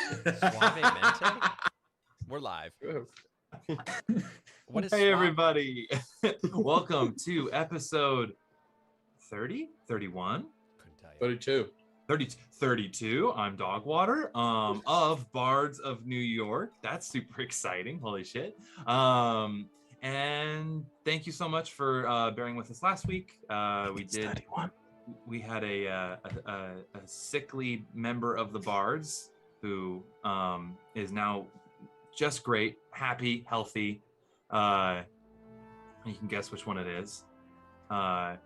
Suavemente? We're live. What is Hey, everybody. Welcome to episode 30, 31, Couldn't tell you. 32. I'm Dogwater of Bards of New York. That's super exciting. Holy shit. And thank you so much for bearing with us last week. We had a sickly member of the Bards who is now just great, happy, healthy. You can guess which one it is. And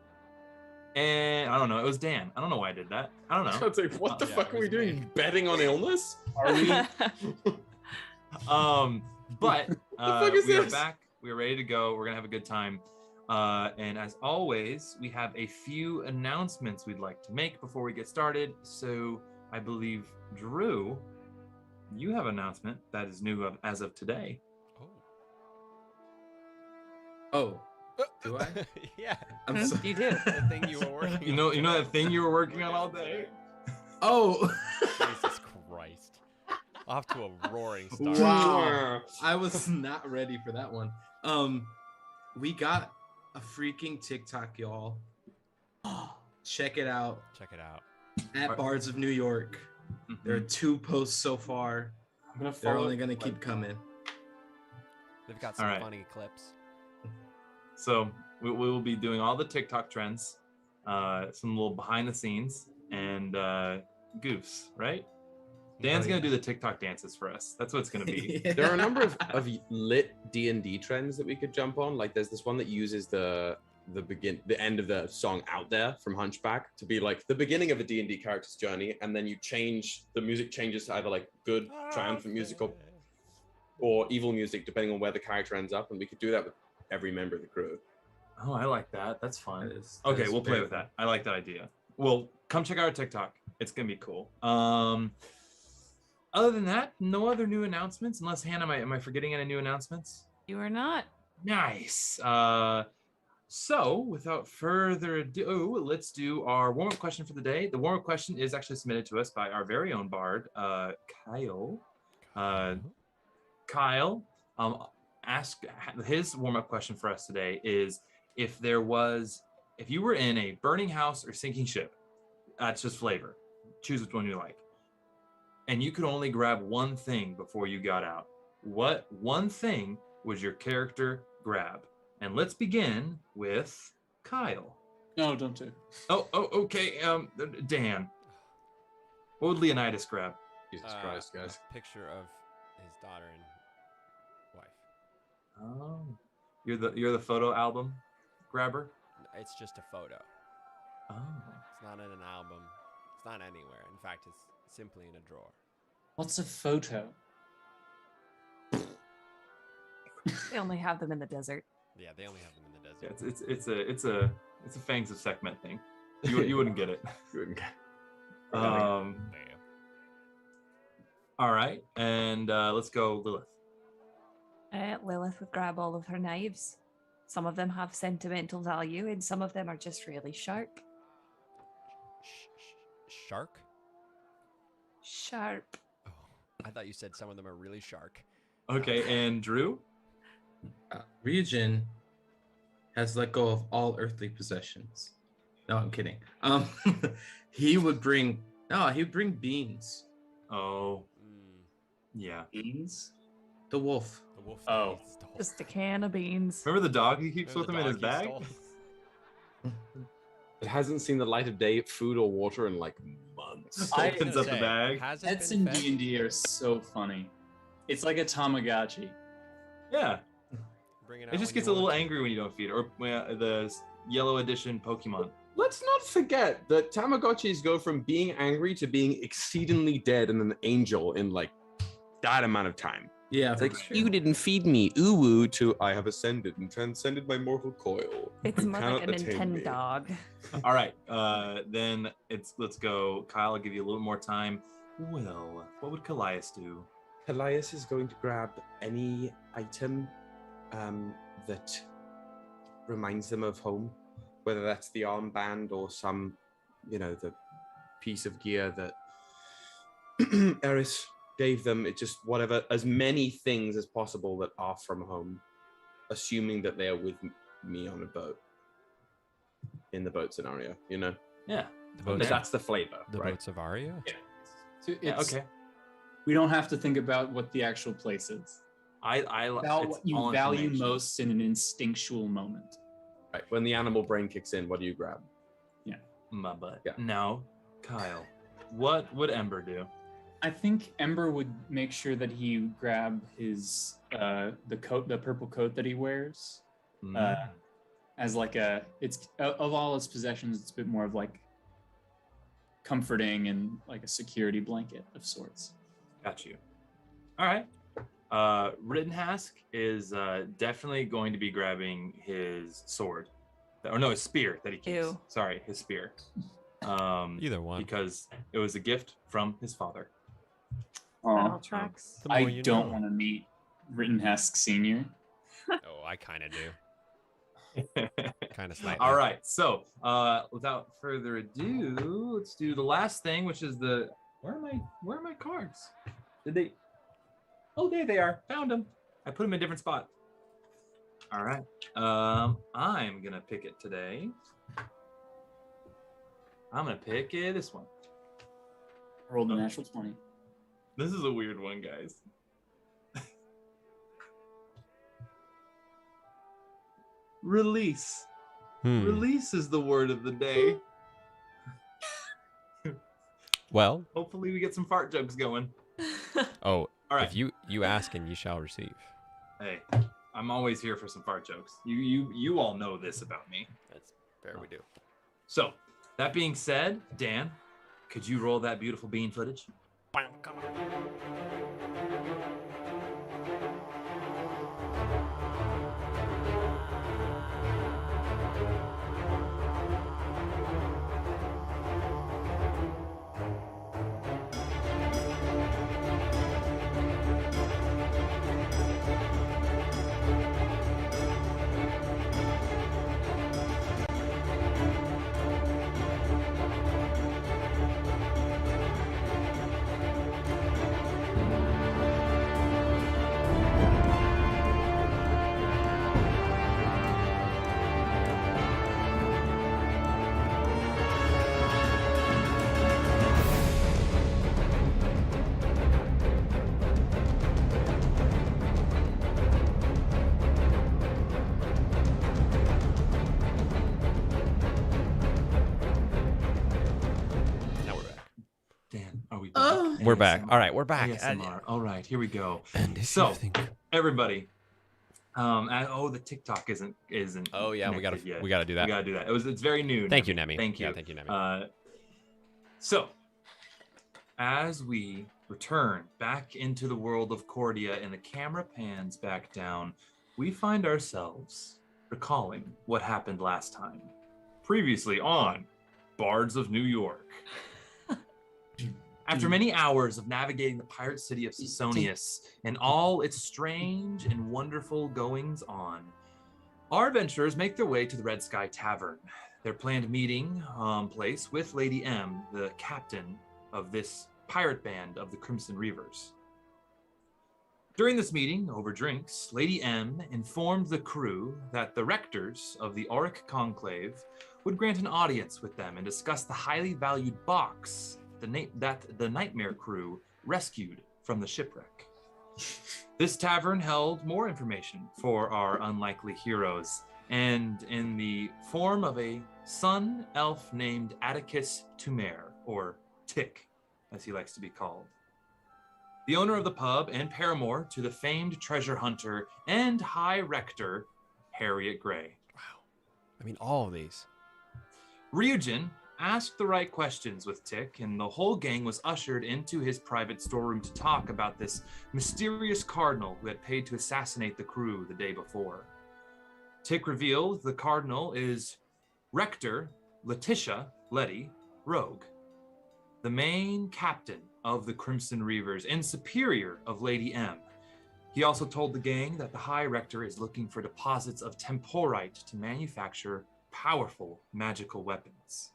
I don't know. It was Dan. I don't know why I did that. I don't know. I was like, what the fuck are we doing? me. Betting on illness? Are we? But fuck is we are this? back. We are ready to go. We're gonna have a good time. And as always, we have a few announcements we'd like to make before we get started. So I believe, Drew, you have an announcement that is new as of today. Oh, do I? Yeah. I'm sorry. You do. The thing you were working You know that thing you were working on all day? Oh. Jesus Christ. Off to a roaring start. Wow. I was not ready for that one. We got a freaking TikTok, y'all. Check it out. Check it out. At Bards of New York. There are 2 posts so far. They're only gonna keep coming. They've got some All right. funny clips. So we will be doing all the TikTok trends, some little behind the scenes, and goofs, right? Dan's gonna do the TikTok dances for us. That's what it's gonna be. There are a number of lit D&D trends that we could jump on. Like there's this one that uses the end of the song Out There from Hunchback to be like the beginning of a D&D character's journey, and then you change the music changes to either like good triumphant music or evil music depending on where the character ends up, and we could do that with every member of the crew. Oh, I like that. That's fun. That is Okay, we'll play very with fun. that. I like that idea. Well, come check out our TikTok. It's gonna be cool. Other than that, no other new announcements. Unless Hannah, am I forgetting any new announcements? You are not. Nice. So without further ado, let's do our warm-up question for the day. The warm-up question is actually submitted to us by our very own bard, Kyle. Kyle, ask his warm-up question for us today is if you were in a burning house or sinking ship, that's just flavor. Choose which one you like. And you could only grab one thing before you got out. What one thing would your character grab? And let's begin with Kyle. No, don't do. Oh, okay. Dan. What would Leonidas grab? Jesus Christ, guys. A picture of his daughter and wife. Oh, you're the photo album grabber. It's just a photo. Oh, It's not in an album. It's not anywhere. In fact, it's simply in a drawer. What's a photo? They only have them in the desert. Yeah, they only have them in the yeah, desert. it's a Fangs of Sekhmet thing. You wouldn't get it. Bam. All right, and let's go, Lilith. Lilith would grab all of her knives. Some of them have sentimental value, and some of them are just really sharp. Shark? Sharp. Oh, I thought you said some of them are really shark. Okay, and Drew. Ryujin has let go of all earthly possessions. No, I'm kidding. He would bring beans. Oh, Mm, yeah. Beans? The wolf. the wolf. Oh. eats the whole- Just a can of beans. Remember the dog he keeps Remember with him in the his dog he bag? stole? It hasn't seen the light of day, food or water in like months. I- Opens up the Say, bag. has it Pets been in fed? D&D are so funny. It's like a Tamagotchi. Yeah, Bring it out it just when gets you a little want to. angry when you don't feed it. Or the yellow edition Pokemon. Let's not forget that Tamagotchis go from being angry to being exceedingly dead and an angel in like that amount of time. Yeah, It's like, for sure. you didn't feed me, ooh, to I have ascended and transcended my mortal coil. It's You more like a cannot attain me." Nintendo. All right, then let's go. Kyle, I'll give you a little more time. Well, what would Callias do? Elias is going to grab any item that reminds them of home, whether that's the armband or some, the piece of gear that Eris gave them it just whatever, as many things as possible that are from home, assuming that they are with me on a boat. In the boat scenario, you know? Yeah. The But boats, that's the flavor, the right? boats of Aria? Yeah. So Yeah, it's, okay. We don't have to think about what the actual place is. It's About what you all value information. most in an instinctual moment. Right. When the animal brain kicks in, what do you grab? My butt. Yeah. Now, Kyle, what would Ember do? I think Ember would make sure that he grab his the purple coat that he wears, as like it's of all his possessions, it's a bit more of like comforting and like a security blanket of sorts. Got you. All right. Rittenhask is definitely going to be grabbing his sword, or no, his spear that he keeps. Ew. Sorry, his spear. Either one. Because it was a gift from his father. Battle tracks. The more I you don't know. want to meet Rittenhask Senior. Oh, I kind of do. Kind of slightly. All right. So, without further ado, let's do the last thing, which is the where are my cards? Did they? Oh, there they are. Found them. I put them in a different spot. All right. I'm gonna pick it today. I'm gonna pick this one. Rolled a natural 20. This is a weird one, guys. Release. Release is the word of the day. Well, Hopefully we get some fart jokes going. oh, All right. if you ask and you shall receive. Hey, I'm always here for some fart jokes. You all know this about me. That's fair, we do. So, that being said, Dan, could you roll that beautiful bean footage? Now we're back. Dan, are we back? Oh. We're back. ASMR. All right, we're back. ASMR. All right, here we go. And if So, you think... everybody, the TikTok isn't. Oh yeah, we connected yet. gotta do that. We gotta do that. It's very new. Thank you, Nemi. Thank you. Yeah, thank you, Nemi. So, as we return back into the world of Cordia and the camera pans back down, we find ourselves recalling what happened last time. Previously on Bards of New York. After many hours of navigating the pirate city of Sisonius and all its strange and wonderful goings on, our adventurers make their way to the Red Sky Tavern, their planned meeting place with Lady M, the captain of this pirate band of the Crimson Reavers. During this meeting, over drinks, Lady M informed the crew that the rectors of the Auric Conclave would grant an audience with them and discuss the highly valued box that the Nightmare crew rescued from the shipwreck. This tavern held more information for our unlikely heroes, and in the form of a sun elf named Atticus Tumer, or Tick, as he likes to be called. The owner of the pub and paramour to the famed treasure hunter and high rector, Harriet Gray. Wow. I mean, all of these. Ryujin asked the right questions with Tick, and the whole gang was ushered into his private storeroom to talk about this mysterious cardinal who had paid to assassinate the crew the day before. Tick revealed the cardinal is Rector Letitia Letty Rogue, the main captain of the Crimson Reavers and superior of Lady M. He also told the gang that the High Rector is looking for deposits of temporite to manufacture powerful magical weapons.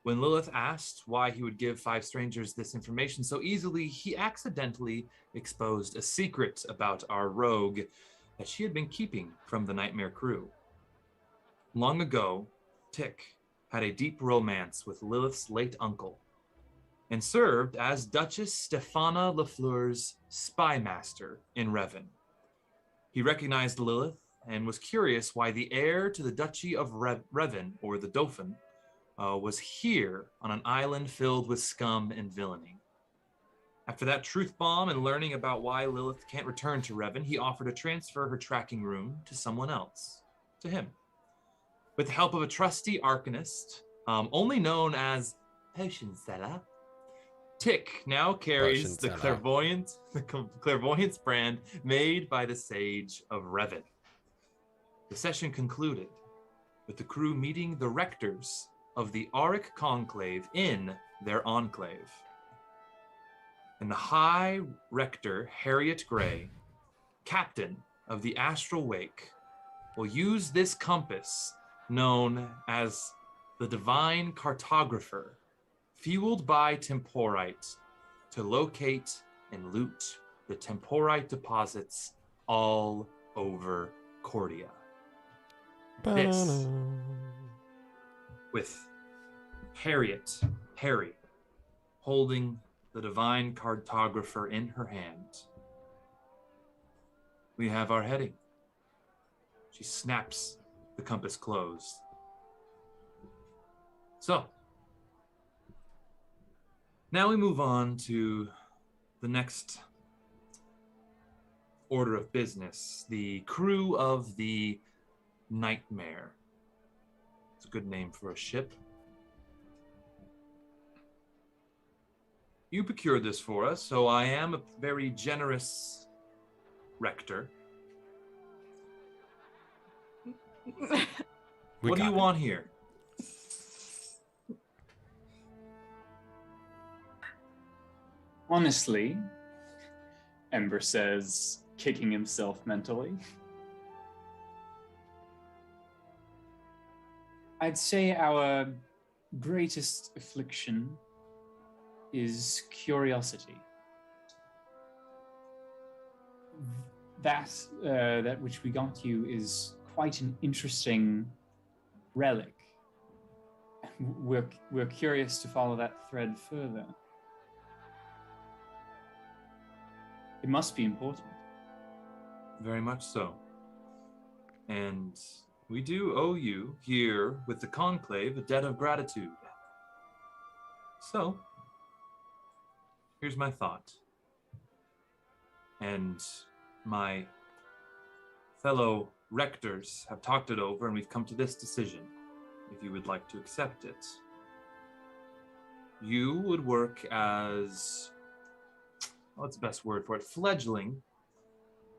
When Lilith asked why he would give 5 strangers this information so easily, he accidentally exposed a secret about our rogue that she had been keeping from the Nightmare Crew. Long ago, Tick had a deep romance with Lilith's late uncle and served as Duchess Stefana Lafleur's spy master in Revan. He recognized Lilith and was curious why the heir to the Duchy of Revan, or the Dauphin, was here on an island filled with scum and villainy. After that truth bomb and learning about why Lilith can't return to Revan, he offered to transfer her tracking room to someone else, to him. With the help of a trusty arcanist, only known as Potion Seller, Tick now carries the clairvoyance brand made by the Sage of Revan. The session concluded with the crew meeting the rectors of the Auric Conclave in their enclave. And the High Rector, Harriet Gray, captain of the Astral Wake, will use this compass known as the Divine Cartographer, fueled by temporite, to locate and loot the temporite deposits all over Cordia. This, with Harry, holding the Divine Cartographer in her hand, we have our heading. She snaps the compass closed. So, now we move on to the next order of business, the crew of the Nightmare. It's a good name for a ship. You procured this for us, so I am a very generous rector. What do you want here? Honestly, Ember says, kicking himself mentally, I'd say our greatest affliction is curiosity. That which we got you is quite an interesting relic. We're curious to follow that thread further. It must be important. Very much so. And we do owe you, here with the Conclave, a debt of gratitude. So, here's my thought. And my fellow rectors have talked it over, and we've come to this decision, if you would like to accept it. You would work as, what's the best word for it? Fledgling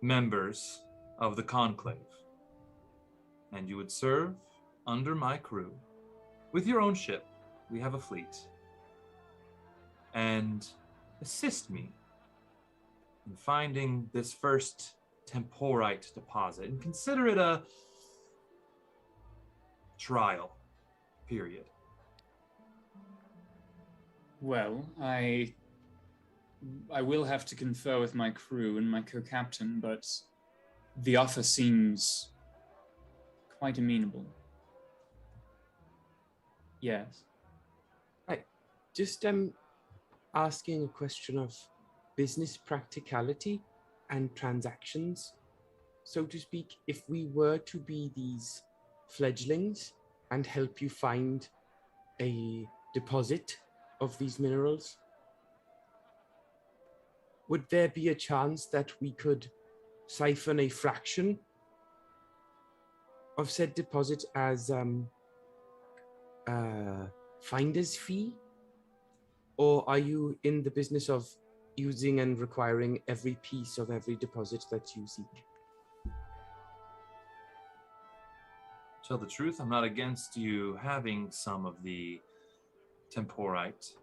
members of the Conclave. And you would serve under my crew with your own ship. We have a fleet. And assist me in finding this first temporite deposit, and consider it a trial period. Well, I will have to confer with my crew and my co-captain, but the offer seems quite amenable. Yes. Just asking a question of business practicality and transactions, so to speak. If we were to be these fledglings and help you find a deposit of these minerals, would there be a chance that we could siphon a fraction of said deposit as finder's fee? Or are you in the business of using and requiring every piece of every deposit that you seek? Tell the truth, I'm not against you having some of the temporite.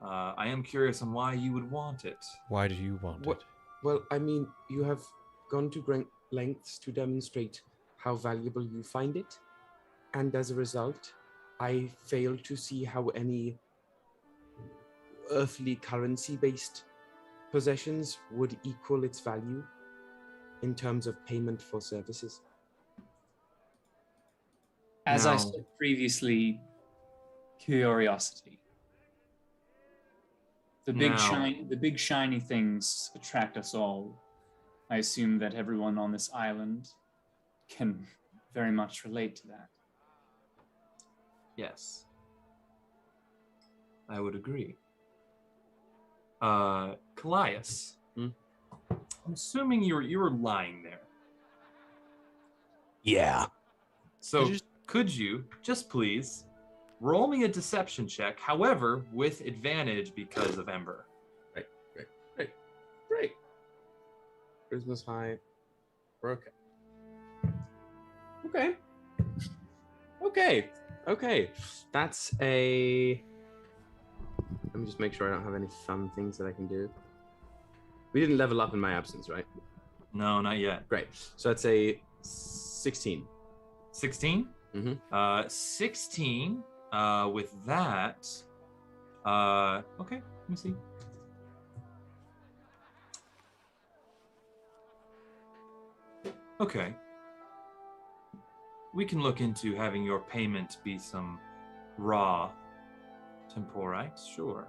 I am curious on why you would want it. Why do you want it? Well, I mean, you have gone to great lengths to demonstrate how valuable you find it. And as a result, I fail to see how any earthly currency-based possessions would equal its value in terms of payment for services. As I Now- said previously, curiosity. The Now- big shiny things attract us all. I assume that everyone on this island can very much relate to that. Yes. I would agree. Callias. Hmm? I'm assuming you were lying there. Yeah. So could you just please roll me a deception check, however, with advantage because of Ember? Great. Christmas high. We're okay. Okay. That's a... Let me just make sure I don't have any fun things that I can do. We didn't level up in my absence, right? No, not yet. Great. So that's a 16. 16? Mm-hmm. 16. With that, okay, let me see. Okay. We can look into having your payment be some raw temporite, sure.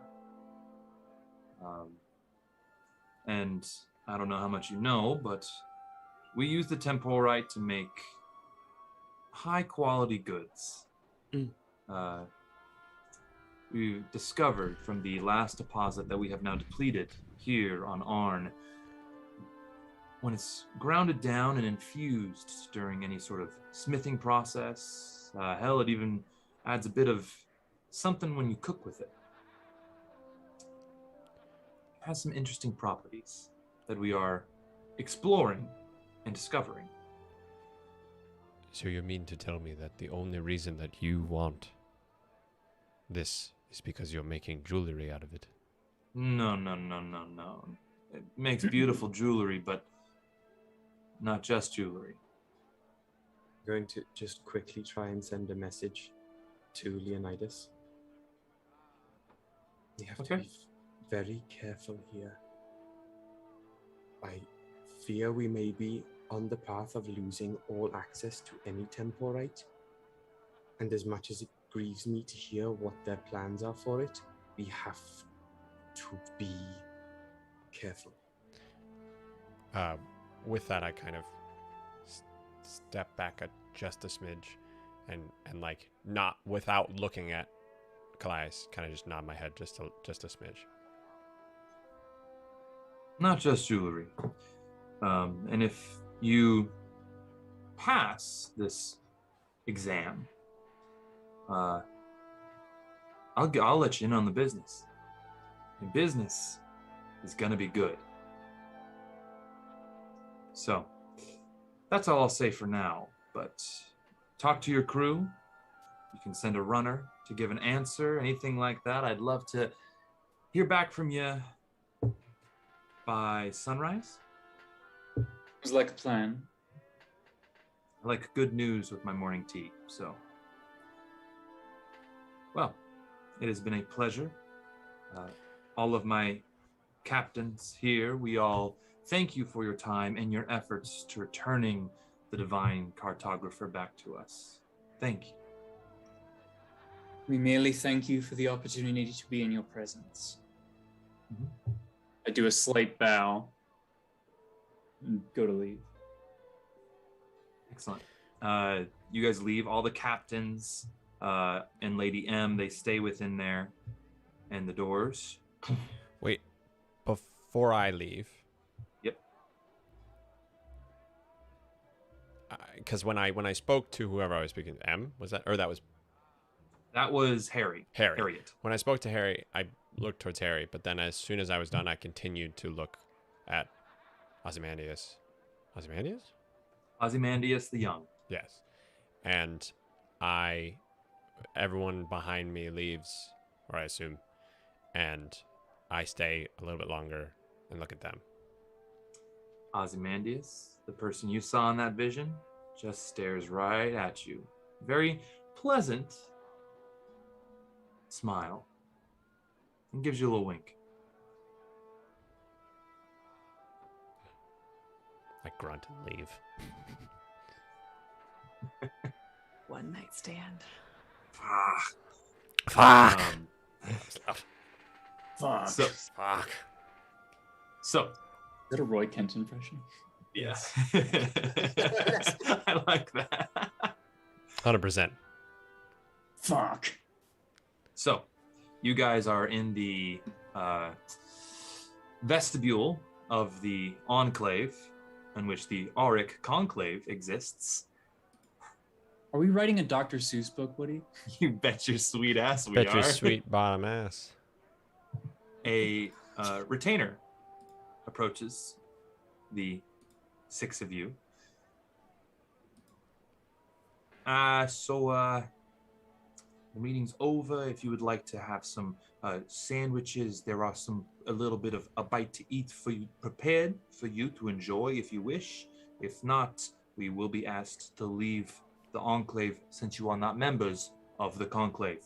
And I don't know how much you know, but we use the temporite to make high quality goods. We've discovered from the last deposit that we have now depleted here on Arn, when it's grounded down and infused during any sort of smithing process, hell, it even adds a bit of something when you cook with it. It has some interesting properties that we are exploring and discovering. So you mean to tell me that the only reason that you want this is because you're making jewelry out of it? No. It makes beautiful jewelry, but not just jewelry. I'm going to just quickly try and send a message to Leonidas. We have to Okay. be very careful here. I fear we may be on the path of losing all access to any temporite. And as much as it grieves me to hear what their plans are for it, we have to be careful. With that, I kind of step back just a smidge and like, not without looking at Callias, kind of just nod my head just a smidge. Not just jewelry. And if you pass this exam, I'll let you in on the business. And business is gonna be good. So that's all I'll say for now. But talk to your crew. You can send a runner to give an answer, anything like that. I'd love to hear back from you by sunrise. It was like a plan. I like good news with my morning tea, so. Well, it has been a pleasure. All of my captains here, we all thank you for your time and your efforts to returning the divine cartographer back to us. Thank you. We merely thank you for the opportunity to be in your presence. I do a slight bow and go to leave. Excellent. You guys leave. All the captains and Lady M, they stay within there and the doors. Wait, before I leave. Yep. Because when I spoke to whoever I was speaking to, M, was that, or that was Harry. Harry. Harriet. When I spoke to Harry, I looked towards Harry, but then as soon as I was done, I continued to look at Ozymandias. Ozymandias? Ozymandias the Young. Yes. And everyone behind me leaves, or I assume, and I stay a little bit longer and look at them. Ozymandias, the person you saw in that vision, just stares right at you. Very pleasant, smile and gives you a little wink. I grunt and leave. One night stand. Fuck. Um, Fuck. so, Fuck. so Is that a Roy Kent impression? yes, I like that. 100%. Fuck. So, you guys are in the vestibule of the enclave in which the Auric Conclave exists. Are we writing a Dr. Seuss book, Woody? You bet your sweet ass we Bet are. your sweet bottom ass. A retainer approaches the six of you. So the meeting's over. If you would like to have some sandwiches, there are a little bit of a bite to eat for you, prepared for you to enjoy if you wish. If not, we will be asked to leave the enclave since you are not members of the conclave.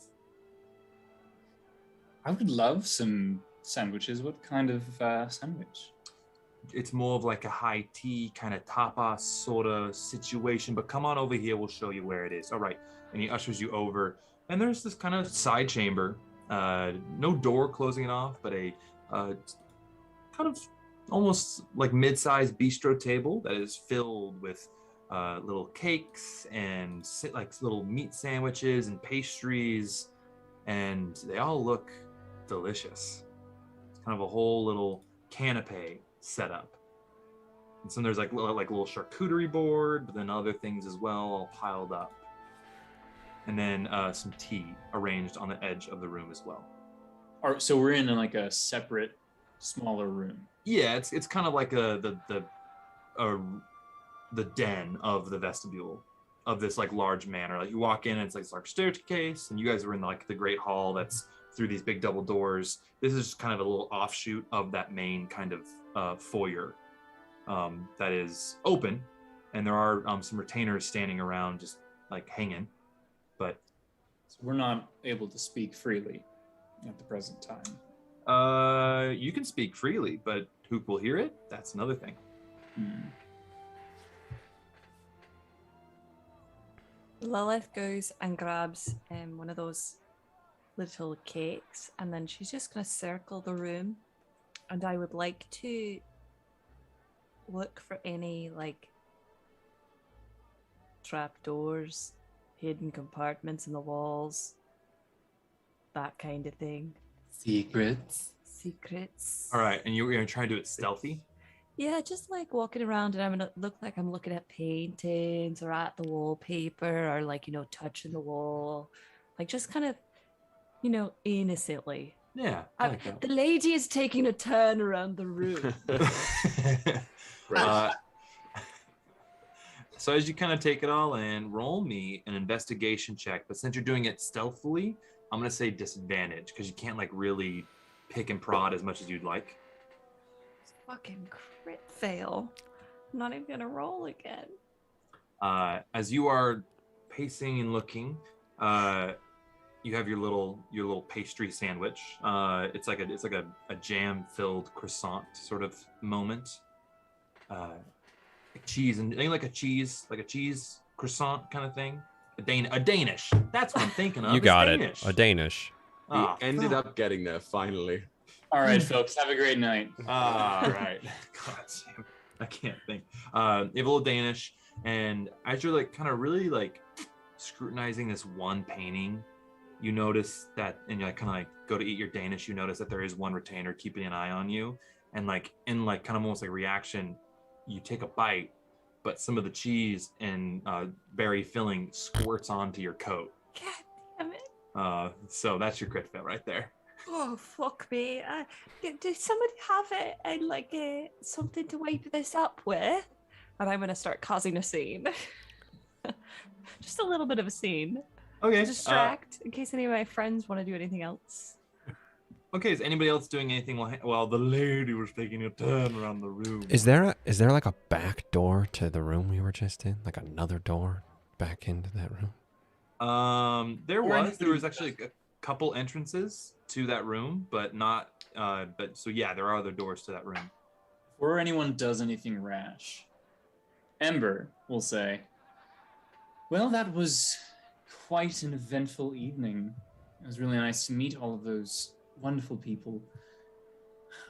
I would love some sandwiches. What kind of sandwich? It's more of like a high tea kind of tapas sort of situation, but come on over here, we'll show you where it is. All right. And he ushers you over, and there's this kind of side chamber, no door closing it off, but a kind of almost like mid-sized bistro table that is filled with little cakes and like little meat sandwiches and pastries, and they all look delicious. It's kind of a whole little canapé set up. And so there's like little charcuterie board, but then other things as well, all piled up. And then some tea arranged on the edge of the room as well. All right, so we're in like a separate, smaller room. Yeah, it's kind of like the den of the vestibule of this like large manor. Like you walk in and it's like this large staircase, and you guys are in like the great hall that's through these big double doors. This is just kind of a little offshoot of that main kind of foyer that is open, and there are some retainers standing around just like hanging. But So we're not able to speak freely at the present time. you can speak freely, but who will hear it? That's another thing. Lilith goes and grabs one of those little cakes, and then she's just going to circle the room. And I would like to look for any like trapdoors, hidden compartments in the walls, that kind of thing. Secrets. Secrets. All right, and you're going to try to do it stealthy? Yeah, just like walking around, and I'm gonna look like I'm looking at paintings or at the wallpaper, or like, you know, touching the wall, like just kind of, you know, innocently. Yeah, I like that. The lady is taking a turn around the room. So as you kind of take it all in, roll me an investigation check. But since you're doing it stealthily, I'm going to say disadvantage because you can't like really pick and prod as much as you'd like. Fucking crit fail. I'm not even gonna roll again. As you are pacing and looking, you have your little pastry sandwich. It's like a jam-filled croissant sort of moment. Cheese and like a cheese croissant kind of thing. A Danish. That's what I'm thinking of. You got Danish. it. A Danish. We Oh, ended fuck. up getting there finally. All right, folks, have a great night. All right. God damn. I can't think. You have a little Danish, and as you're like kind of really like scrutinizing this one painting, you notice that, and you like kind of like go to eat your Danish, you notice that there is one retainer keeping an eye on you, and like in like kind of almost like reaction, you take a bite, but some of the cheese and berry filling squirts onto your coat. God damn it. So that's your crit fail right there. Oh, fuck me. Did somebody have it and like something to wipe this up with? And I'm gonna start causing a scene. Just a little bit of a scene. Okay. Distract in case any of my friends want to do anything else. Okay, is anybody else doing anything while the lady was taking a turn around the room? Is there like a back door to the room we were just in? Like another door back into that room? There Or was actually couple entrances to that room, but not. But so yeah, there are other doors to that room. Before anyone does anything rash, Ember will say, "Well, that was quite an eventful evening. It was really nice to meet all of those wonderful people.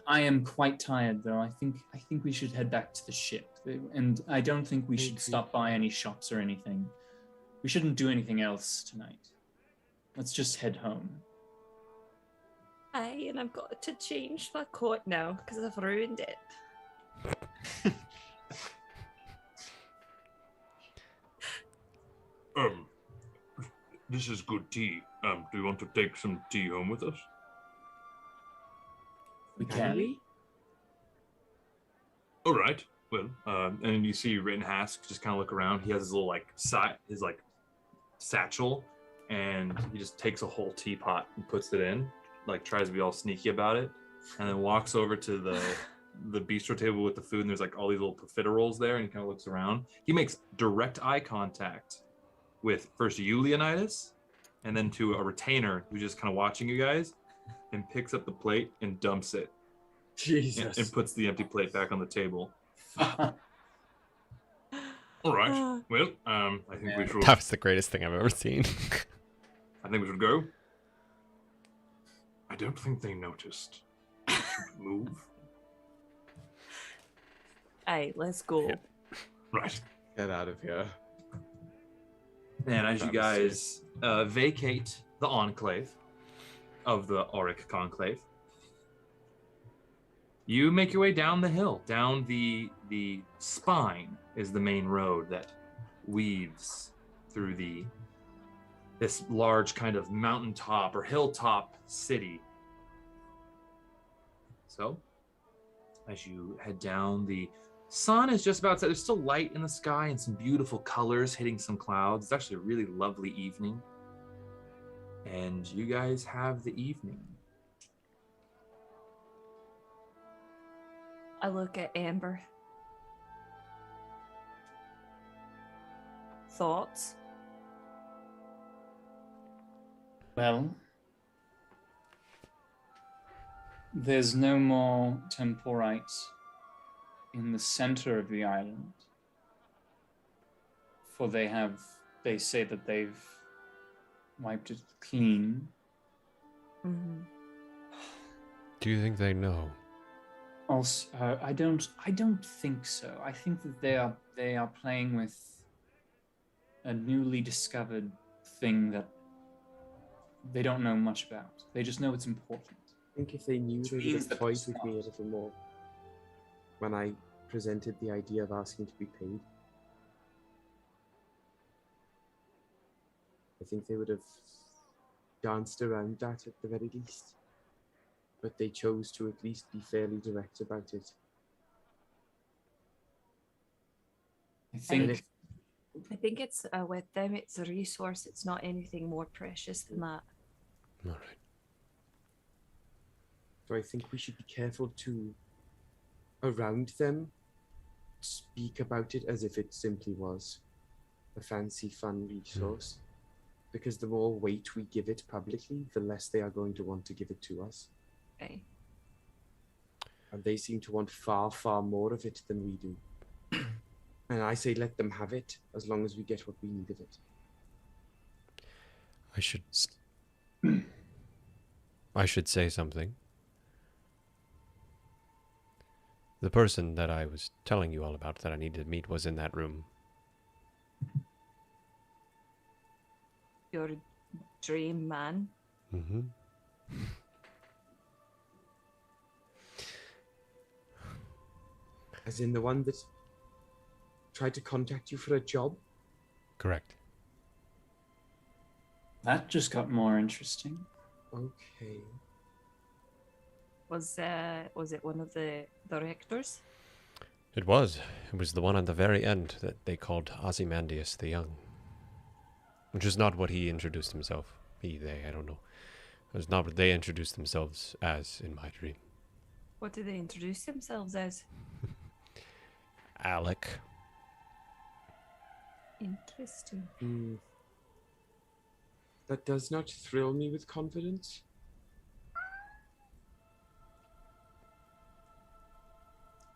I am quite tired, though. I think we should head back to the ship, and I don't think we should stop by any shops or anything. We shouldn't do anything else tonight. Let's just head home." Aye, and I've got to change my coat now because I've ruined it. This is good tea. Do you want to take some tea home with us? We can. All right. Well, and you see Rittenhask just kind of look around. He has his little his satchel, and he just takes a whole teapot and puts it in, like tries to be all sneaky about it, and then walks over to the bistro table with the food. And there's like all these little profiteroles there, and he kind of looks around. He makes direct eye contact with first you, Leonidas, and then to a retainer who's just kind of watching you guys, and picks up the plate and dumps it. Jesus. And puts the empty plate back on the table. All right. Well, I think we should. That was the greatest thing I've ever seen. I think we should go. I don't think they noticed. We should move. Aye, let's go. Yeah. Right. Get out of here. And as you guys vacate the enclave of the Auric Conclave, you make your way down the hill. Down the spine is the main road that weaves through this large kind of mountaintop or hilltop city. So, as you head down, the sun is just about set. There's still light in the sky and some beautiful colors hitting some clouds. It's actually a really lovely evening. And you guys have the evening. I look at Amber. Thoughts? Well, there's no more temporite in the center of the island, for they say that they've wiped it clean. Mm-hmm. Do you think they know? Also, I don't think so. I think that they are playing with a newly discovered thing that they don't know much about. They just know it's important. I think if they knew, they would means have that toyed it's with me a not. little more when I presented the idea of asking to be paid. I think they would have danced around that at the very least. But they chose to at least be fairly direct about it. I think And if I think it's with them, it's a resource. It's not anything more precious than that. All right. So I think we should be careful to, around them, speak about it as if it simply was a fancy, fun resource. Because the more weight we give it publicly, the less they are going to want to give it to us. Okay. And they seem to want far, far more of it than we do. And I say let them have it, as long as we get what we need of it. I should say something. The person that I was telling you all about that I needed to meet was in that room. Your dream man. Mm-hmm. As in the one that tried to contact you for a job? Correct. that just got more interesting. Okay. Was it one of the directors? It was. It was the one at the very end that they called Ozymandias the Young. Which is not what he introduced himself. They, I don't know. It was not what they introduced themselves as in my dream. What did they introduce themselves as? Alec. Interesting. That does not thrill me with confidence.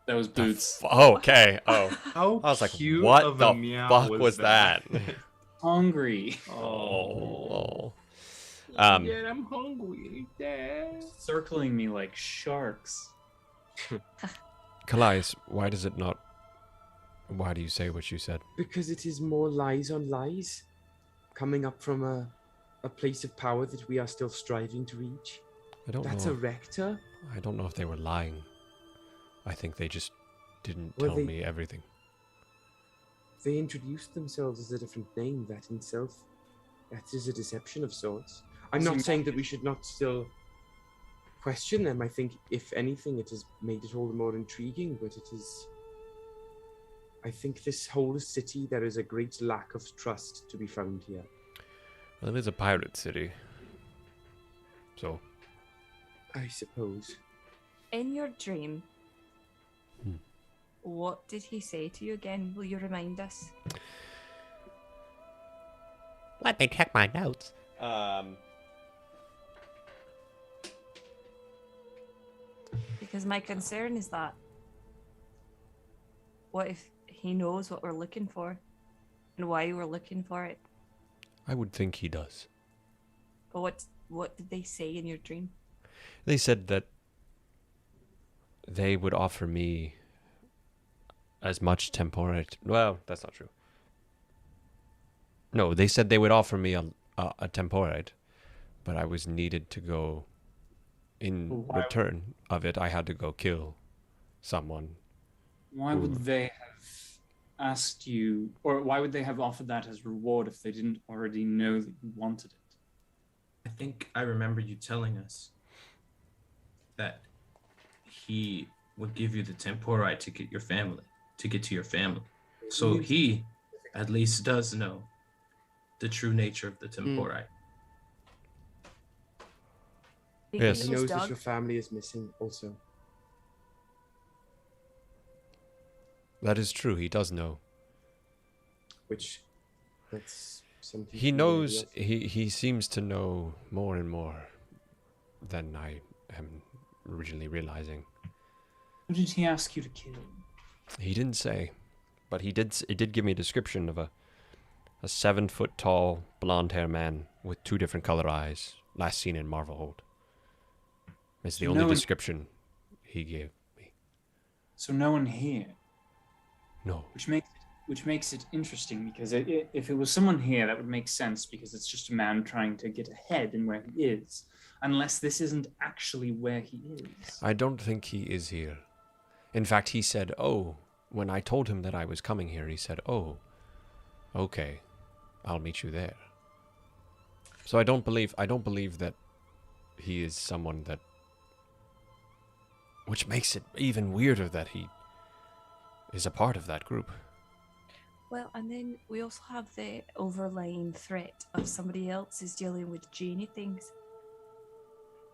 That was Boots. Okay. Oh, How I was like, cute what of the a meow fuck was that? Hungry. Oh. Dad, I'm hungry. Dad. Circling me like sharks. Calais, why does it not? Why do you say what you said? Because it is more lies on lies, coming up from a place of power that we are still striving to reach. I don't That's know. a rector. I don't know if they were lying. I think they just didn't Well, tell me everything. They introduced themselves as a different name. That in self, that is a deception of sorts. I'm not saying that we should not still question them. I think, if anything, it has made it all the more intriguing, but it is... I think this whole city, there is a great lack of trust to be found here. Well, it is a pirate city. So, I suppose. In your dream, Hmm. what did he say to you again? Will you remind us? let me check my notes. Because my concern is that what if he knows what we're looking for and why we're looking for it? I would think he does. But what did they say in your dream? They said that they would offer me as much temporite. Well, that's not true. No, they said they would offer me a temporite, but I was needed to go. In Why- return of it, I had to go kill someone. Why would they have asked you, or why would they have offered that as reward if they didn't already know that you wanted it? I think I remember you telling us that he would give you the temporite to get to your family. So he at least does know the true nature of the temporite. Yes. He knows that your family is missing also. That is true. He does know. Which, that's something... He to be knows. wary of. He seems to know more and more than I am originally realizing. Who did he ask you to kill? He didn't say, but he did. It did give me a description of a 7-foot tall blonde hair man with 2 different color eyes, last seen in Marvelhold. It's the So only no one- description he gave me. So no one here, No. which makes it interesting because if it was someone here, that would make sense because it's just a man trying to get ahead in where he is. Unless this isn't actually where he is. I don't think he is here. In fact, he said, "Oh," when I told him that I was coming here, he said, "Oh, okay, I'll meet you there." So I don't believe that he is someone that, which makes it even weirder that he is a part of that group. Well, and then we also have the overlying threat of somebody else is dealing with Janie things.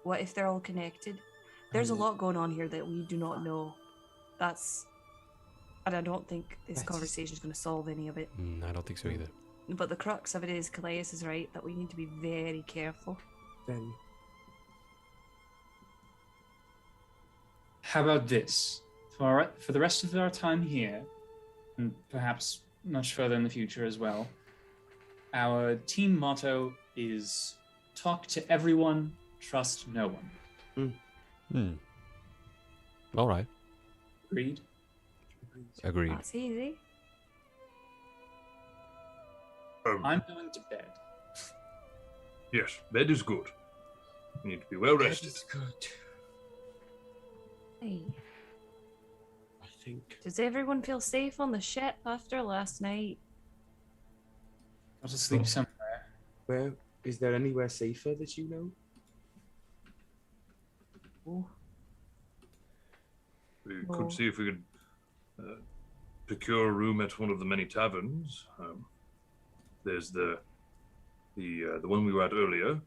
What if they're all connected? There's a lot going on here that we do not know. And I don't think this conversation is going to solve any of it. I don't think so either. But the crux of it is, Calais is right, that we need to be very careful. Then How about this? For the rest of our time here, and perhaps much further in the future as well, our team motto is talk to everyone, trust no one. All right. Agreed? Agreed. That's easy. I'm going to bed. Yes, bed is good. You need to be well rested. it's good. Hey, I think. does everyone feel safe on the ship after last night? Got to sleep somewhere. Where is there anywhere safer that you know? We No. could see if we could procure a room at one of the many taverns. There's the one we were at earlier.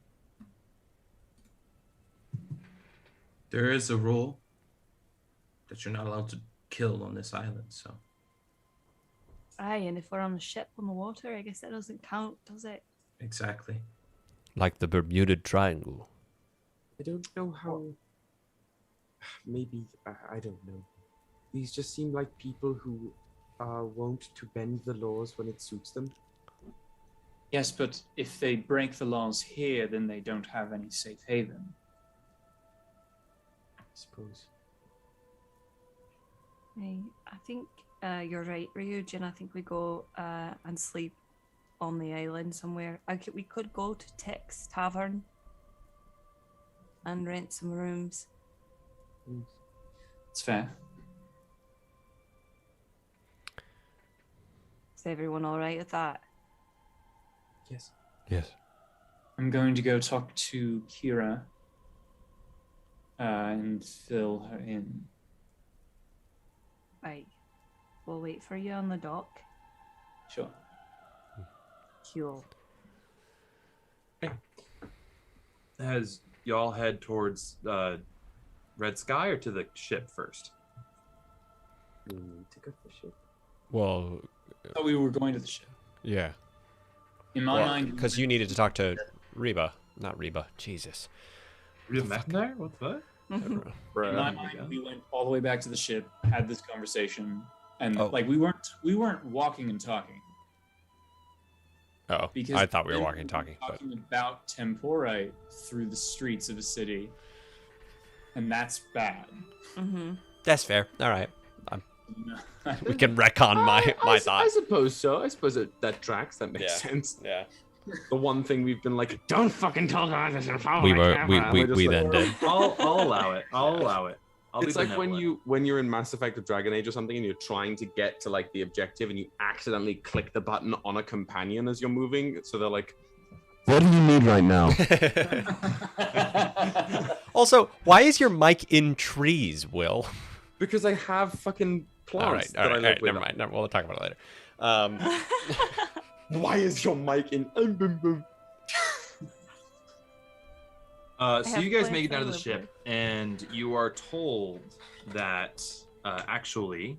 There is a rule that you're not allowed to kill on this island, so Aye, and if we're on a ship on the water, I guess that doesn't count, does it? exactly. Like the Bermuda Triangle. I don't know how. Maybe I don't know. These just seem like people who are wont to bend the laws when it suits them. Yes, but if they break the laws here, then they don't have any safe haven. I suppose. I think you're right, Ryujin. I think we go and sleep on the island somewhere. We could go to Tick's Tavern and rent some rooms. It's fair. Is everyone all right with that? Yes. Yes. I'm going to go talk to Kira and fill her in. Right. We'll wait for you on the dock. Sure. Cool. As y'all head towards Red Sky or to the ship first? We need to go to the ship. Well, I thought we were going to the ship. yeah. In my mind, Because you needed to talk to Reba. Not Reba. Jesus. Real McIntyre? What the fuck? in my mind, we went all the way back to the ship, had this conversation, and like we weren't walking and talking. Oh, Because I thought we were then walking and talking. But talking about temporite through the streets of a city, and that's bad. Mm-hmm. that's fair. All right. We can retcon my I thought. suppose so. I suppose that tracks. That makes sense. Yeah. The one thing we've been like, don't fucking talk about this in front of We my were camera," and we're just we like, then did. I'll allow it. I'll allow it. I'll It's be like when benevolent. you're in Mass Effect or Dragon Age or something, and you're trying to get to like the objective, and you accidentally click the button on a companion as you're moving. So they're like, "What do you need right now?" Also, why is your mic in trees, Will? Because I have fucking plants that I live with. never mind. We'll talk about it later. Why is your mic in? So you guys make it out of the ship, and you are told that actually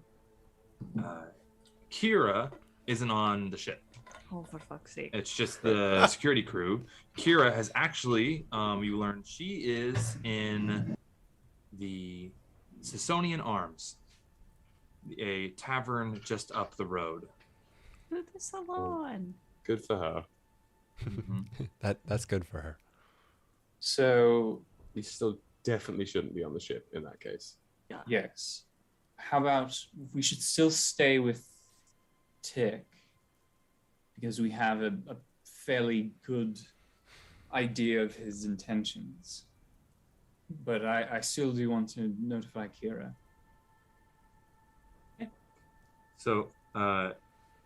Kira isn't on the ship. Oh, for fuck's sake. It's just the security crew. Kira has actually, you learn she is in the Sisonian Arms, a tavern just up the road. To the salon. Good for her. That's good for her. So We still definitely shouldn't be on the ship in that case. yes, how about we should still stay with Tick because we have a fairly good idea of his intentions. But I still do want to notify Kira. So,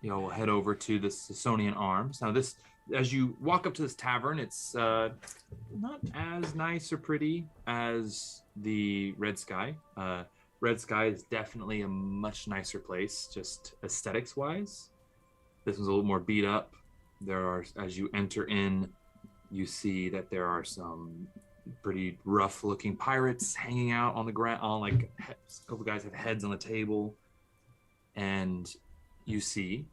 we'll head over to the Sisonian Arms. Now, this, as you walk up to this tavern, it's not as nice or pretty as the Red Sky. Red Sky is definitely a much nicer place, just aesthetics-wise. This one's a little more beat up. There are, as you enter in, you see that there are some pretty rough-looking pirates hanging out on the ground. A couple guys have heads on the table. And you see,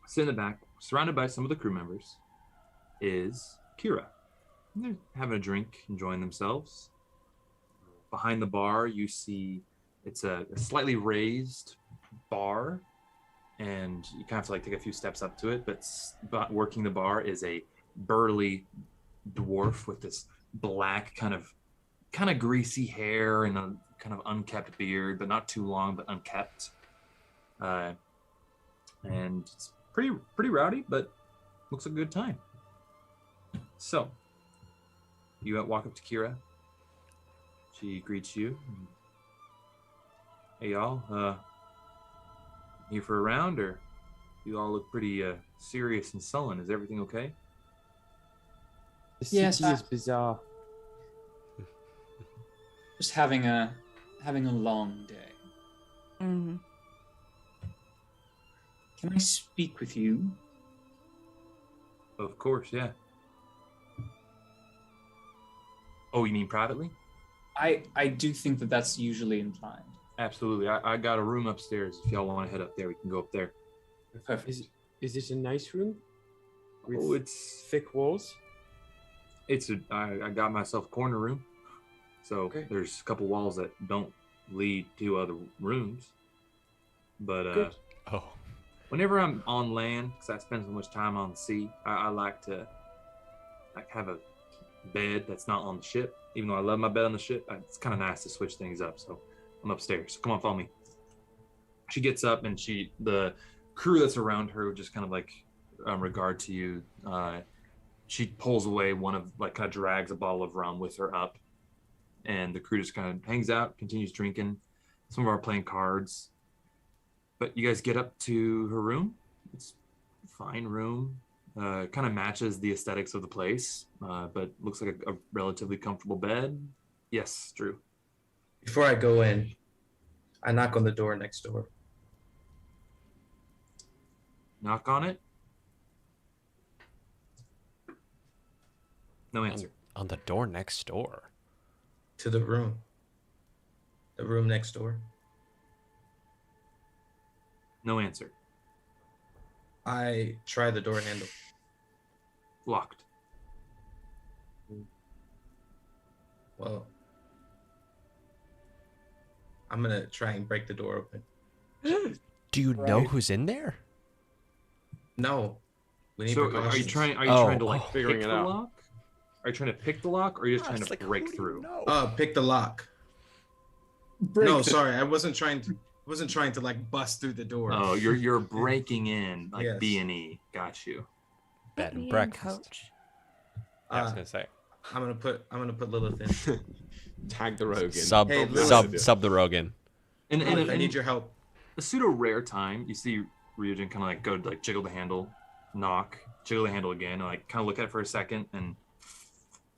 sitting in the back, surrounded by some of the crew members, is Kira. And they're having a drink, enjoying themselves. Behind the bar, you see it's a slightly raised bar, and you kind of have to take a few steps up to it. But working the bar is a burly dwarf with this black kind of greasy hair and a kind of unkept beard, but not too long, but unkept. And it's pretty rowdy, but looks like a good time. So, you walk up to Kira. She greets you. Hey y'all, here for a round, or you all look pretty serious and sullen. Is everything okay? The Yes, city is bizarre. Just having a long day. Mm-hmm. Can I speak with you? Of course, yeah. Oh, you mean privately? I do think that that's usually implied. Absolutely. I got a room upstairs. If y'all want to head up there, we can go up there. Perfect. Is it a nice room? With Oh, it's thick walls? I got myself a corner room. So Okay. there's a couple walls that don't lead to other rooms. But Good. Oh. whenever I'm on land, because I spend so much time on the sea, I like to have a bed that's not on the ship. Even though I love my bed on the ship, it's kind of nice to switch things up. So I'm upstairs. So come on, follow me. She gets up and the crew that's around her just kind of like regard to you. She pulls away kind of drags a bottle of rum with her up, and the crew just kind of hangs out, continues drinking. Some of them are playing cards. But you guys get up to her room. It's a fine room. Kind of matches the aesthetics of the place, but looks like a relatively comfortable bed. Yes, Drew. Before I go in, I knock on the door next door. Knock on it. No answer. On the door next door. To the room. The room next door. No answer. I try the door handle. Locked. Well, I'm gonna try and break the door open. Do you know who's in there? No. We need So are precautions. you trying to like pick figuring it the out. lock? Are you trying to pick the lock, or are you just trying to break through? Pick the lock. No, sorry, I wasn't trying to like bust through the door. Oh, you're breaking in like Yes. B&E. Got you. Bed Put me and in, breakfast. coach. I was gonna say. I'm gonna put Lilith in. Tag the rogue in. Sub Hey, sub the Rogan. And Lilith, I need your help. a pseudo rare time, you see Ryujin kind of like go to like jiggle the handle, knock, jiggle the handle again, and like kind of look at it for a second and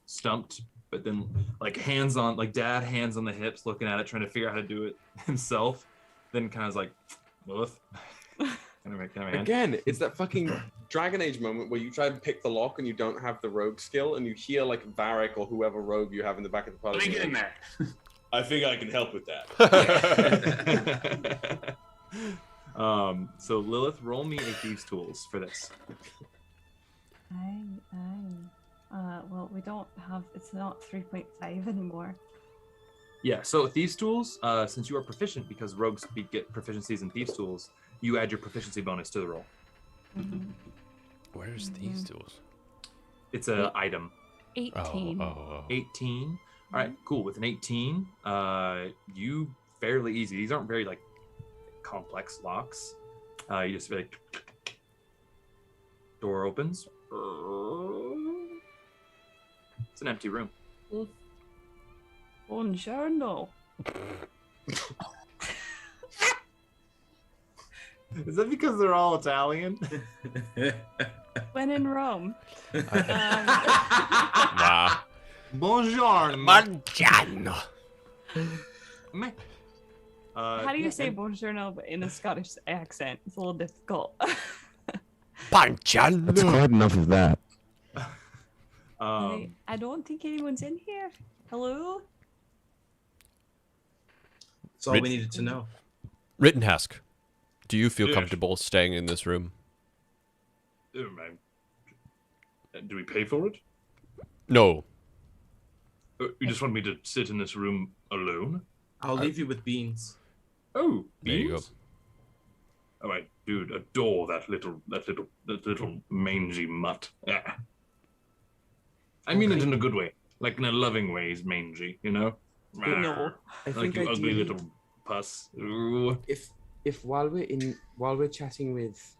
stumped, but then like hands on the hips, looking at it, trying to figure out how to do it himself. Then kind of like, Lilith. Again, it's that fucking Dragon Age moment where you try and pick the lock and you don't have the rogue skill, and you hear like Varric or whoever rogue you have in the back of the party. Let me get in there. I think I can help with that. So Lilith, roll me a Thieves' Tools for this. Well, we don't have. It's not 3.5 anymore. Yeah, so Thieves' Tools, since you are proficient, because rogues get proficiencies in Thieves' Tools, you add your proficiency bonus to the roll. Where's these tools? It's an item. 18. 18. All right, cool. With an 18, you fairly easy. These aren't very like complex locks. You just like door opens. It's an empty room. Buongiorno. Is that because they're all Italian? When in Rome. Nah. Buongiorno. Mangiano. How do you say buongiorno but in a Scottish accent? It's a little difficult. Mangiano. That's quite enough of that. I don't think anyone's in here. Hello? That's all we needed to know. Rittenhask, do you feel Yes. comfortable staying in this room? Do we pay for it? No. You just want me to sit in this room alone? I'll leave you with beans. Oh, There you go. beans? Oh, I do adore that little mangy mutt. Yeah. I mean it in a good way, like in a loving way. He's mangy, you know. No. I Like think you ugly ideally, little puss. Ooh. if while we're chatting with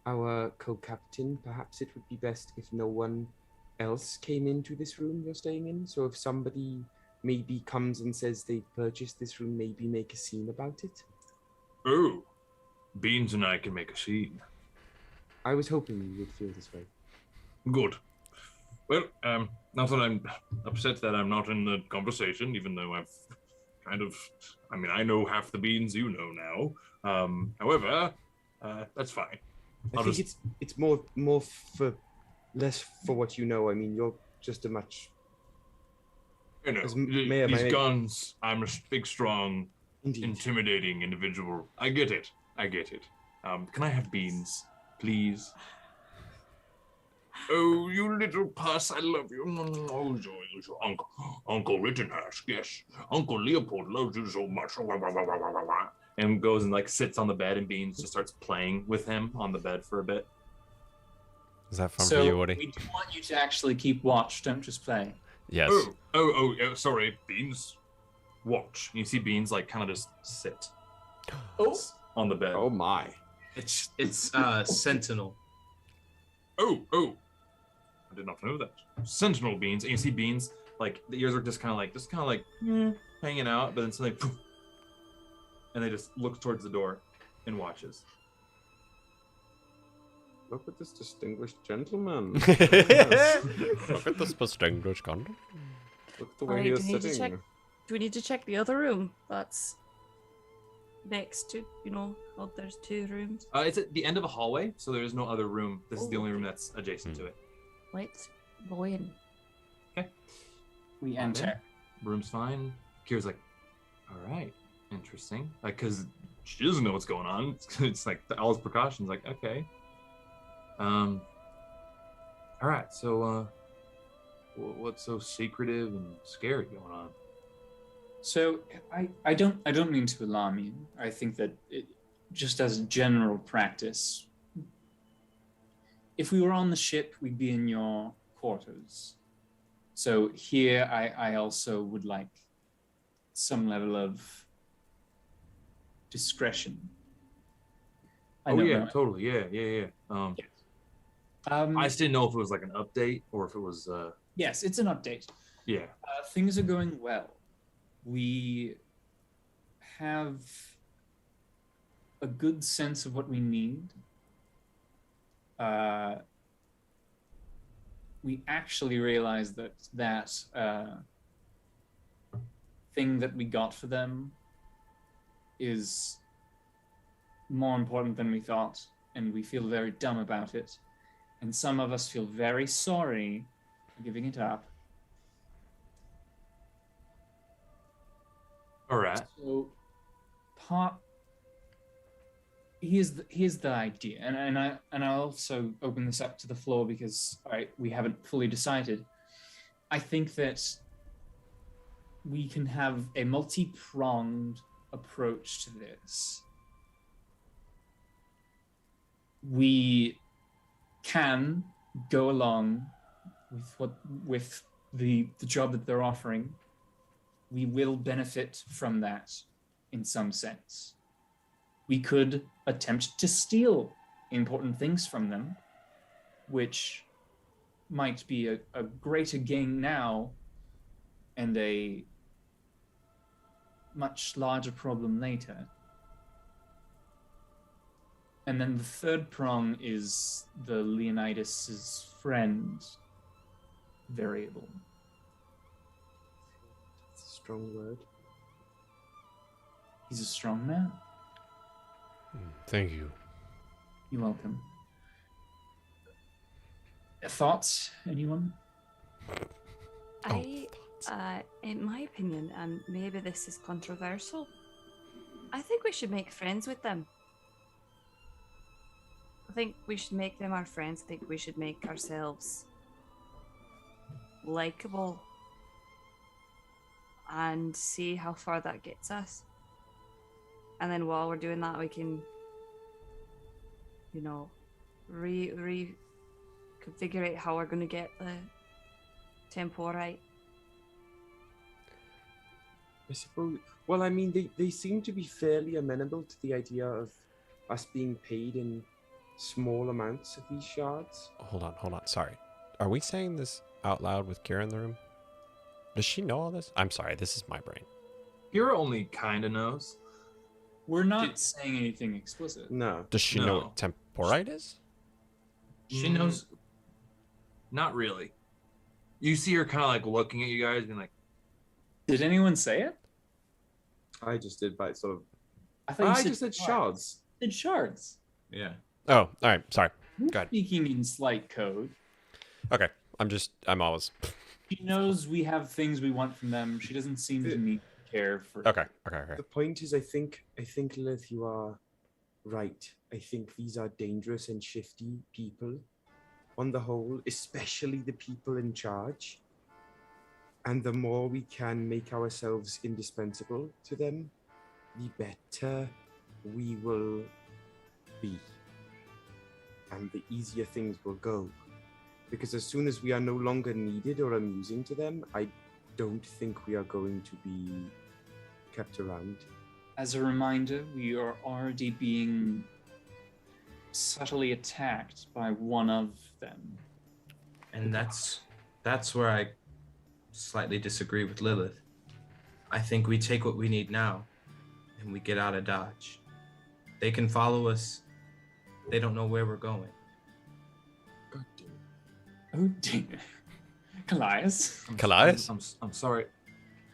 our co-captain, perhaps it would be best if no one else came into this room you're staying in. So if somebody maybe comes and says they purchased this room, maybe make a scene about it. Oh, Beans and I can make a scene. I was hoping you would feel this way. Good. Well, not that I'm upset that I'm not in the conversation, even though I've kind of, I mean, I know half the beans you know now. However, that's fine. I think it's more for less for what you know. I mean, you're just a much. You know, as mayor, these my- guns, I'm a big, strong, Indeed. intimidating individual. I get it. Can I have beans, please? Oh, you little puss, I love you. Oh, your Uncle Rittenhouse, yes. Uncle Leopold loves you so much. And goes and like sits on the bed, and Beans just starts playing with him on the bed for a bit. Is that fun So for you, Woody? we do want you to actually keep watch. Don't just play. Yes. Oh, sorry, Beans. Watch. You see Beans like kind of just sit on the bed. Oh my. It's Sentinel. Oh, I did not know that. Sentinel Beans, and you see Beans like the ears are just kind of like hanging out, but then suddenly, poof, and they just look towards the door and watches. Look at this distinguished gentleman. Look at this distinguished condom. Look at the way Alright, he do is we need to sitting. check- Do we need to check the other room? That's next to, oh, there's 2 rooms. It's at the end of a hallway, so there is no other room. This is the only room that's adjacent to it. Let's go in. We enter. Room's fine. Kira's like, all right, interesting. Like, because she doesn't know what's going on. It's like all his precautions. Like, okay. All right. So, what's so secretive and scary going on? So I don't mean to alarm you. I think that just as a general practice, if we were on the ship, we'd be in your quarters. So here, I also would like some level of discretion. I don't know. Totally. Yeah. I just didn't know if it was like an update or if it was. Yes, it's an update. Yeah. Things are going well. We have a good sense of what we need. We actually realized that thing that we got for them is more important than we thought, and we feel very dumb about it. And some of us feel very sorry for giving it up. All right. So, here's the idea, and I'll also open this up to the floor because we haven't fully decided. I think that we can have a multi-pronged approach to this. We can go along with the job that they're offering. We will benefit from that in some sense. We could attempt to steal important things from them, which might be a greater gain now and a much larger problem later. And then the third prong is the Leonidas' friend variable. That's a strong word. He's a strong man. Thank you. You're welcome. Thoughts, anyone? In my opinion, and maybe this is controversial, I think we should make friends with them. I think we should make them our friends. I think we should make ourselves likable and see how far that gets us. And then while we're doing that, we can, reconfigure how we're going to get the tempo right. I suppose. Well, I mean, they seem to be fairly amenable to the idea of us being paid in small amounts of these shards. Hold on. Sorry. Are we saying this out loud with Kira in the room? Does she know all this? I'm sorry. This is my brain. Kira only kind of knows. We're not saying anything explicit. No. Does she know what temporite is? She knows. Not really. You see her kind of like looking at you guys, being like, Did anyone say it? I just did by sort of. I thought you I said just said shards. Did shards? Yeah. Oh, all right. Sorry. Go ahead. Speaking in slight code. Okay. I'm always. She knows we have things we want from them. She doesn't seem to need to care for. Okay. The point is, I think, Lilith, you are right. I think these are dangerous and shifty people. on the whole, especially the people in charge. And the more we can make ourselves indispensable to them, the better we will be. And the easier things will go. Because as soon as we are no longer needed or amusing to them, I don't think we are going to be kept around. As a reminder, we are already being subtly attacked by one of them. And that's where I slightly disagree with Lilith. I think we take what we need now and we get out of Dodge. They can follow us. They don't know where we're going. Oh dear. Callias? Callias? I'm sorry.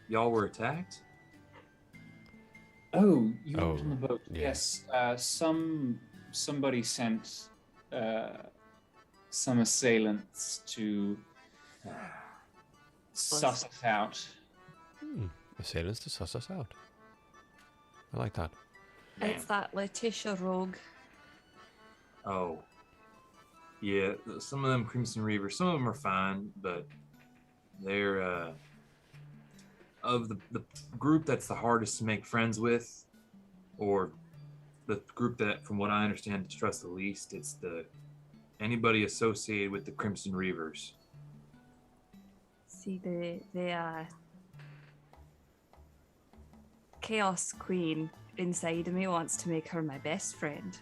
Y'all were attacked? Oh, you Oh, were on the boat. yeah. Yes. Somebody sent some assailants to suss us out. Assailants to suss us out. I like that. It's that Letitia rogue. Oh. Yeah, some of them Crimson Reavers, some of them are fine, but they're of the group that's the hardest to make friends with, or the group that, from what I understand, distrust the least. It's anybody associated with the Crimson Reavers. See, the Chaos Queen inside of me wants to make her my best friend.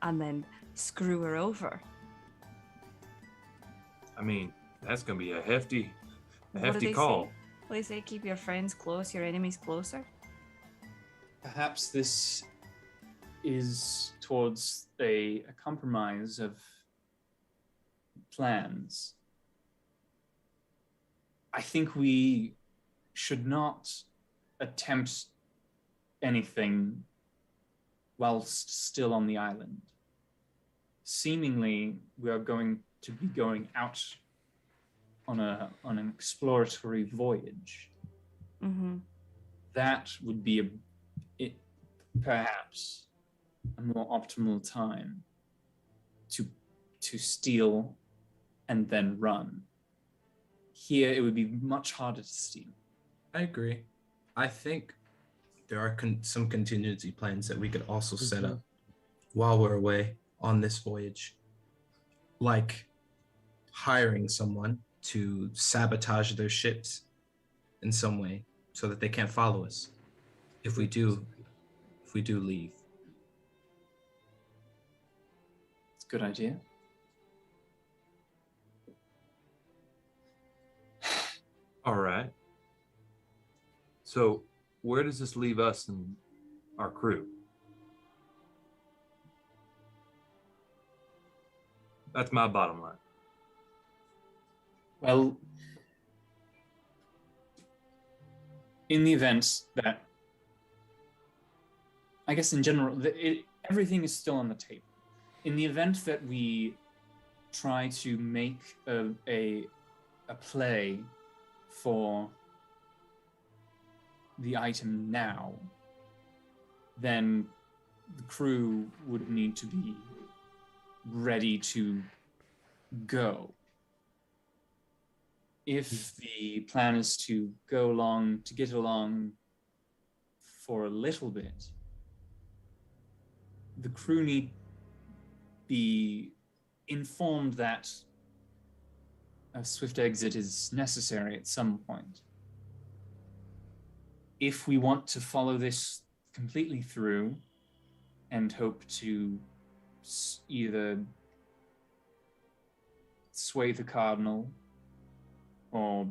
And then screw her over. I mean, that's gonna be a hefty What do they call. say? What do they say? Keep your friends close, your enemies closer. Perhaps this is towards a compromise of plans. I think we should not attempt anything whilst still on the island. Seemingly, we are going to be going out on an exploratory voyage. Mm-hmm. That would be perhaps a more optimal time to steal and then run. Here, it would be much harder to steal. I agree. I think there are some contingency plans that we could also set up while we're away on this voyage. Like hiring someone to sabotage their ships in some way so that they can't follow us if we do leave. It's a good idea. All right. So, where does this leave us and our crew? That's my bottom line. Well, in the event that, I guess in general, everything is still on the table. In the event that we try to make a play for the item now, then the crew would need to be ready to go. If the plan is to get along for a little bit, the crew need be informed that a swift exit is necessary at some point. If we want to follow this completely through and hope to either sway the cardinal or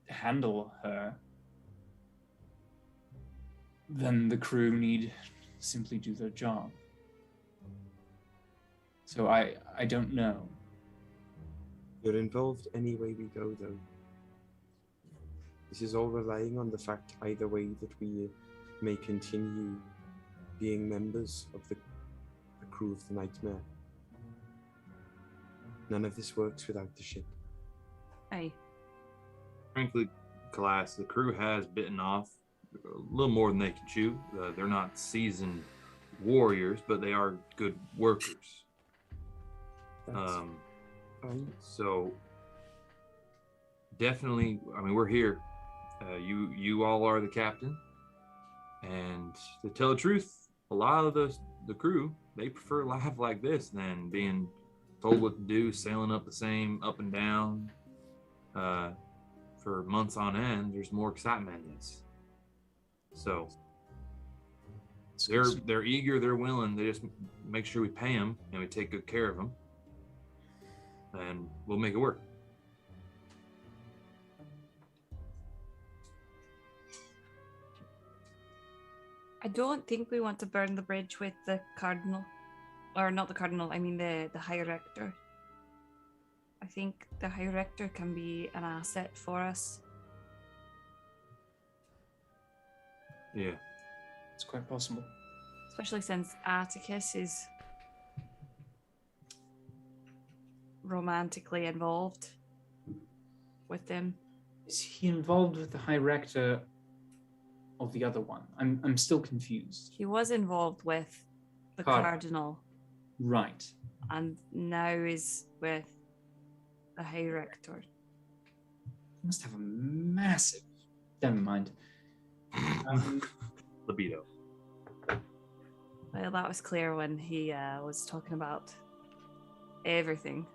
handle her, then the crew need simply do their job. So I don't know. You're involved any way we go, though. This is all relying on the fact either way that we may continue being members of the crew of the Nightmare. None of this works without the ship. Aye. Frankly, class, the crew has bitten off a little more than they can chew. They're not seasoned warriors, but they are good workers. That's fine. So definitely, I mean, we're here. You all are the captain, and to tell the truth, a lot of the crew, they prefer life like this than being told what to do, sailing up the same up and down for months on end. There's more excitement in this. So they're eager, they're willing. They just make sure we pay them and we take good care of them, and we'll make it work. I don't think we want to burn the bridge with the cardinal, or not the cardinal. I mean the high rector. I think the high rector can be an asset for us. Yeah. It's quite possible. Especially since Atticus is romantically involved with them. Is he involved with the High Rector of the other one? I'm still confused. He was involved with the cardinal, Right. and now is with the high rector. He must have a massive. Never mind. Libido. Well, that was clear when he was talking about everything.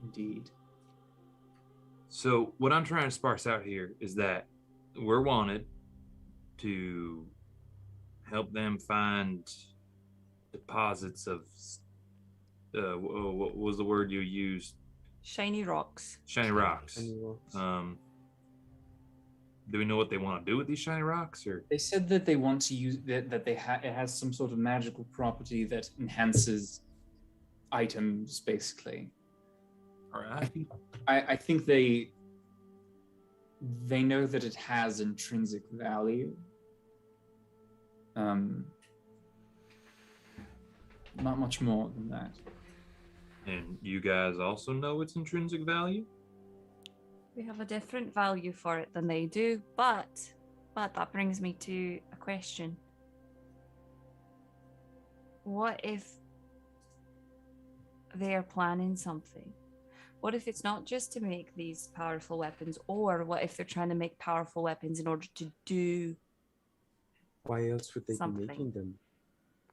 Indeed. So what I'm trying to sparse out here is that we're wanted to help them find deposits of what was the word you used? Shiny rocks. Shiny rocks. Shiny rocks. Do we know what they want to do with these shiny rocks, or They said that they want to use that it has some sort of magical property that enhances items, basically. all right? I think they know that it has intrinsic value. Not much more than that. And you guys also know its intrinsic value? We have a different value for it than they do, but that brings me to a question. What if they are planning something? What if it's not just to make these powerful weapons, or what if they're trying to make powerful weapons in order to do Why else would they something? be making them?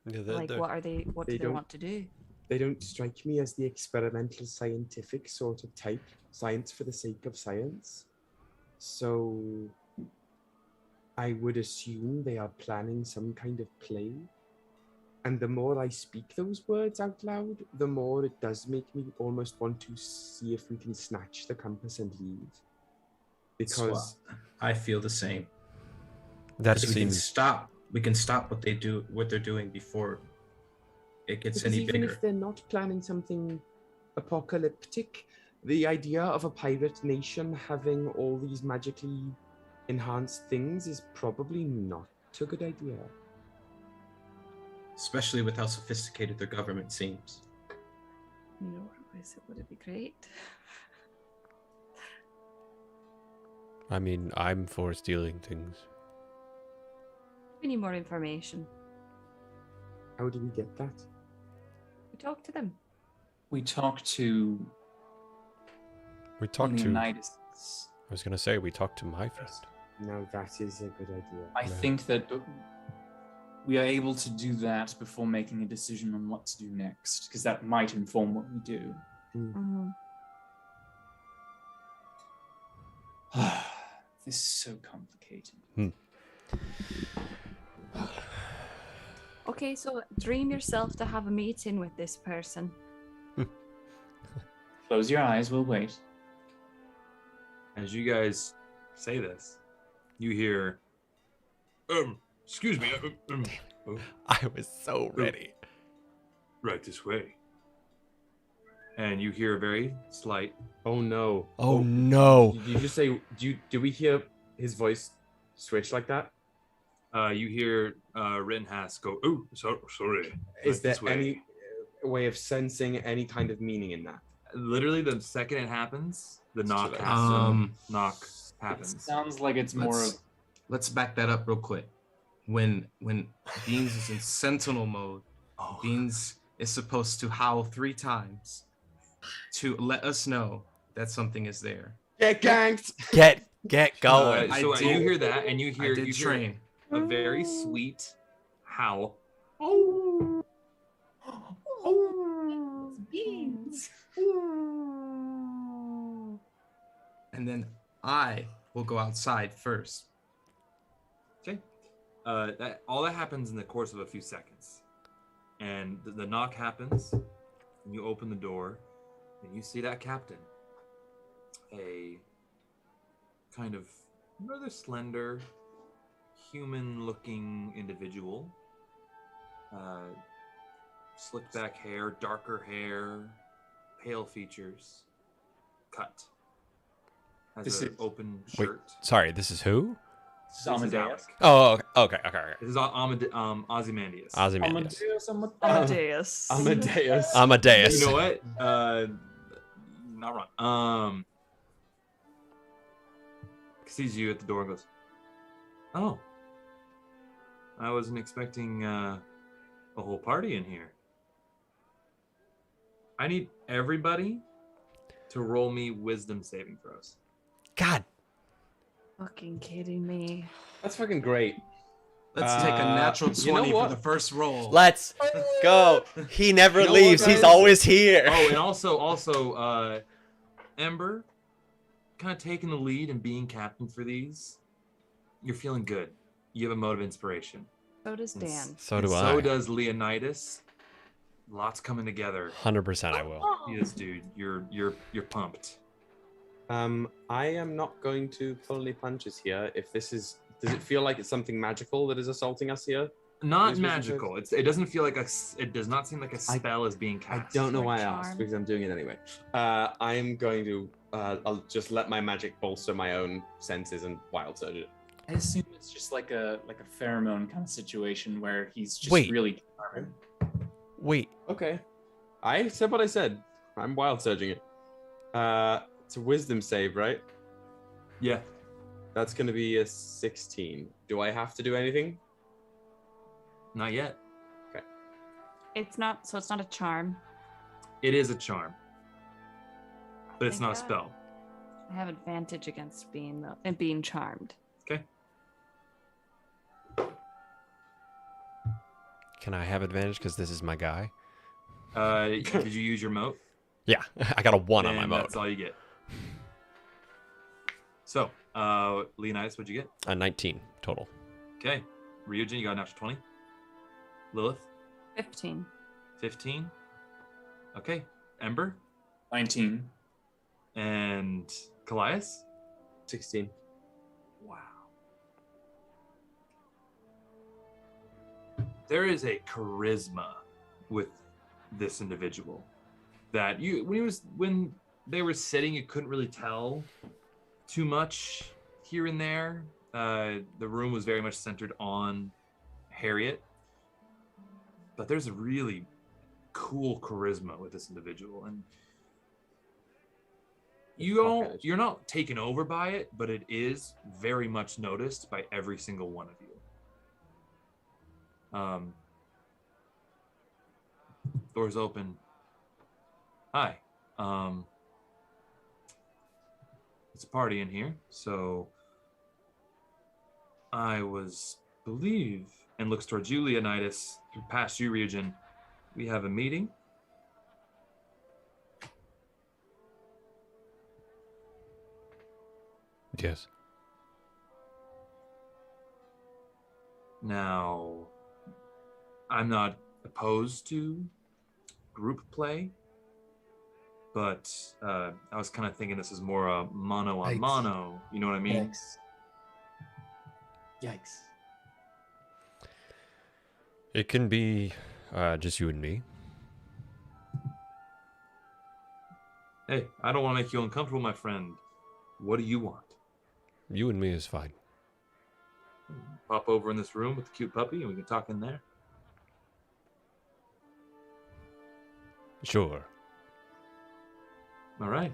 Yeah, Like, what are they? What They do they don't- want to do? They don't strike me as the experimental scientific sort of type, science for the sake of science. So I would assume they are planning some kind of play. And the more I speak those words out loud, the more it does make me almost want to see if we can snatch the compass and leave. Because I feel the same. That 'Cause we can seems stop. We can stop what they're doing before it gets because any even bigger. if they're not planning something apocalyptic, the idea of a pirate nation having all these magically enhanced things is probably not a good idea. Especially with how sophisticated their government seems. You know, would it be great? I mean, I'm for stealing things. We need more information. How do we get that? We talk to them. We talked to We talked to. Leonidas. I was gonna say we talked to my friend. Now that is a good idea. I think that we are able to do that before making a decision on what to do next, because that might inform what we do. Mm-hmm. This is so complicated. Okay, so dream yourself to have a meeting with this person. Close your eyes, we'll wait. As you guys say this, you hear, excuse me, I was so ready. right this way. And you hear a very slight, Oh no. Oh no! Did you just say, do we hear his voice switch like that? you hear Rittenhouse go, oh, sorry. Is right there this way." any way of sensing any kind of meaning in that? Literally the second it happens, the knock Let's- happens. Knock It happens. sounds like it's more of Let's back that up real quick. When Beans is in sentinel mode, Oh. Beans is supposed to howl 3 times to let us know that something is there. Get ganked. Get going. I So did- you hear that, and you I hear did you hear train. a very sweet howl. Beans. And then I will go outside first. Okay. That all that happens in the course of a few seconds, and the knock happens, and you open the door, and you see that captain, a kind of rather slender, human-looking individual, slicked back hair, darker hair, pale features, cut. Has This an is- open Wait. shirt. Sorry, this is who? This is Amadeus. Alec. Oh, okay. This is Ozymandias. Ozymandias. Amadeus. Amadeus. Amadeus. You know what? Not wrong. Sees you at the door and goes, "Oh, I wasn't expecting a whole party in here. I need everybody to roll me wisdom saving throws." God. Fucking kidding me. That's fucking great. Let's take a natural you know 20 for what? the first roll. Let's go. He never You know what, leaves. He's guys? always here. Oh, and also, Ember, kind of taking the lead and being captain for these. You're feeling good. You have a mode of inspiration. So does And Dan. So do So I. does Leonidas. Lots coming together. 100% I will. Yes, dude. You're pumped. I am not going to pull any punches here. If this is, does it feel like it's something magical that is assaulting us here? Not Use wisdom magical. It doesn't feel like it does not seem like a spell is being I cast. don't know Or why I charm. asked because I'm doing it anyway. I'm going to, I'll just let my magic bolster my own senses and wild surge it. I assume it's just like a pheromone kind of situation where he's just Wait. really charming. Wait. Okay. I said what I said. I'm wild surging it. It's a wisdom save, right? Yeah. That's going to be a 16. Do I have to do anything? Not yet. It's not a charm. It is a charm, but it's Thank not a God. spell. I have advantage against being charmed. Okay. Can I have advantage because this is my guy? Did you use your moat? Yeah, I got a 1 on my Then mode. That's all you get. So, Leonidas, what'd you get? A 19 total. Okay. Ryujin, you got an natural 20. Lilith, 15. 15. Okay. Ember 19. and Callias. 16. Wow. There is a charisma with this individual that when they were sitting, you couldn't really tell too much here and there. The room was very much centered on Harriet, but there's a really cool charisma with this individual, and you're not taken over by it, but it is very much noticed by every single one of you. Doors open. Hi. It's a party in here, so I believe, and looks towards you, Leonidas, past you, Ryujin. We have a meeting. Yes. Now, I'm not opposed to group play, but I was kind of thinking this is more a mono on Yikes. mono. You know what I mean? Yikes. It can be just you and me. Hey, I don't want to make you uncomfortable, my friend. What do you want? You and me is fine. Pop over in this room with the cute puppy and we can talk in there. Sure. All right.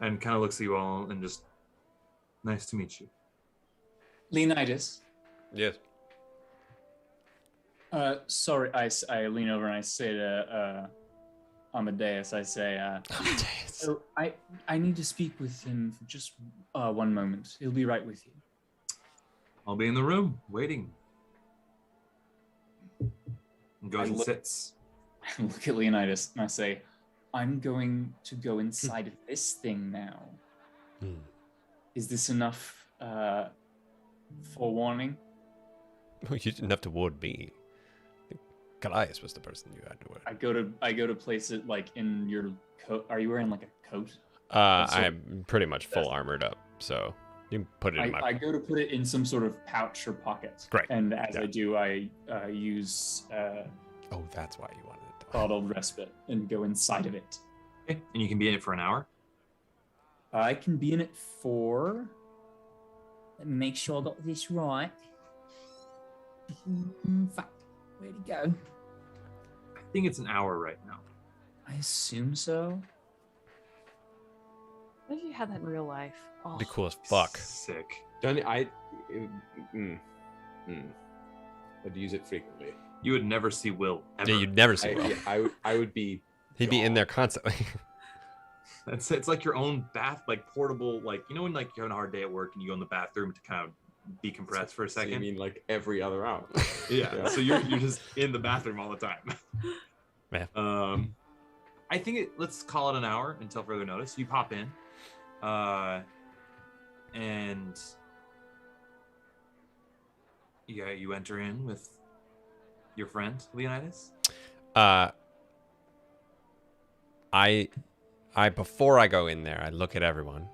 And kind of looks at you all and just, nice to meet you. Leonidas, Yes. Sorry, I lean over and I say to Amadeus, I say, Amadeus. "Oh, I need to speak with him for just 1 moment. He'll be right with you." I'll be in the room waiting. And goes I and look- sits. I look at Leonidas and I say, "I'm going to go inside of this thing now. Hmm. Is this enough forewarning?" Well, you didn't have to ward me. I think Callias was the person you had to ward. I go to place it like in your coat. Are you wearing like a coat? So- I'm pretty much full That's- armored up, so you can put it in my. I go to put it in some sort of pouch or pocket. Great. And as Yeah. I do, I use Oh, that's why you wanted it. bottled respite and go inside of it. Okay. And you can be in it for an hour. I can be in it for. Let me make sure I got this right. Fuck. Where'd it go? I think it's an hour right now. I assume so. What if you had that in real life? Oh, Be cool as fuck. Sick. Don't I? I'd use it frequently. You would never see Will ever. Yeah, you'd never see Will. I would be. He'd be in there constantly. It's like your own bath, like portable, like you know when like you're having a hard day at work and you go in the bathroom to kind of decompress for a So you second. mean like every other hour? Yeah. So you're just in the bathroom all the time. Yeah. I think let's call it an hour until further notice. You pop in, and yeah, you enter in with your friend Leonidas. I before I go in there, I look at everyone,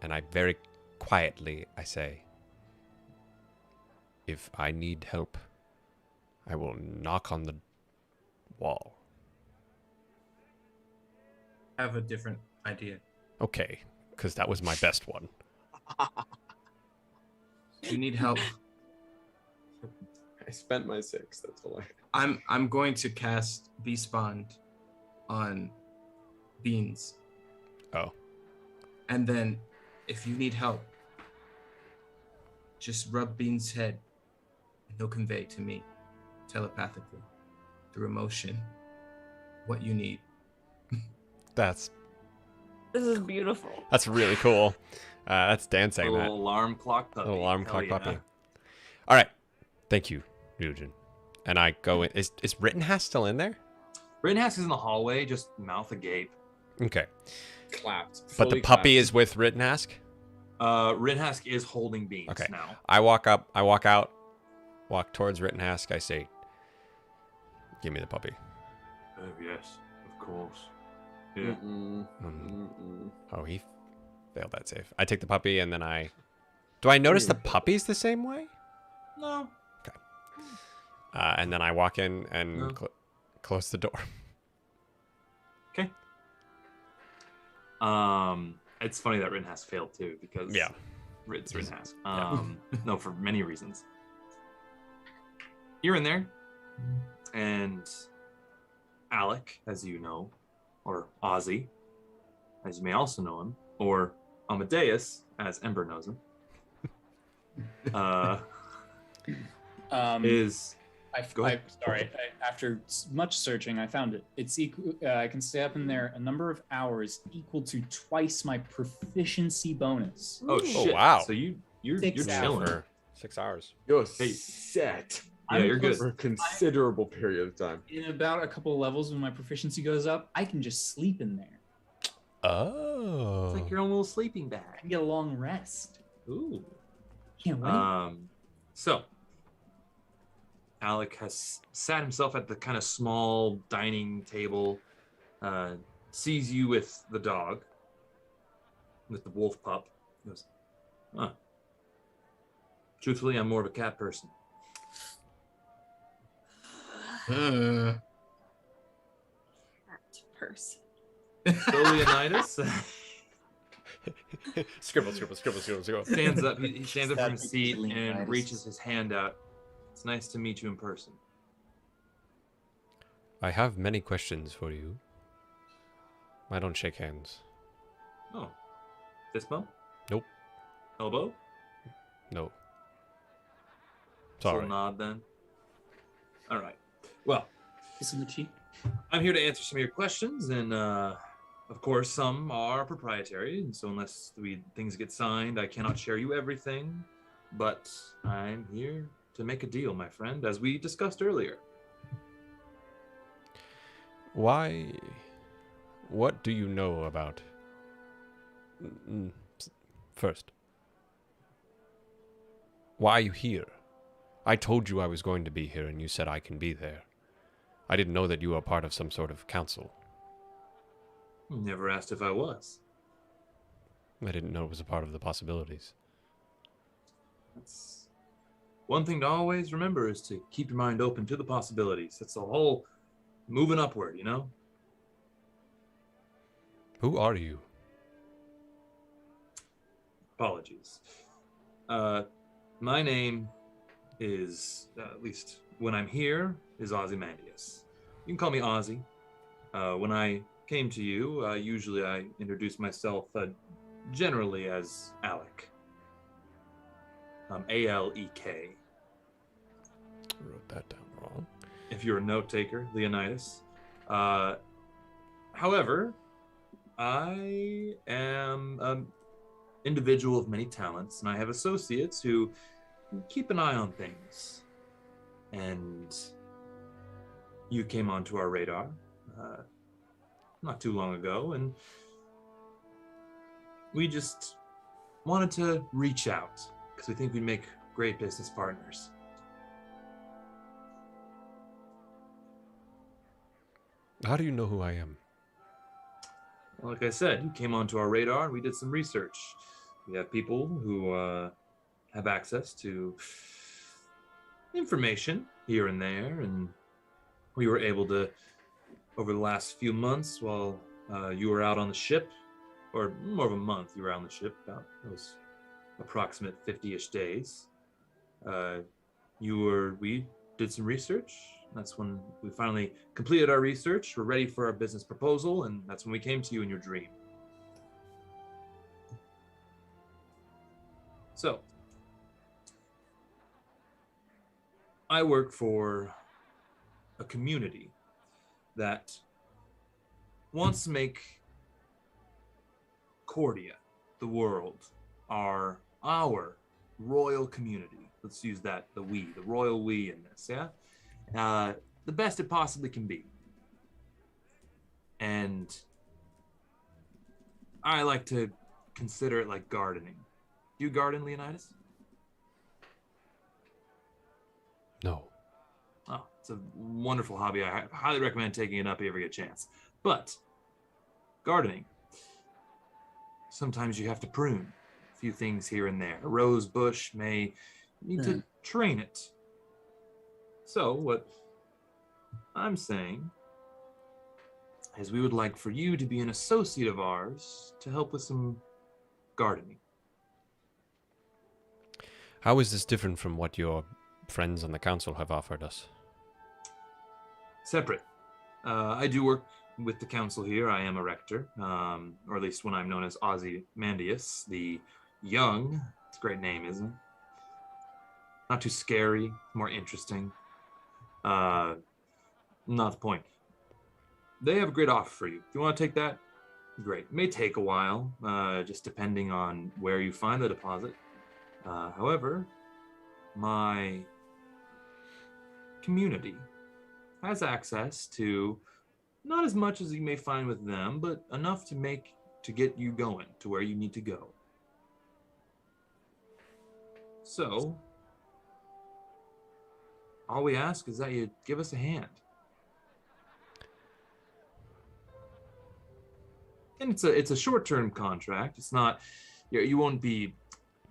and I very quietly I say, "If I need help, I will knock on the wall." I have a different idea. Okay, because that was my best one. If you need help, I spent my 6. That's all I. I'm going to cast Beast Bond on Beans. Oh, And then if you need help, just rub Beans' head and he'll convey to me telepathically through emotion what you need. that's this is beautiful. really cool. That's Dan A saying little that. alarm clock puppy. Little alarm Hell clock yeah. puppy. All right, thank you, Ryujin. And I go in. Is Rittenhouse still in there? Rittenhouse is in the hallway, just mouth agape. Okay, Clapped. but the fully puppy clapped. is with Rittenhouse. Rittenhouse is holding Beans Okay. now. I walk up. I walk out. Walk towards Rittenhouse. I say, "Give me the puppy." Oh yes, of course. Yeah. Mm-mm. Mm. Mm-mm. Oh, he failed that save. I take the puppy and then I. Do I notice the puppy's the same way? No. And then I walk in and No. close the door. Okay. It's funny that Rittenhouse failed too because Yeah. It's Rittenhouse. Yeah. No, for many reasons. You're in there, and Alec, as you know, or Ozzy, as you may also know him, or Amadeus, as Ember knows him, is Go ahead. After much searching, I found it. It's equal. I can stay up in there a number of hours equal to twice my proficiency bonus. oh Ooh. shit! wow. So you're 6 chilling. For 6 hours. You're Hey. set Yeah, you're good. for a considerable period of time. In about a couple of levels, when my proficiency goes up, I can just sleep in there. Oh. It's like your own little sleeping I bag. can get a long rest. Ooh. Can't wait. So Alec has sat himself at the kind of small dining table, sees you with the dog, with the wolf pup. He goes, huh. Truthfully, I'm more of a cat person. Uh, Cat person. So Leonidas Scribble. stands up. He stands up from his That'd seat be and Leonidas. reaches his hand out. It's nice to meet you in person. I have many questions for you. Why don't shake hands? Oh, fist bump? Nope. Elbow? No. Little Sorry. nod then. All right. Well, Kiss on the cheek. I'm here to answer some of your questions, and of course, some are proprietary, and so unless things get signed, I cannot share you everything. But I'm here to make a deal, my friend, as we discussed earlier. Why? What do you know about? First, why are you here? I told you I was going to be here, and you said I can be there. I didn't know that you were part of some sort of council. You never asked if I was. I didn't know it was a part of the possibilities. That's one thing to always remember, is to keep your mind open to the possibilities. That's the whole moving upward, you know? Who are you? Apologies. My name is, at least when I'm here, is Ozymandias. You can call me Ozzy. When I came to you, usually I introduce myself generally as Alec. A-L-E-K. I wrote that down wrong. If you're a note taker, Leonidas. However, I am an individual of many talents, and I have associates who keep an eye on things. And you came onto our radar not too long ago, and we just wanted to reach out because we think we'd make great business partners. How do you know who I am? Like I said, you came onto our radar and we did some research. We have people who have access to information here and there, and we were able to, over the last few months while you were out on the ship, or more of a month you were on the ship, about those approximate 50-ish days, we did some research. That's when we finally completed our research. We're ready for our business proposal, and that's when we came to you in your dream. So, I work for a community that wants to make Cordia, the world, our royal community. Let's use that, the royal we in this, yeah? The best it possibly can be. And I like to consider it like gardening. Do you garden, Leonidas? No. Oh, it's a wonderful hobby. I highly recommend taking it up if you ever get a chance. But gardening, sometimes you have to prune a few things here and there. A rose bush may need to train it. So what I'm saying is we would like for you to be an associate of ours to help with some gardening. How is this different from what your friends on the council have offered us? Separate. I do work with the council here. I am a rector, or at least when I'm known as Ozymandias, the Young. It's a great name, isn't it? Not too scary, more interesting. Not the point. They have a great offer for you. If you want to take that, great. It may take a while, just depending on where you find the deposit. However, my community has access to not as much as you may find with them, but enough to get you going to where you need to go. So, all we ask is that you give us a hand. And it's a short-term contract. It's not, you won't be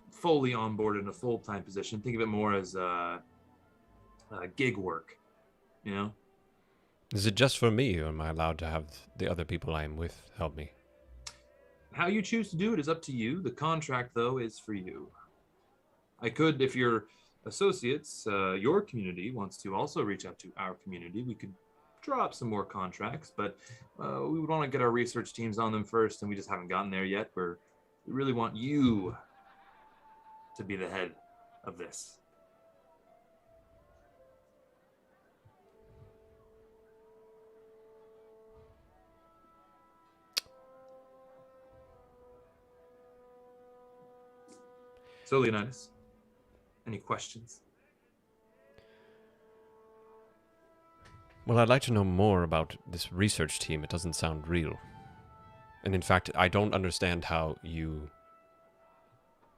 fully on board in a full-time position. Think of it more as gig work, you know? Is it just for me, or am I allowed to have the other people I am with help me? How you choose to do it is up to you. The contract, though, is for you. I could, if your associates, your community wants to also reach out to our community, we could draw up some more contracts, but we would want to get our research teams on them first, and we just haven't gotten there yet. We really want you to be the head of this. So, Leonidas, any questions? Well, I'd like to know more about this research team. It doesn't sound real. And in fact, I don't understand how you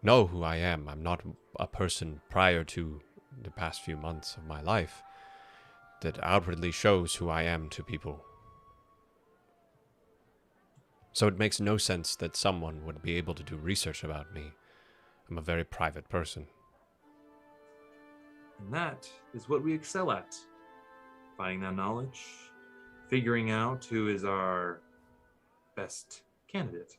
know who I am. I'm not a person prior to the past few months of my life that outwardly shows who I am to people. So it makes no sense that someone would be able to do research about me. I'm a very private person. And that is what we excel at. Finding that knowledge, figuring out who is our best candidate.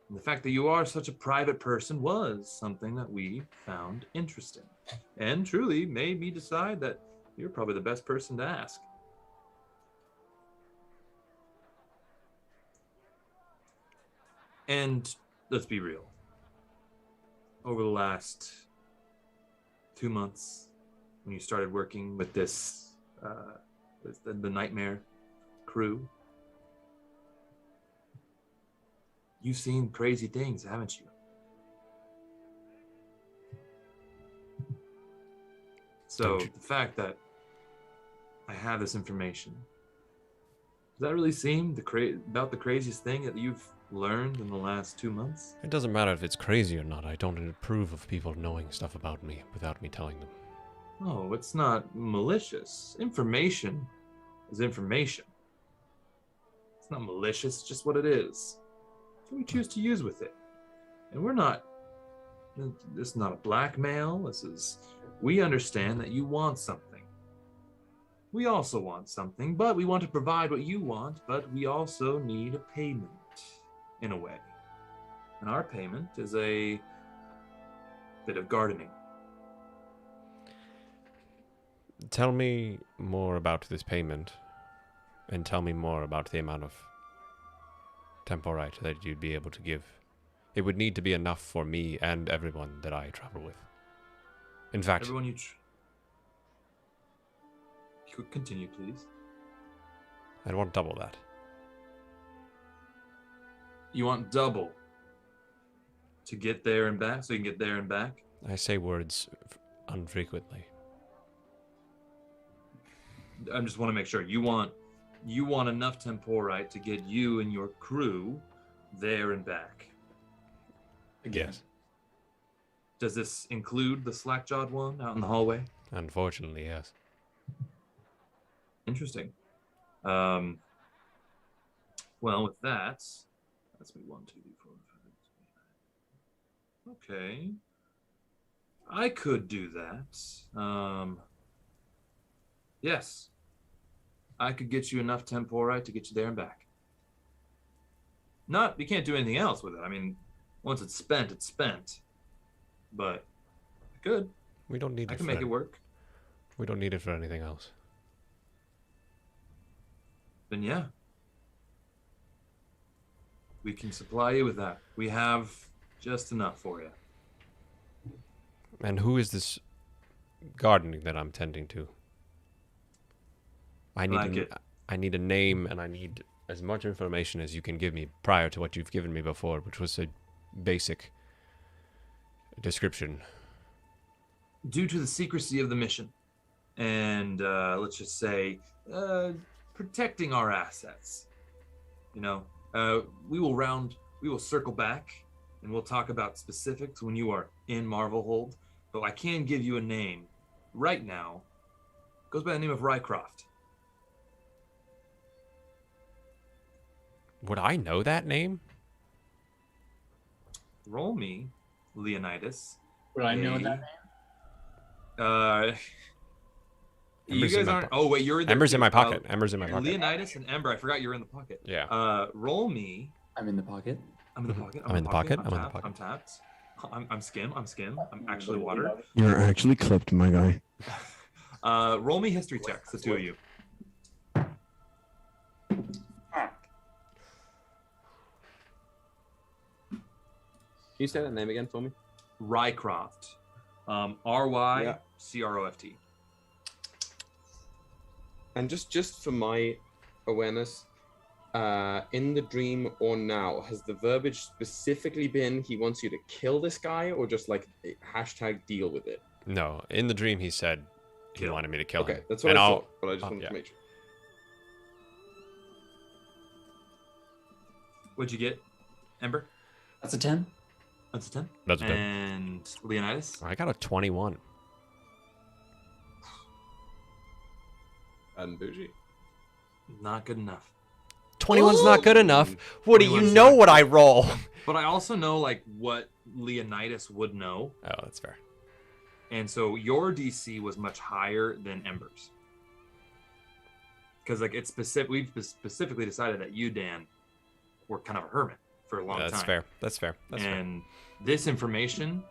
And the fact that you are such a private person was something that we found interesting. And truly made me decide that you're probably the best person to ask. And let's be real. Over the last 2 months, when you started working with this, the nightmare crew, you've seen crazy things, haven't you? So the fact that I have this information, does that really seem about the craziest thing that you've learned in the last 2 months? It doesn't matter if it's crazy or not. I don't approve of people knowing stuff about me without me telling them. No, it's not malicious. Information is information. It's not malicious, it's just what it is. It's what we choose to use with it. And this is not a blackmail. We understand that you want something. We also want something, but we want to provide what you want, but we also need a payment, in a way. And our payment is a bit of gardening. Tell me more about this payment, and tell me more about the amount of temporite that you'd be able to give. It would need to be enough for me and everyone that I travel with. In fact, Everyone you could continue, please. I'd want double that. You want double to get there and back, so you can get there and back? I say words unfrequently. I just want to make sure you want enough temporite to get you and your crew there and back. Yes. Does this include the slack-jawed one out in the hallway? Unfortunately, yes. Interesting. Well, with that, that's me 1, 2, 3, 4, 5, 6, 7. Okay. I could do that. Yes. I could get you enough temporite to get you there and back. You can't do anything else with it. I mean, once it's spent, it's spent. But I could. We don't need it. I can make it work. We don't need it for anything else. Then yeah. We can supply you with that. We have just enough for you. And who is this gardening that I'm tending to? I need a name, and I need as much information as you can give me prior to what you've given me before, which was a basic description. Due to the secrecy of the mission, and let's just say protecting our assets, we will circle back, and we'll talk about specifics when you are in Marvelhold. But I can give you a name right now. It goes by the name of Rycroft. Would I know that name? Roll me, Leonidas. Would I know that name? You guys aren't. Oh wait, you're in the Ember's in my pocket. Ember's in my pocket. Leonidas and Ember. I forgot you're in the pocket. Yeah. Roll me. I'm in the pocket. I'm in the pocket. I'm in the pocket. I'm tapped. I'm skim. I'm actually water. You're actually clipped, my guy. Roll me history checks, the two of you. Can you say that name again for me? Rycroft. Rycroft. And just for my awareness, in the dream or now, has the verbiage specifically been he wants you to kill this guy, or just like hashtag deal with it? No, in the dream he said he Kill. wanted me to kill Okay, him. that's what And I I'll- thought, but I just wanted yeah. to make sure. What'd you get, Ember? That's a 10. That's a 10. That's a 10. And Leonidas? I got a 21. And bougie. Not good enough. 21's not good enough. What do you 21's know not what I roll? But I also know like what Leonidas would know. Oh, that's fair. And so your DC was much higher than Ember's. Because like it's specific, we've specifically decided that you, Dan, were kind of a hermit for a long That's time. fair. That's fair. That's fair. And this information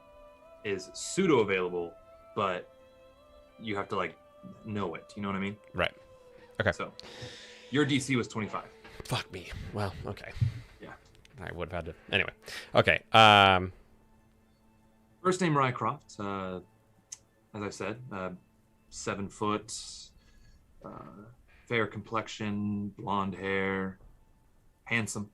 is pseudo available, but you have to like know it. You know what I mean? Right. Okay. So your DC was 25. Fuck me. Well, okay. Yeah. I would have had to. Anyway. Okay. First name Rycroft. As I said, 7 foot, fair complexion, blonde hair, handsome.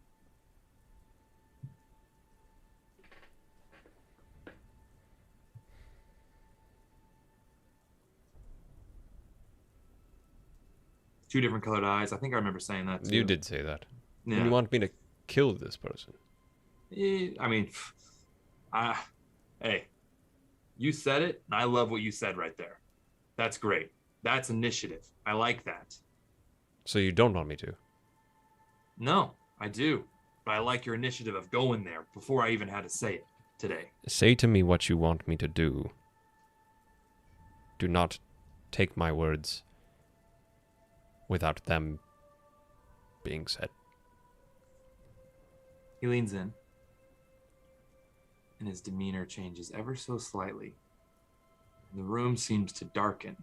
Two different colored eyes. I think I remember saying that too. You did say that. Yeah. And you want me to kill this person? I mean, hey, you said it, and I love what you said right there. That's great. That's initiative. I like that. So you don't want me to? No, I do. But I like your initiative of going there before I even had to say it today. Say to me what you want me to do. Do not take my words without them being said. He leans in, and his demeanor changes ever so slightly. The room seems to darken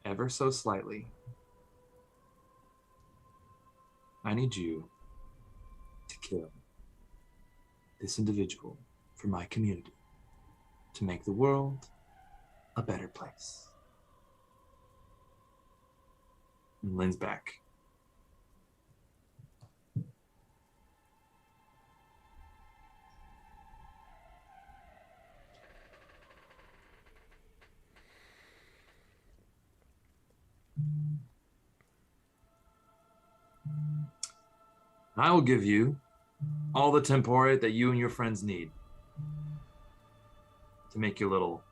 ever so slightly. I need you to kill this individual for my community to make the world a better place. And leans back. I will give you all the tempore that you and your friends need to make your little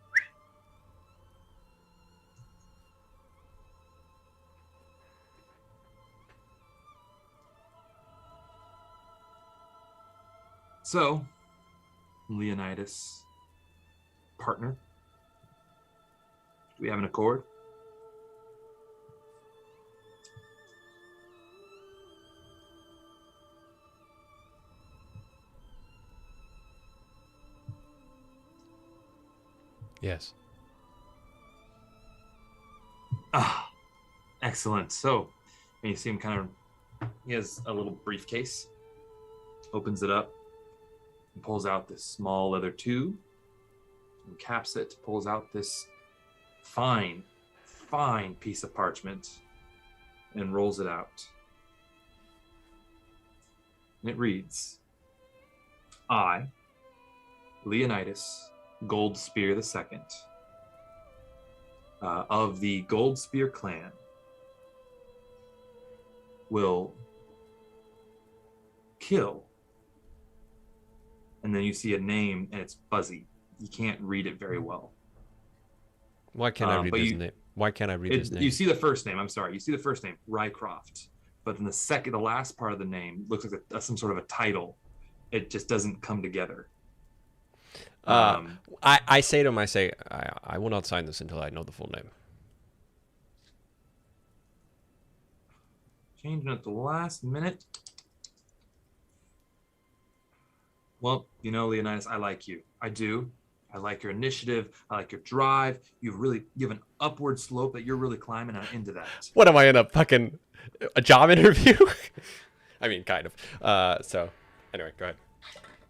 So, Leonidas, partner, do we have an accord? Yes. Ah, excellent. So, and you see him kind of, he has a little briefcase, opens it up, and pulls out this small leather tube, and caps it, pulls out this fine piece of parchment, and rolls it out. And it reads, I, Leonidas Gold Spear II, of the Gold Spear clan, will kill. And then you see a name, and it's fuzzy. You can't read it very well. Why can't I read but his you- name? Why can't I read his name? You see the first name. I'm sorry. You see the first name, Rycroft. But then the last part of the name looks like some sort of a title. It just doesn't come together. I say to him, I will not sign this until I know the full name. Changing at the last minute. Well, you know, Leonidas, I like you. I do. I like your initiative. I like your drive. You have an upward slope that you're really climbing into that. What am I in a job interview? I mean, kind of. So, anyway, go ahead.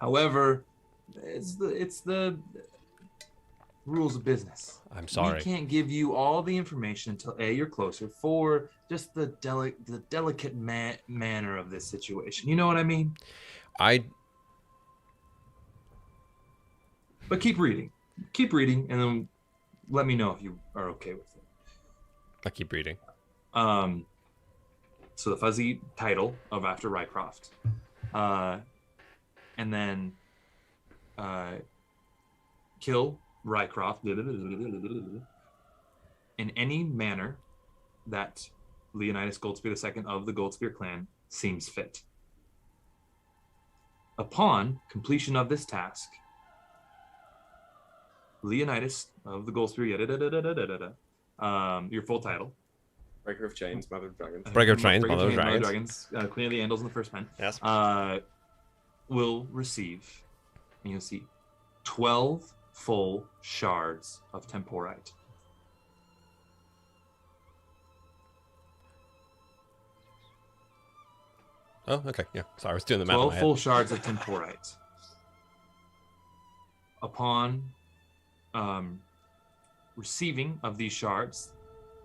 However, it's the rules of business. I'm sorry. We can't give you all the information until A, you're closer, for just the delicate manner of this situation. You know what I mean? But keep reading. Keep reading, and then let me know if you are okay with it. I keep reading. So the fuzzy title of After Rycroft. And then kill Rycroft in any manner that Leonidas Goldspear II of the Goldspear clan seems fit. Upon completion of this task, Leonidas of the Goldspear, your full title. Breaker of Chains, Mother of Dragons. Breaker of Chains, Mother of Dragons. Queen of the Andals in the first pen. Yes. Will receive, and you'll see, 12 full shards of temporite. Oh, okay. Yeah. Sorry, I was doing the math in 12 my head. full shards of temporite. Upon receiving of these shards,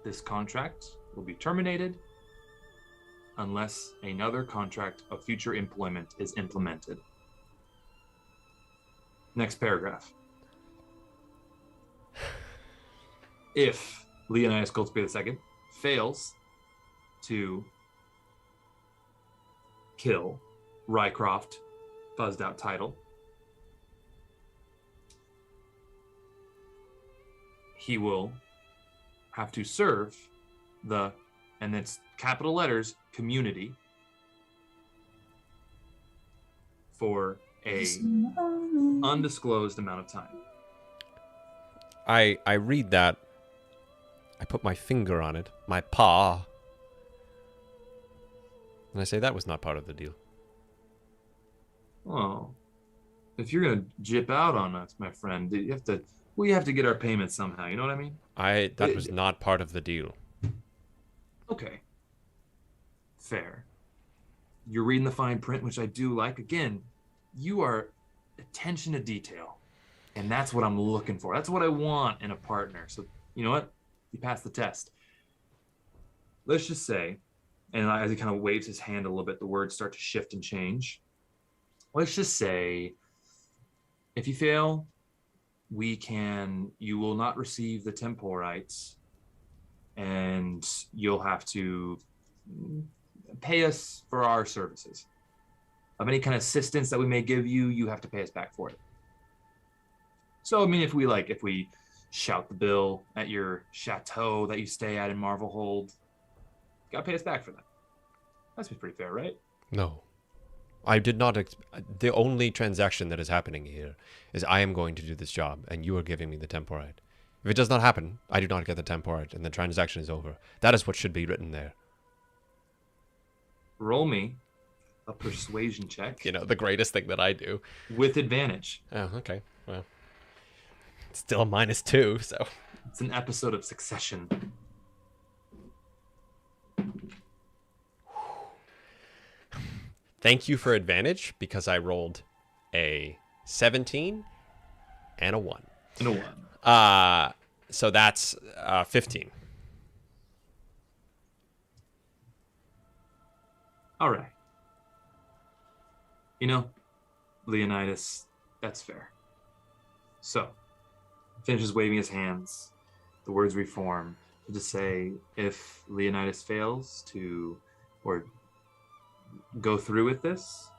this contract will be terminated unless another contract of future employment is implemented. Next paragraph. If Leonidas Goldspear II fails to kill Rycroft, fuzzed out title, he will have to serve the, and it's capital letters, community for a undisclosed amount of time. I read that. I put my finger on it, my paw, and I say that was not part of the deal. Well, if you're gonna jip out on us, my friend, we have to get our payment somehow. You know what I mean? That was not part of the deal. Okay. Fair. You're reading the fine print, which I do like. Again, you are attention to detail. And that's what I'm looking for. That's what I want in a partner. So, you know what? You passed the test. Let's just say, and as he kind of waves his hand a little bit, the words start to shift and change. Let's just say, if you fail, you will not receive the temporites, and you'll have to pay us for our services. Of any kind of assistance that we may give you, you have to pay us back for it. So, I mean, if we shout the bill at your chateau that you stay at in Marvelhold, you gotta pay us back for that. That seems pretty fair, right? No. I did not. The only transaction that is happening here is I am going to do this job, and you are giving me the temporite. If it does not happen, I do not get the temporite, and the transaction is over. That is what should be written there. Roll me a persuasion check. You know, the greatest thing that I do. With advantage. Oh, okay. Well, it's still a -2, so. It's an episode of Succession. Thank you for advantage, because I rolled a 17 and a 1. And a 1. So that's 15. All right. You know, Leonidas, that's fair. So, finishes waving his hands. The words reform to say, if Leonidas fails to, or go through with this,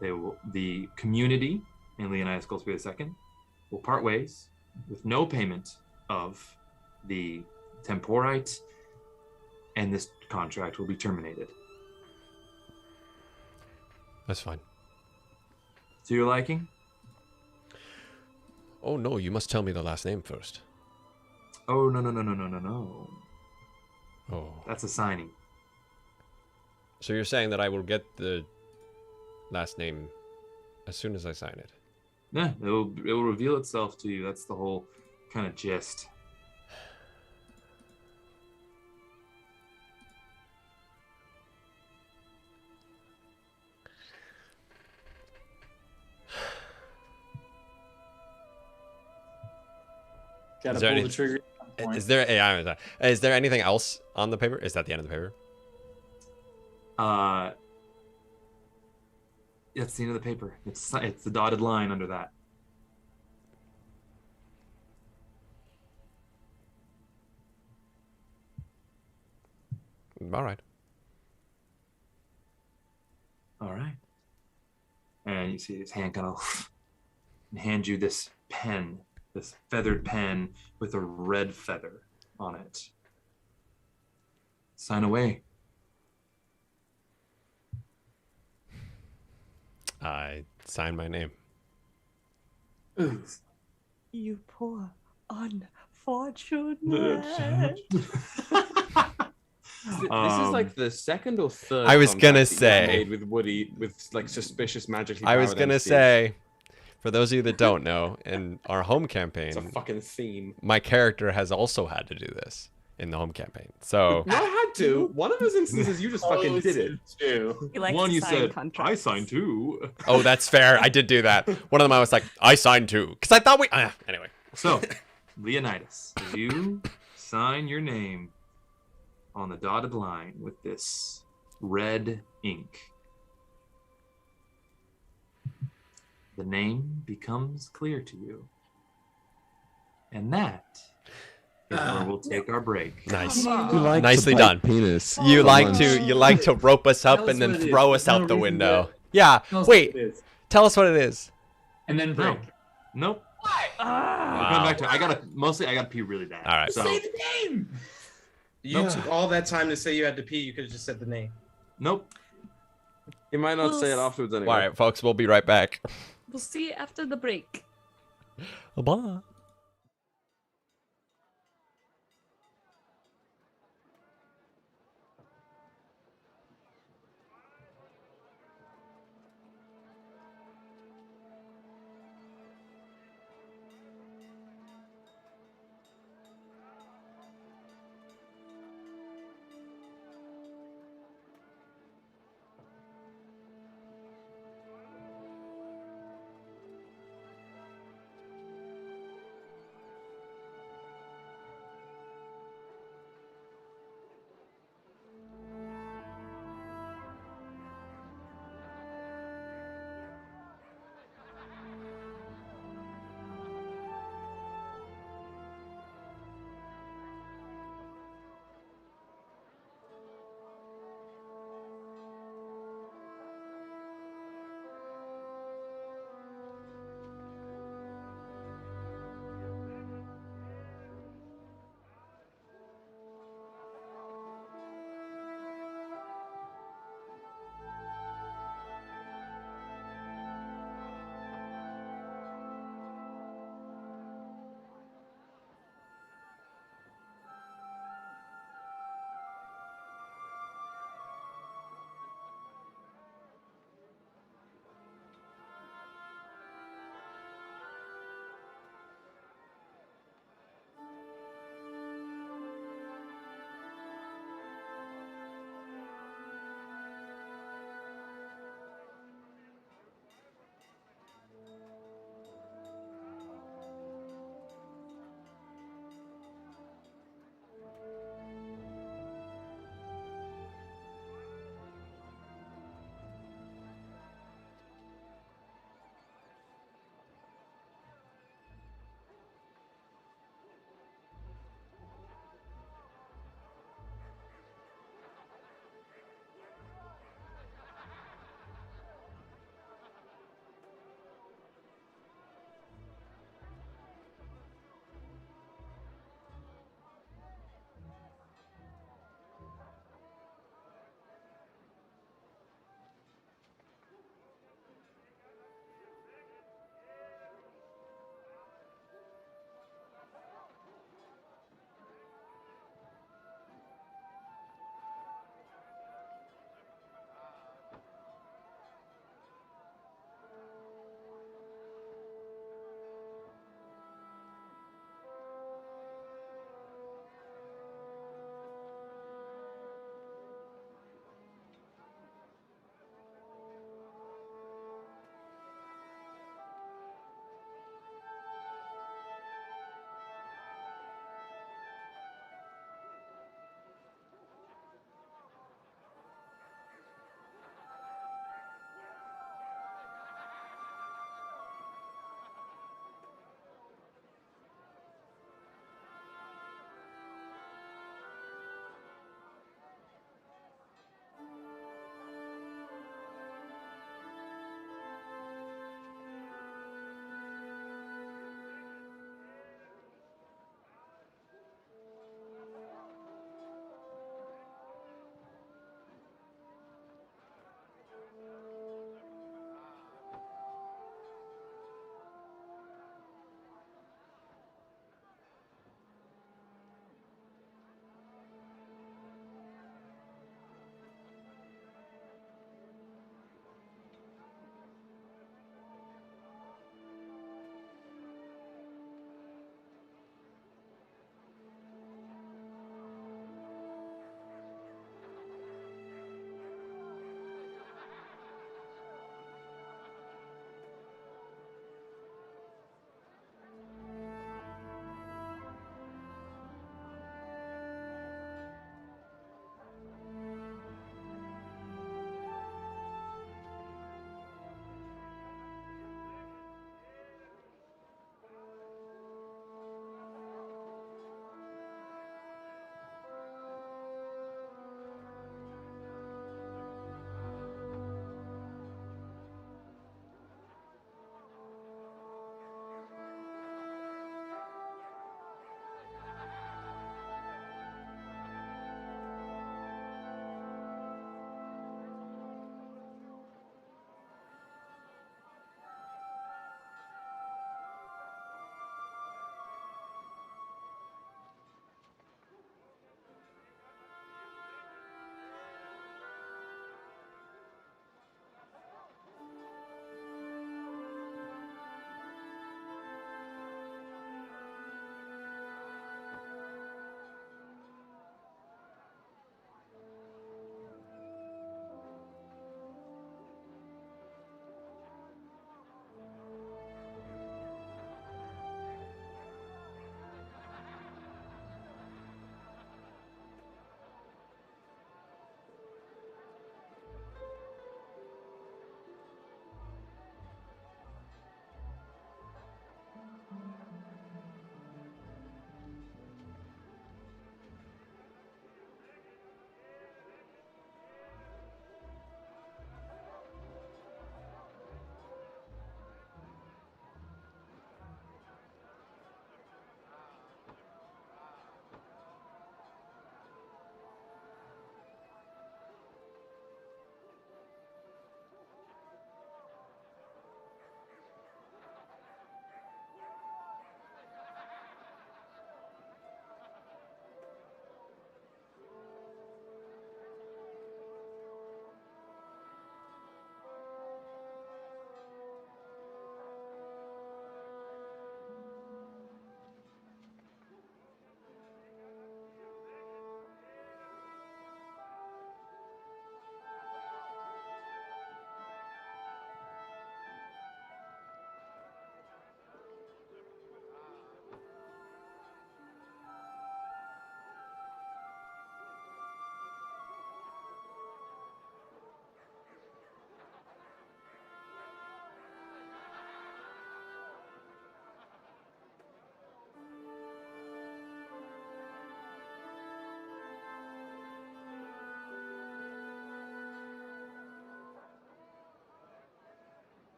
the community and Leonidas Goldspear II will part ways with no payment of the temporite, and this contract will be terminated. That's fine. To your liking? Oh, no, you must tell me the last name first. Oh, no. Oh. That's a signing. So you're saying that I will get the last name as soon as I sign it? Yeah, it will reveal itself to you. That's the whole kind of gist. Gotta Is there pull any- the trigger. at some point. Is there? Yeah, is there anything else on the paper? Is that the end of the paper? That's the end of the paper. It's the dotted line under that. All right. All right. And you see his hand kind of hand you this pen, this feathered pen with a red feather on it. Sign away. I sign my name. Ooh. You poor unfortunate. This is like the second or third. I was contact gonna that you've say- made with Woody with like suspicious magically. I was powered gonna entities. say, for those of you that don't know, in our home It's a campaign, fucking theme. my character has also had to do this in the home campaign. So No, I had to. One of those instances, you just fucking did it. Too. He likes One to you sign said, contracts. I signed too. oh, that's fair. I did do that. One of them I was like, I signed too, because I thought we. Anyway. So, Leonidas, you sign your name on the dotted line with this red ink. The name becomes clear to you. And that is where we'll take our break. Nice. You like Nicely to bite done. Penis. You for like lunch. to rope us up Tell and us then what it is. throw us There's out no the reason window. to- Yeah. Tell us Wait. what it is. Tell us what it is. And then break. Nope. Ah. We're coming back to I gotta pee really bad. All right. So Say the name. You Nope. took all that time to say you had to pee. You could have just said the name. nope. He might not Well, say it afterwards anyway. All right, folks. We'll be right back. We'll see you after the break. Bye.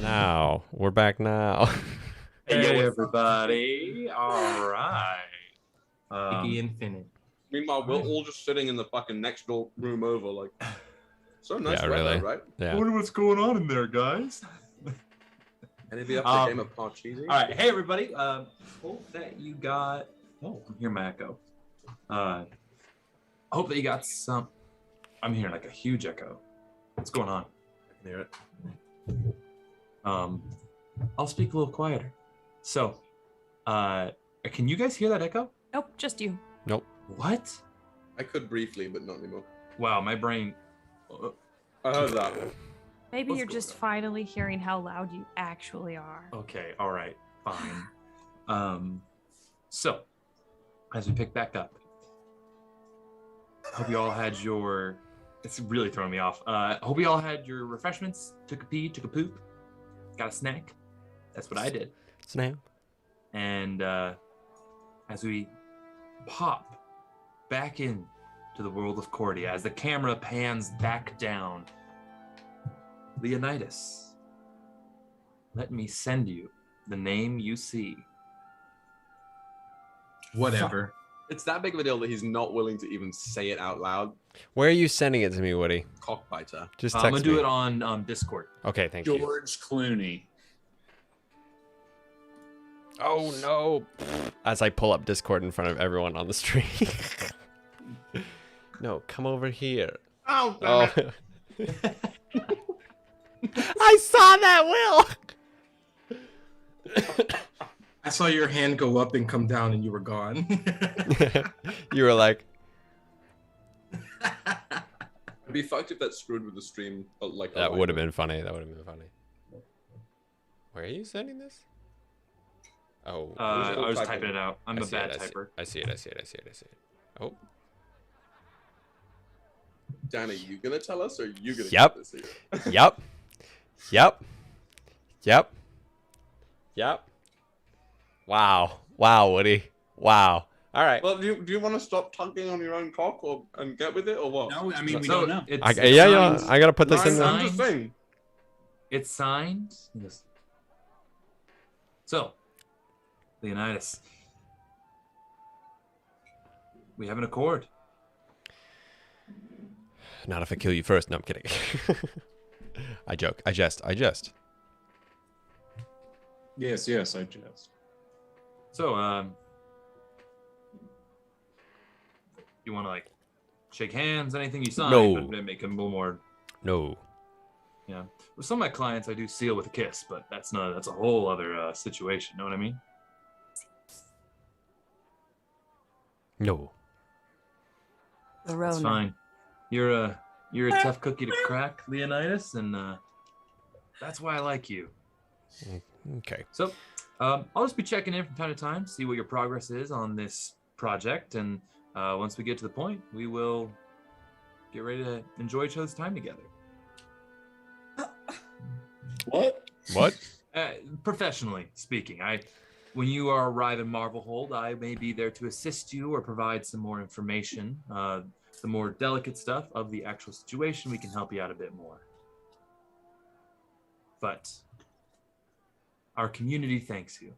Now we're back now. Hey, everybody. All right. Iggy Infinite. Meanwhile, we're all just sitting in the fucking next door room over, like, so nice Yeah, weather, really. right? Yeah. wonder what's going on in there, guys. Anybody up for a game of Parcheesi? All right. Hey, everybody. Hope that you got. Oh, I'm hearing my echo. Hope that you got some. I'm hearing like a huge echo. What's going on? I can hear it. I'll speak a little quieter. So, can you guys hear that echo? Nope, just you. Nope. What? I could briefly, but not anymore. Wow, my brain. I heard that. Maybe What's you're going just on? finally hearing how loud you actually are. Okay, all right, fine. So, as we pick back up, hope you all had your. It's really throwing me off. Hope you all had your refreshments, took a pee, took a poop, got a snack. That's what I did. Snap. And as we pop back in to the world of Cordia, as the camera pans back down, Leonidas, let me send you the name you see. Whatever. It's that big of a deal that he's not willing to even say it out loud. Where are you sending it to me, Woody? Cockbiter. Just I'm text gonna do me. it on Discord. Okay, thank you. George Clooney. Oh no! As I pull up Discord in front of everyone on the stream. No, come over here. Oh, Oh. I saw that, Will. I saw your hand go up and come down, and you were gone. You were like, It'd be fucked if that screwed with the stream. Like that would have been funny. That would have been funny. Where are you sending this? Oh, I was typing. typing it out. I'm I a see it, bad I see- typer. I see it. I see it. I see it. I see it. Oh, Dan, are you gonna tell us, or are you gonna Yep. keep this secret? yep, yep, yep, yep. Wow, wow, Woody, wow. All right. Well, do you want to stop tugging on your own cock and get with it, or what? No, I mean we So don't know. it's Yeah. signed- I gotta put this No, in there. I'm just saying. It's signed. Yes. So, Leonidas, we have an accord. Not if I kill you first. No, I'm kidding. I joke. I jest. I jest. Yes, I just. So, you want to like shake hands? Anything you sign? No. But make them a little more. No. Yeah. With some of my clients, I do seal with a kiss, but that's a whole other situation. Know what I mean? No. That's Verona. fine. You're a tough cookie to crack, Leonidas, and that's why I like you. Okay. So, I'll just be checking in from time to time, see what your progress is on this project, and once we get to the point, we will get ready to enjoy each other's time together. What? What? Professionally speaking, when you arrive in Marvelhold, I may be there to assist you or provide some more information. The more delicate stuff of the actual situation, we can help you out a bit more. But our community thanks you.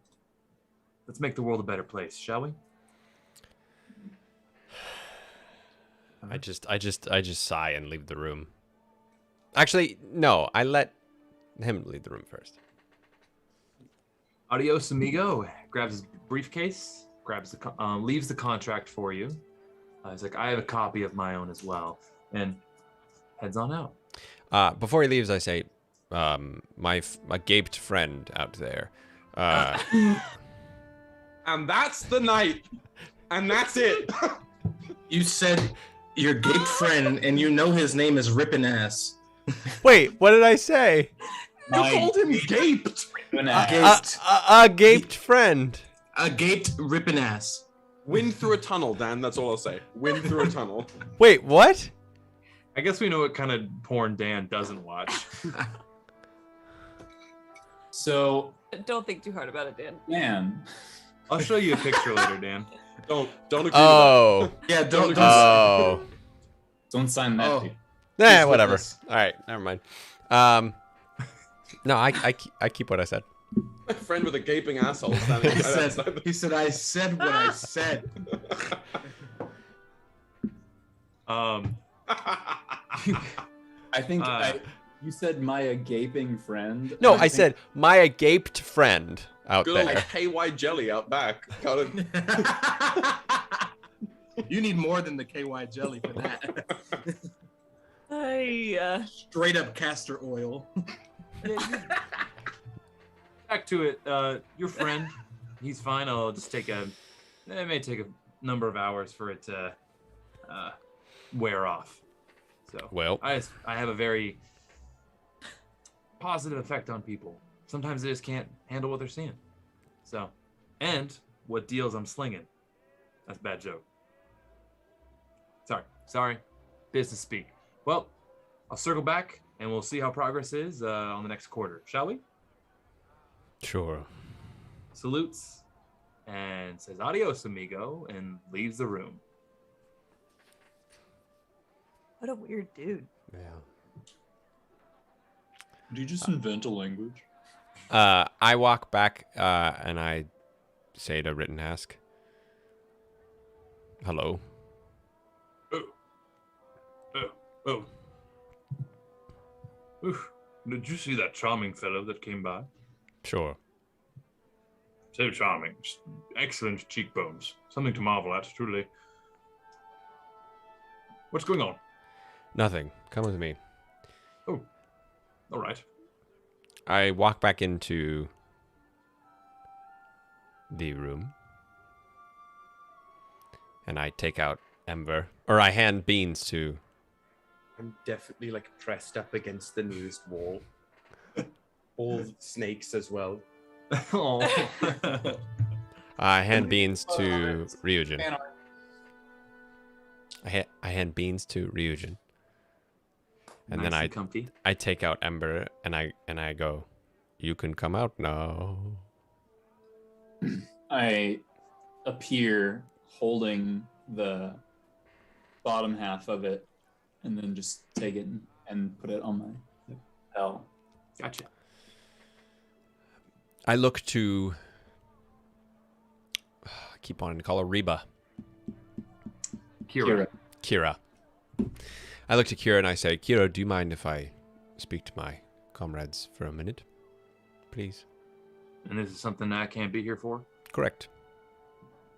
Let's make the world a better place, shall we? I just sigh and leave the room. Actually, no. I let him leave the room first. Adios, amigo. Grabs his briefcase, leaves the contract for you. He's like, I have a copy of my own as well, and heads on out. Before he leaves, I say, my gaped friend out there. And that's the night. And that's it. You said your gaped friend, and you know his name is Rippin' Ass. Wait, what did I say? You called him gaped. A gaped friend. A gaped Rippin' Ass. Win through a tunnel, Dan. That's all I'll say. Win through a tunnel. Wait, what? I guess we know what kind of porn Dan doesn't watch. So, Don't think too hard about it, Dan. Dan, I'll show you a picture later, Dan. Don't agree Oh. with Yeah, don't. Oh. don't sign that. Oh. paper. Nah, whatever. witness. All right, never mind. No, I keep what I said. that. My friend with a gaping asshole standing He right said, outside the- he said, I said what I said. I think Uh, you said my gaping friend. No, and I think- said my gaped friend out Good old there. KY jelly out back. Got it. You need more than the KY jelly for that. Straight up castor oil. Back to it. Your friend, he's fine. I'll just it may take a number of hours for it to wear off. So Well. I have a very positive effect on people. Sometimes they just can't handle what they're seeing. So, and what deals I'm slinging. That's a bad joke. Sorry. Business speak. Well, I'll circle back and we'll see how progress is on the next quarter, shall we? Sure. Salutes and says adios, amigo, and leaves the room. What a weird dude. Yeah. Did you just invent a language? I walk back and I say to Written Ask, hello. Oh. Oof. Did you see that charming fellow that came by? Sure. So charming. Excellent cheekbones. Something to marvel at, truly. What's going on? Nothing. Come with me. Oh. All right. I walk back into the room and I take out Ember, or I hand beans to. I'm definitely like pressed up against the nearest wall. All snakes as well. Oh. I hand beans to Ryujin. Fan art. I hand beans to Ryujin. And Nice then and comfy. I take out Ember and I go, you can come out now. I appear holding the bottom half of it and then just take it and put it on my bell. Gotcha. I look to. I keep wanting to call her Reba. Kira. Kira. I look to Kira and I say, Kira, do you mind if I speak to my comrades for a minute? Please. And this is something I can't be here for? Correct.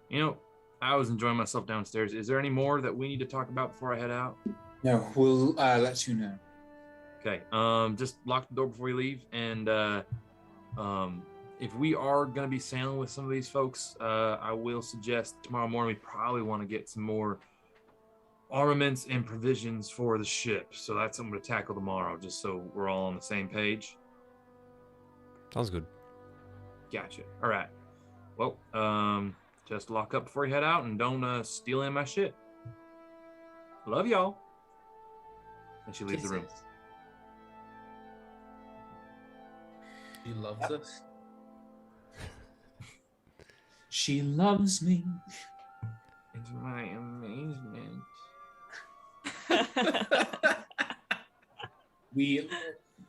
You know, I was enjoying myself downstairs. Is there any more that we need to talk about before I head out? No, we'll let you know. Okay. Just lock the door before you leave. And if we are going to be sailing with some of these folks, I will suggest tomorrow morning we probably want to get some more armaments and provisions for the ship. So that's something to tackle tomorrow, just so we're all on the same page. Sounds good. Gotcha. All right. Well, just lock up before you head out and don't steal any of my shit. Love y'all. And she leaves the room. He loves us. She loves me. It's my amazement. We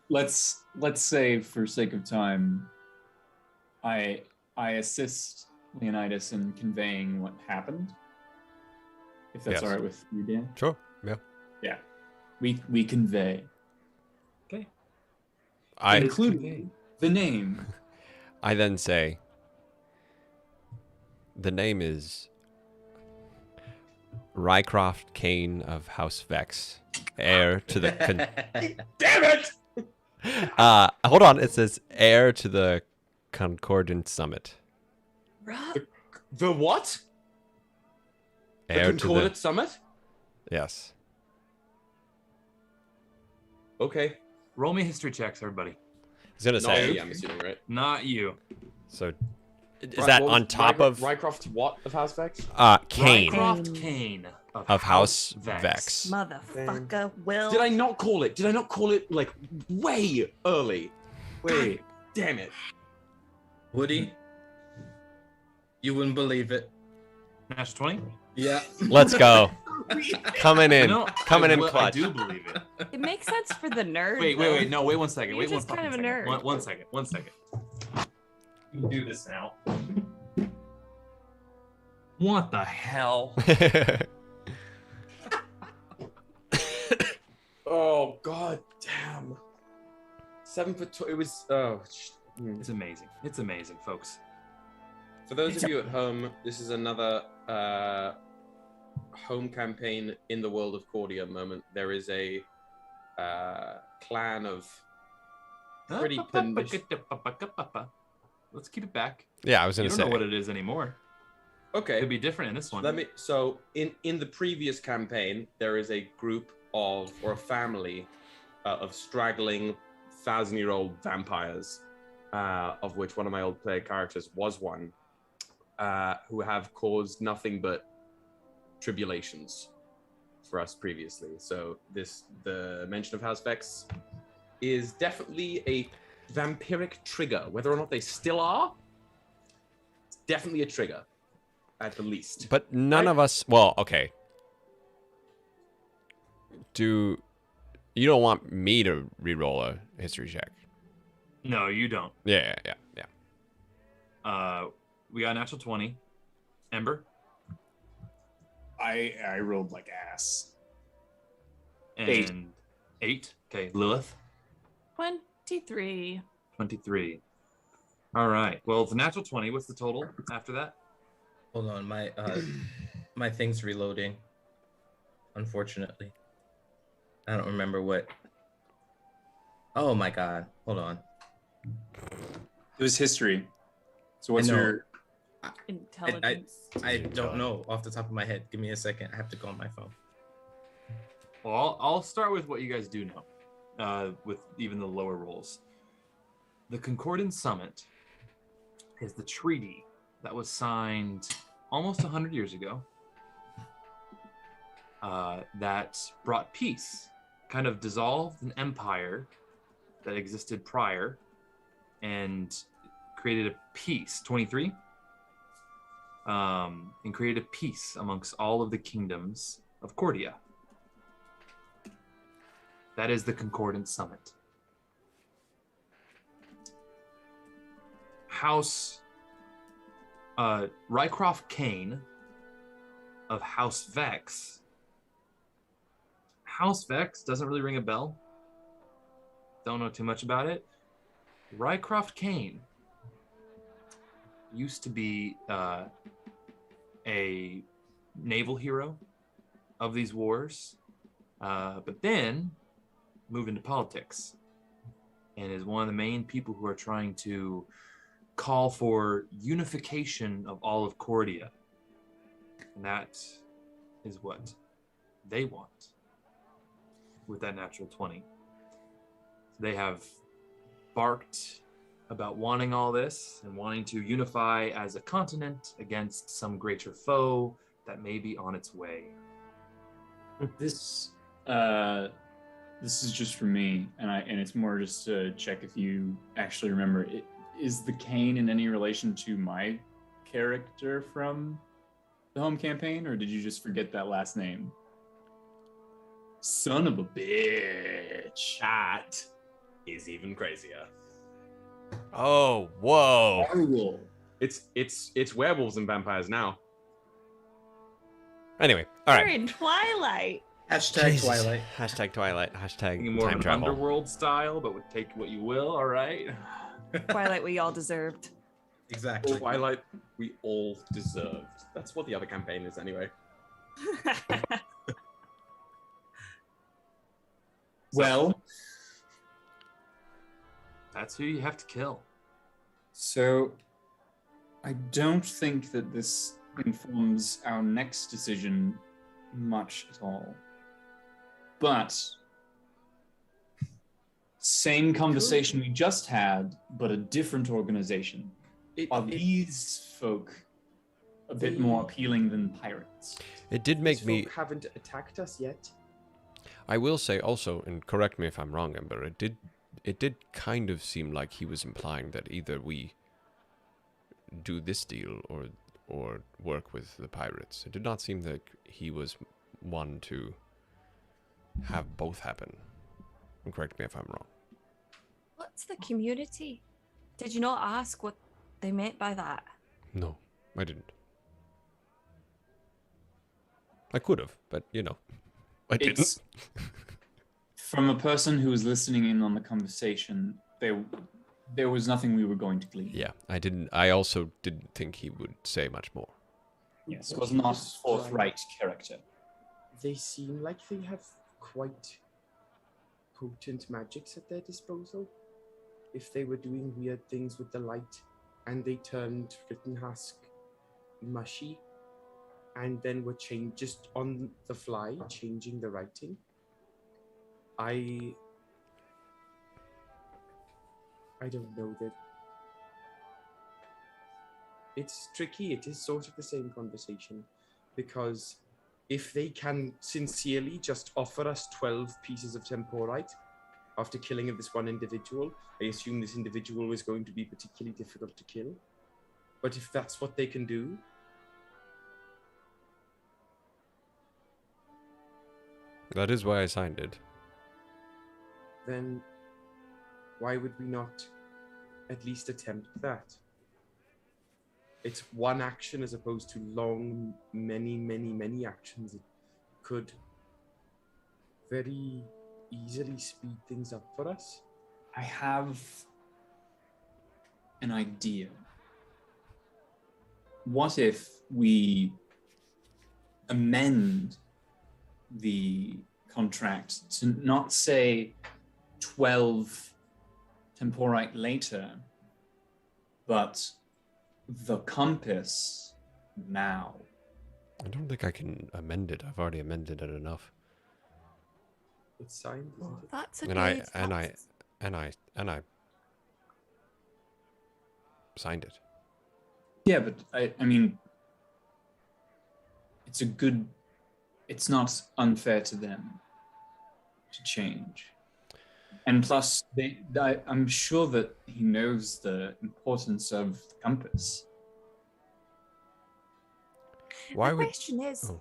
let's say for sake of time, I assist Leonidas in conveying what happened. If that's Yes. all right with you, Dan. Sure. Yeah. Yeah. We convey. Okay. I Including the name. I then say, the name is Rycroft Kane of House Vex, heir to the... Damn it! hold on. It says heir to the Concordant Summit. The what? The Heir to Concordant Summit? Yes. Okay. Roll me history checks, everybody. I was gonna Not say. me, I'm assuming, right? Not you. So, is that on top of Rycroft's what of House Vex? Kane Rycroft Kane of House Vex? Motherfucker, Will. Did I not call it? Did I not call it like way early? Wait, damn it. Woody, you wouldn't believe it. Natural 20? Yeah. Let's go. Coming in, No, coming in I clutch. do believe it. It makes sense for the nerd. Wait. No, wait 1 second. You're Wait one just fucking kind of a second. nerd. One second. You can do this now. What the hell? Oh god damn. 7 foot. It was. Oh. It's amazing. It's amazing, folks. For those of you at home, this is another home campaign in the world of Cordia moment. There is a clan of pretty Let's keep it back. Yeah, I was You gonna don't say. know what it is anymore. It'll Okay. be different in this one. So in the previous campaign, there is a group of or a family of straggling 1,000-year-old vampires, of which one of my old player characters was one, who have caused nothing but tribulations for us previously. So the mention of House Vex is definitely a vampiric trigger. Whether or not they still are, it's definitely a trigger, at the least. But none of us. Well, okay. You don't want me to re-roll a history check? No, you don't. Yeah. We got a natural 20. Ember I rolled like ass. and 8. Okay, Lilith 23. 23. All right. Well, it's a natural 20. What's the total after that? Hold on, my thing's reloading. Unfortunately, I don't remember what. Oh my god! Hold on. It was history. So what's I know. your? Intelligence. I don't know off the top of my head. Give me a second. I have to go on my phone. Well, I'll start with what you guys do know, with even the lower rolls. The Concordant Summit is the treaty that was signed almost 100 years ago that brought peace, kind of dissolved an empire that existed prior and created a peace, 23, and created a peace amongst all of the kingdoms of Cordia. That is the Concordant Summit. House Rycroft Kane of House Vex. House Vex doesn't really ring a bell. Don't know too much about it. Rycroft Kane used to be a naval hero of these wars, but then moved into politics and is one of the main people who are trying to call for unification of all of Cordia. And that is what they want with that natural 20. They have barked about wanting all this and wanting to unify as a continent against some greater foe that may be on its way. This is just for me, and it's more just to check if you actually remember. Is the Kane in any relation to my character from the home campaign, or did you just forget that last name? Son of a bitch. That is even crazier. Oh, whoa. Horrible. It's werewolves and vampires now. Anyway, all We're right. in Twilight. Hashtag Jesus. Twilight. Hashtag Twilight. Hashtag Thinking more of time an travel. underworld style, but would take what you will, all right? Twilight we all deserved. Exactly. Twilight we all deserved. That's what the other campaign is anyway. Well, That's who you have to kill. so I don't think that this informs our next decision much at all. But same conversation we just had, but a different organization. Are these folk a bit more appealing than pirates? It did make These me. folk haven't attacked us yet. I will say also, and correct me if I'm wrong, Ember. It did kind of seem like he was implying that either we do this deal or work with the pirates. It did not seem like he was one to have both happen. And correct me if I'm wrong. What's the community? Did you not ask what they meant by that? No, I didn't. I could have, but I didn't. It's from a person who was listening in on the conversation. There was nothing we were going to glean. Yeah, I didn't. I also didn't think he would say much more. Yes, it was not a forthright character. They seem like they have quite potent magics at their disposal. If they were doing weird things with the light and they turned Rittenhusk mushy and then were just on the fly changing the writing, I don't know that. It's tricky. It is sort of the same conversation, because if they can sincerely just offer us 12 pieces of temporite after killing of this one individual, I assume this individual is going to be particularly difficult to kill. But if that's what they can do, That is why I signed it. then why would we not at least attempt that? It's one action as opposed to long, many actions. It could very easily speed things up for us. I have an idea. What if we amend the contract to not say 12 temporite later, but the compass now? I don't think I can amend it. I've already amended it enough. It's signed, isn't Well, it? that's a And I signed it. Yeah, but I mean, it's not unfair to them to change. And plus, I'm sure that he knows the importance of the compass. Why the would? question is, Oh.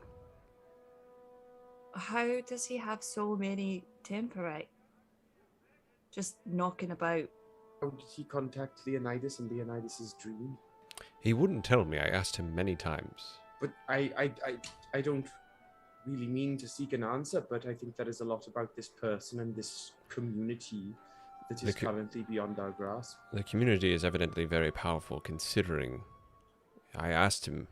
how does he have so many temporite just knocking about? How did he contact Leonidas in Leonidas's dream? He wouldn't tell me. I asked him many times. But I don't really mean to seek an answer, but I think there is a lot about this person and this community that is currently beyond our grasp. The community is evidently very powerful, considering. I asked him.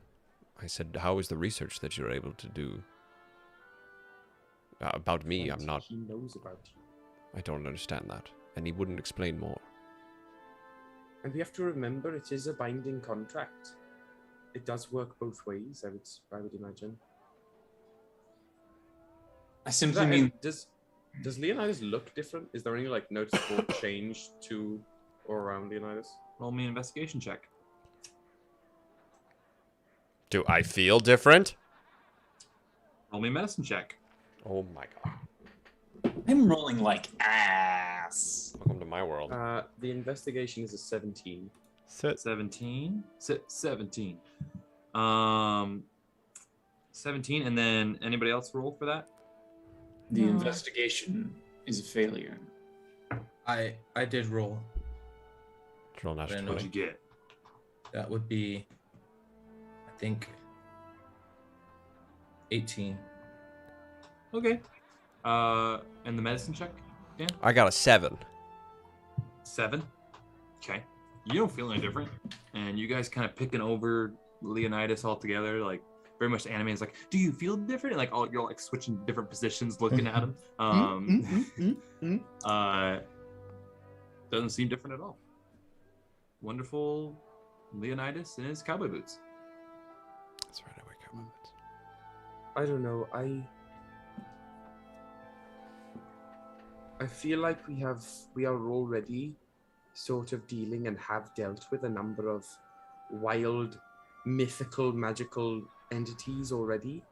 I said, "How is the research that you're able to do about me? And I'm not. He knows about you. I don't understand that." And he wouldn't explain more. And we have to remember, it is a binding contract. It does work both ways, I would imagine. I simply mean, Does Leonidas look different? Is there any noticeable change to or around Leonidas? Roll me an investigation check. Do I feel different? Roll me a medicine check. Oh my god. I'm rolling like ass. Welcome to my world. The investigation is a 17. 17. 17. 17, and then anybody else roll for that? The No. investigation is a failure. I did roll. Roll natural Then What'd 20. you get? That would be, I think, 18. Okay. And the medicine check? Yeah. I got a 7. 7. Okay. you don't feel any different. And you guys kind of picking over Leonidas all together, like very much anime is like, do you feel different? And like all you're like switching different positions, looking at him. Doesn't seem different at all. Wonderful Leonidas in his cowboy boots. That's right, I wear cowboy boots. I don't know. I feel like we are already sort of dealing and have dealt with a number of wild, mythical, magical entities already.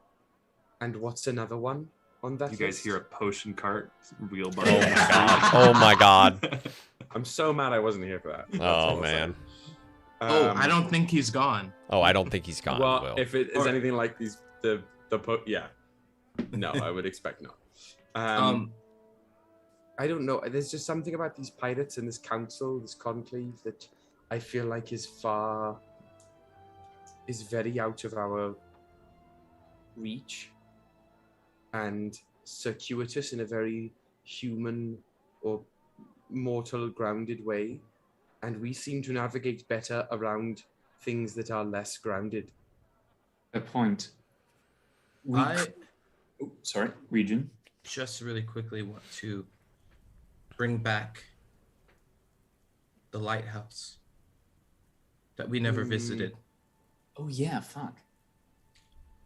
And what's another one on that? You guys hear a potion cart wheel by. Oh my god. Oh my god. I'm so mad I wasn't here for that. That's all Oh I'll man. Oh, I don't think he's gone. Oh, I don't think he's gone. Well, Will. if it is anything like these, yeah. No, I would expect not. I don't know. There's just something about these pirates and this council, this conclave, that I feel like is very out of our reach and circuitous in a very human or mortal grounded way. And we seem to navigate better around things that are less grounded. A point. Sorry, Region. Just really quickly want to bring back the lighthouse that we never visited. Oh yeah, fuck.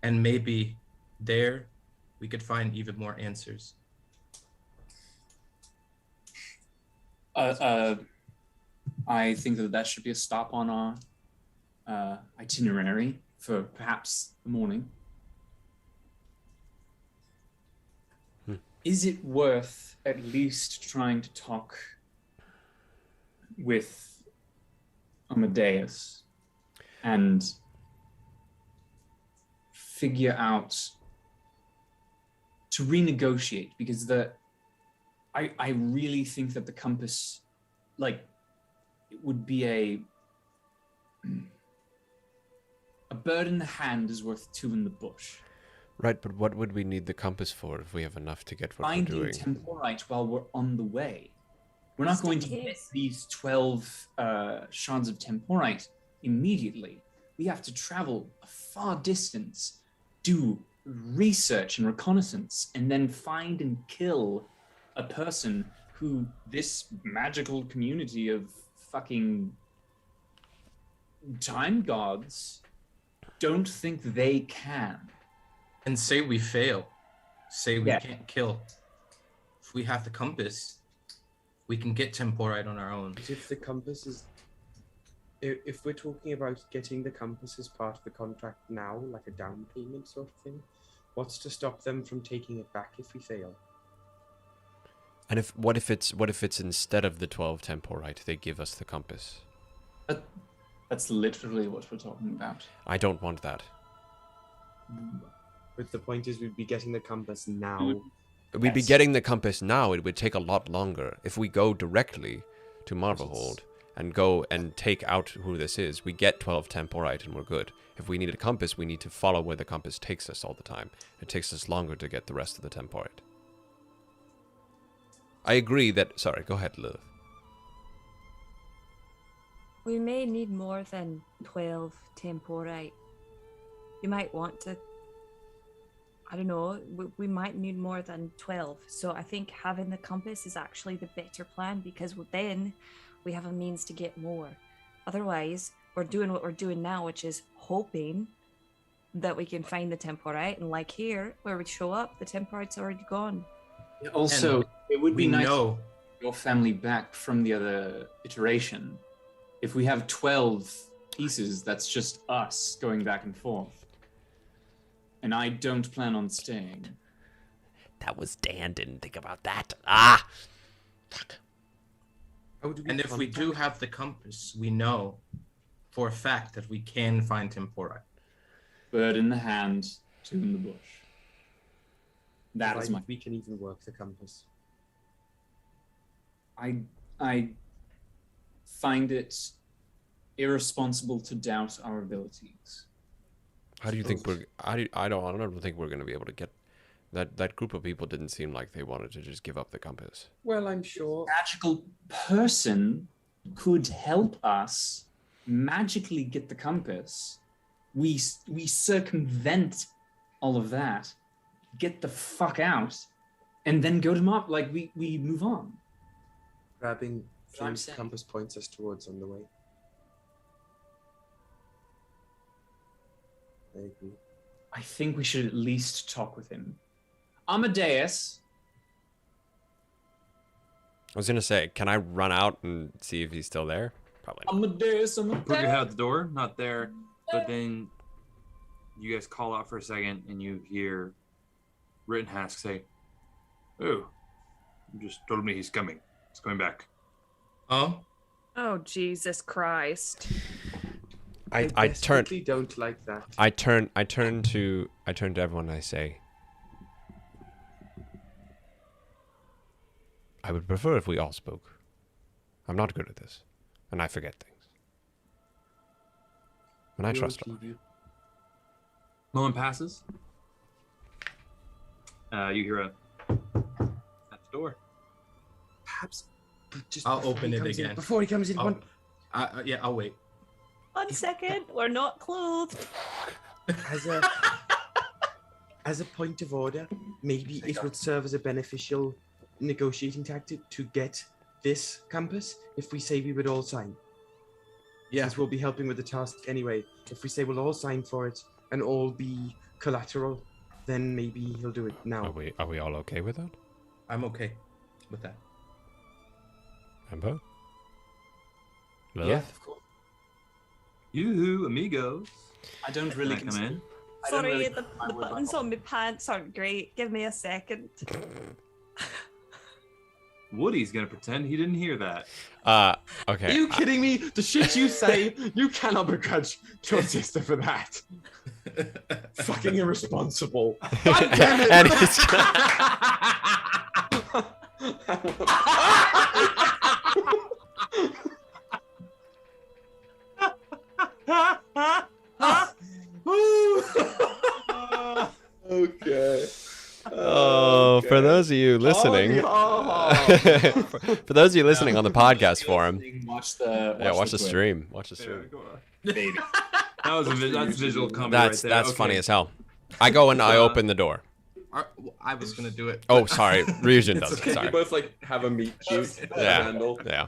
And maybe there we could find even more answers. I think that should be a stop on our itinerary for perhaps the morning. Is it worth at least trying to talk with Amadeus and figure out to renegotiate? Because I really think that the compass, like, it would be a bird in the hand is worth two in the bush. Right, but what would we need the compass for if we have enough to get what Finding we're doing? temporite while we're on the way. We're not going to get these 12 shards of temporite immediately. We have to travel a far distance, do research and reconnaissance, and then find and kill a person who this magical community of fucking time gods don't think they can. And say we fail. Say we can't kill. If we have the compass, we can get temporite on our own. If the compass is... If we're talking about getting the compass as part of the contract now, like a down payment sort of thing, what's to stop them from taking it back if we fail? And what if it's instead of the 12 temporite, they give us the compass? That's literally what we're talking about. I don't want that. But the point is, we'd be getting the compass now. We'd be getting the compass now. It would take a lot longer. If we go directly to Marvelhold and go and take out who this is, we get 12 temporite and we're good. If we need a compass, we need to follow where the compass takes us all the time. It takes us longer to get the rest of the temporite. I agree that... Sorry, go ahead, Lilith. We may need more than 12 temporite. You might want to... I don't know, we might need more than 12. So I think having the compass is actually the better plan, because then we have a means to get more. Otherwise, we're doing what we're doing now, which is hoping that we can find the temporite. And like here, where we show up, the temporite's already gone. Also, And it would be nice know to get your family back from the other iteration. If we have 12 pieces, that's just us going back and forth. And I don't plan on staying. That was Dan. Didn't think about that. Ah! Fuck. And if we do have the compass, we know for a fact that we can find temporite. Bird in the hand, two in the bush. That is my... We can even work the compass. I find it irresponsible to doubt our abilities. How do you think we're... I don't think we're going to be able to get... That group of people didn't seem like they wanted to just give up the compass. Well, I'm sure... Magical person could help us magically get the compass, we circumvent all of that, get the fuck out, and then go to Mark. Like we move on. Grabbing what I'm things saying. compass points us towards on the way. I agree. I think we should at least talk with him. Amadeus. I was gonna say, can I run out and see if he's still there? Probably not. Amadeus. Put your head out the door, not there. But then you guys call out for a second and you hear Rittenhask say, "Oh, you just told me he's coming. He's coming back." Oh, Oh, Jesus Christ. I turn desperately don't like that. I turn to everyone and I say, I would prefer if we all spoke. I'm not good at this, and I forget things. And I We'll trust leave you. Moment passes. You hear a at the door. Perhaps, but just I'll before open he it comes in- again. Before he comes in, Oh, yeah, I'll wait. 1 second, we're not clothed. as a point of order, maybe it would serve as a beneficial negotiating tactic to get this compass if we say we would all sign. Yeah. Since we'll be helping with the task anyway. If we say we'll all sign for it and all be collateral, then maybe he'll do it now. Are we all okay with that? I'm okay with that. Ember? Yeah, Lilith? of course. You amigos. I don't really Can I come in? I don't Sorry, really the comply with buttons my- on my pants aren't great. Give me a second. Woody's gonna pretend he didn't hear that. Okay. Are you kidding me? The shit you say, you cannot begrudge your sister for that. Fucking irresponsible. God damn it! And it's Okay. Oh, for those of you listening, for those of you listening on the podcast forum, Watch the watch the clip. stream. Watch the stream. Baby. That was that's visual comedy That's right there. that's Okay. funny as hell. I go and I open the door. I was gonna do it. Oh, sorry, Ryujin does it. Okay, Sorry. you both like have a meat cute Yeah. handle. Yeah.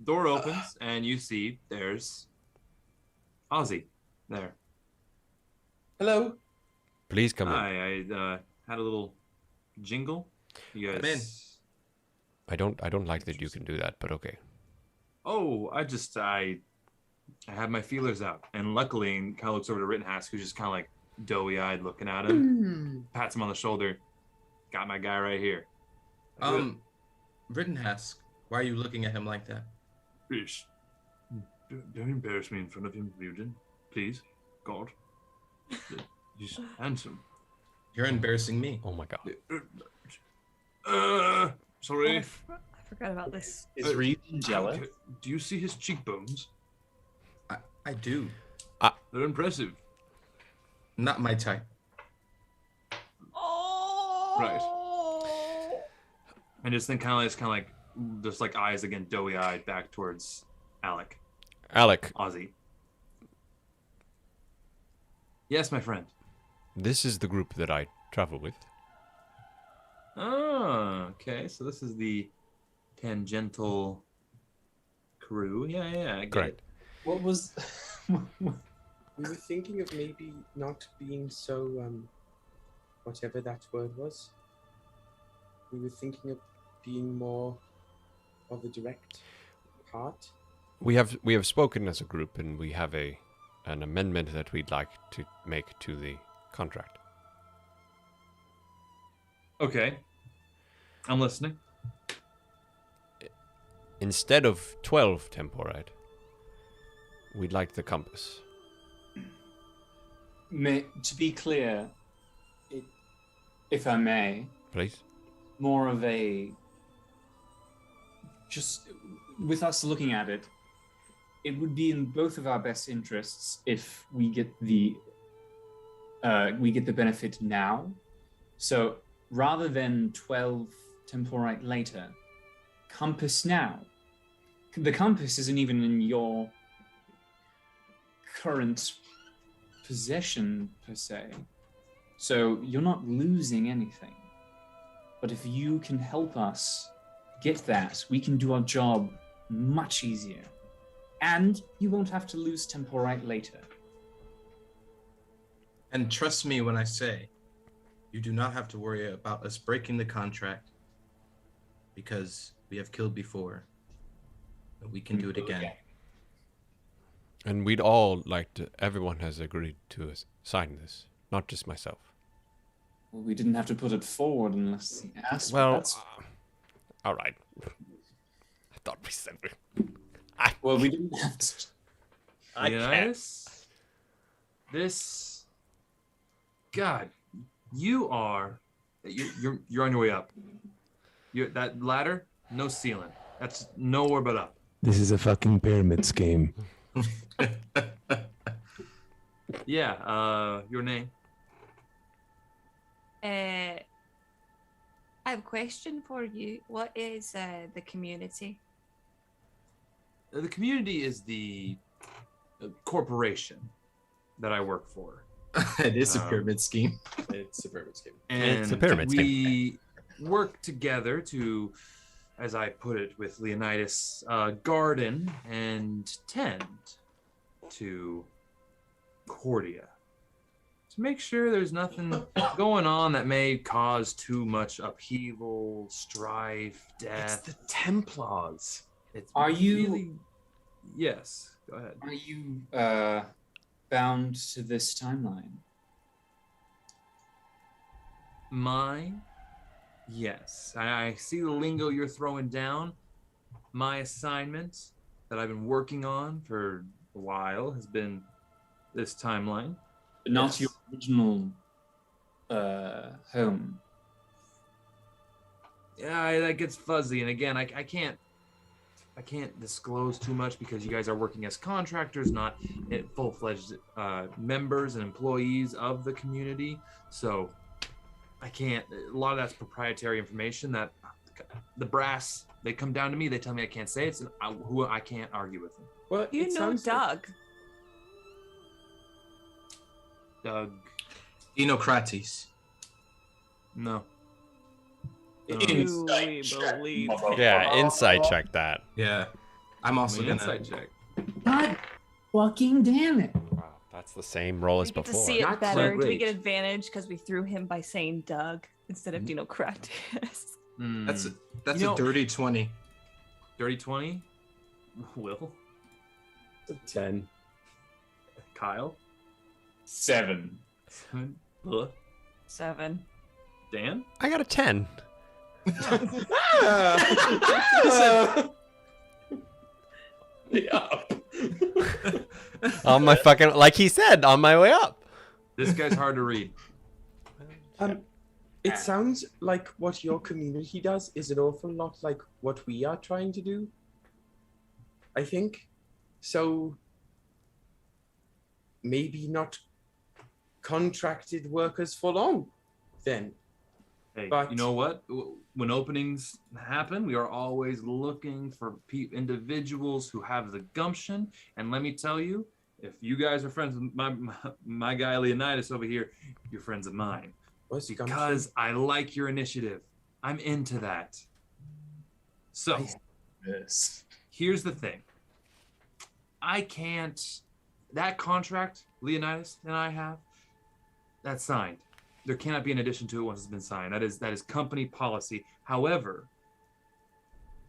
Door opens and you see there's Ozzy there. Hello. Please come in. Hi, I had a little jingle. You guys. Come in. I don't like that you can do that, but okay. Oh, I had my feelers out, and luckily, and kind of looks over to Rittenhask, who's just kind of like doughy-eyed, looking at him. Pats him on the shoulder. Got my guy right here. Rittenhask, why are you looking at him like that? Fish. Don't embarrass me in front of him, Ryujin. Please, God. He's handsome. You're embarrassing me. Oh my god. Sorry. I forgot about this. Is Ryujin jealous? Do you see his cheekbones? I do. They're impressive. Not my type. Oh. Right. And just then kind of like just like eyes again, doughy-eyed back towards Alec, Alec, Ozzy. Yes, my friend. this is the group that I travel with. Oh, okay. So this is the tangential crew. Yeah, I get Correct. it. What was? We were thinking of maybe not being so, whatever that word was. We were thinking of being more of a direct part. We have spoken as a group, and we have an amendment that we'd like to make to the contract. Okay. I'm listening. Instead of 12 temporite, we'd like the compass. To be clear, if I may, Please. more of a just with us looking at it, it would be in both of our best interests if we get the benefit now. So rather than 12 temporite later, compass now. the compass isn't even in your current possession per se, so you're not losing anything. But if you can help us get that, we can do our job much easier, and you won't have to lose temporite later. And trust me when I say, you do not have to worry about us breaking the contract, because we have killed before. And we can do it again. And we'd all like to, everyone has agreed to sign this, not just myself. Well, we didn't have to put it forward unless he asked. but Well, that's- all right. I thought we said well, we didn't have to. I can't. Leonidas, this, God, you're on your way up. That ladder, no ceiling. That's nowhere but up. This is a fucking pyramid scheme. Yeah. Your name? I have a question for you. What is the community? The community is the corporation that I work for. It is a pyramid scheme. It's a pyramid scheme. And It's a pyramid scheme. we work together to, as I put it with Leonidas, garden and tend to Cordia. To make sure there's nothing going on that may cause too much upheaval, strife, It's death. the Templars. It's Are you- really... Yes, go ahead. Are you bound to this timeline? Mine? Yes. I see the lingo you're throwing down. My assignment that I've been working on for a while has been this timeline. But not Yes. your original home. Yeah, that gets fuzzy. And again, I can't disclose too much because you guys are working as contractors, not full-fledged members and employees of the community. So I can't. A lot of that's proprietary information that the brass, they come down to me. They tell me I can't say it. So I can't argue with them. Well, You it know sounds like Doug. Doug, Dinocrates. no. Do we believe? Yeah, insight check that. Yeah. I'm also Give me gonna. an insight check. God fucking damn it. Wow, that's the same roll as We get to before. see it Not better. quite Do we get great. advantage because we threw him by saying Doug instead of Dinocrates? That's You know- a dirty 20. Dirty 20. Will, It's a 10. Kyle, 7. Lila, 7. Dan. I got a 10. Yeah. On my fucking, like he said, on my way up. This guy's hard to read. It sounds like what your community does is an awful lot like what we are trying to do. I think. So maybe not contracted workers full on then. Hey, But- you know what? When openings happen, we are always looking for individuals who have the gumption. And let me tell you, if you guys are friends with my guy Leonidas over here, you're friends of mine. What's Because I like your initiative. I'm into that. So This. here's the thing. I can't. That contract Leonidas and I have, that's signed. There cannot be an addition to it once it's been signed. That is company policy. However,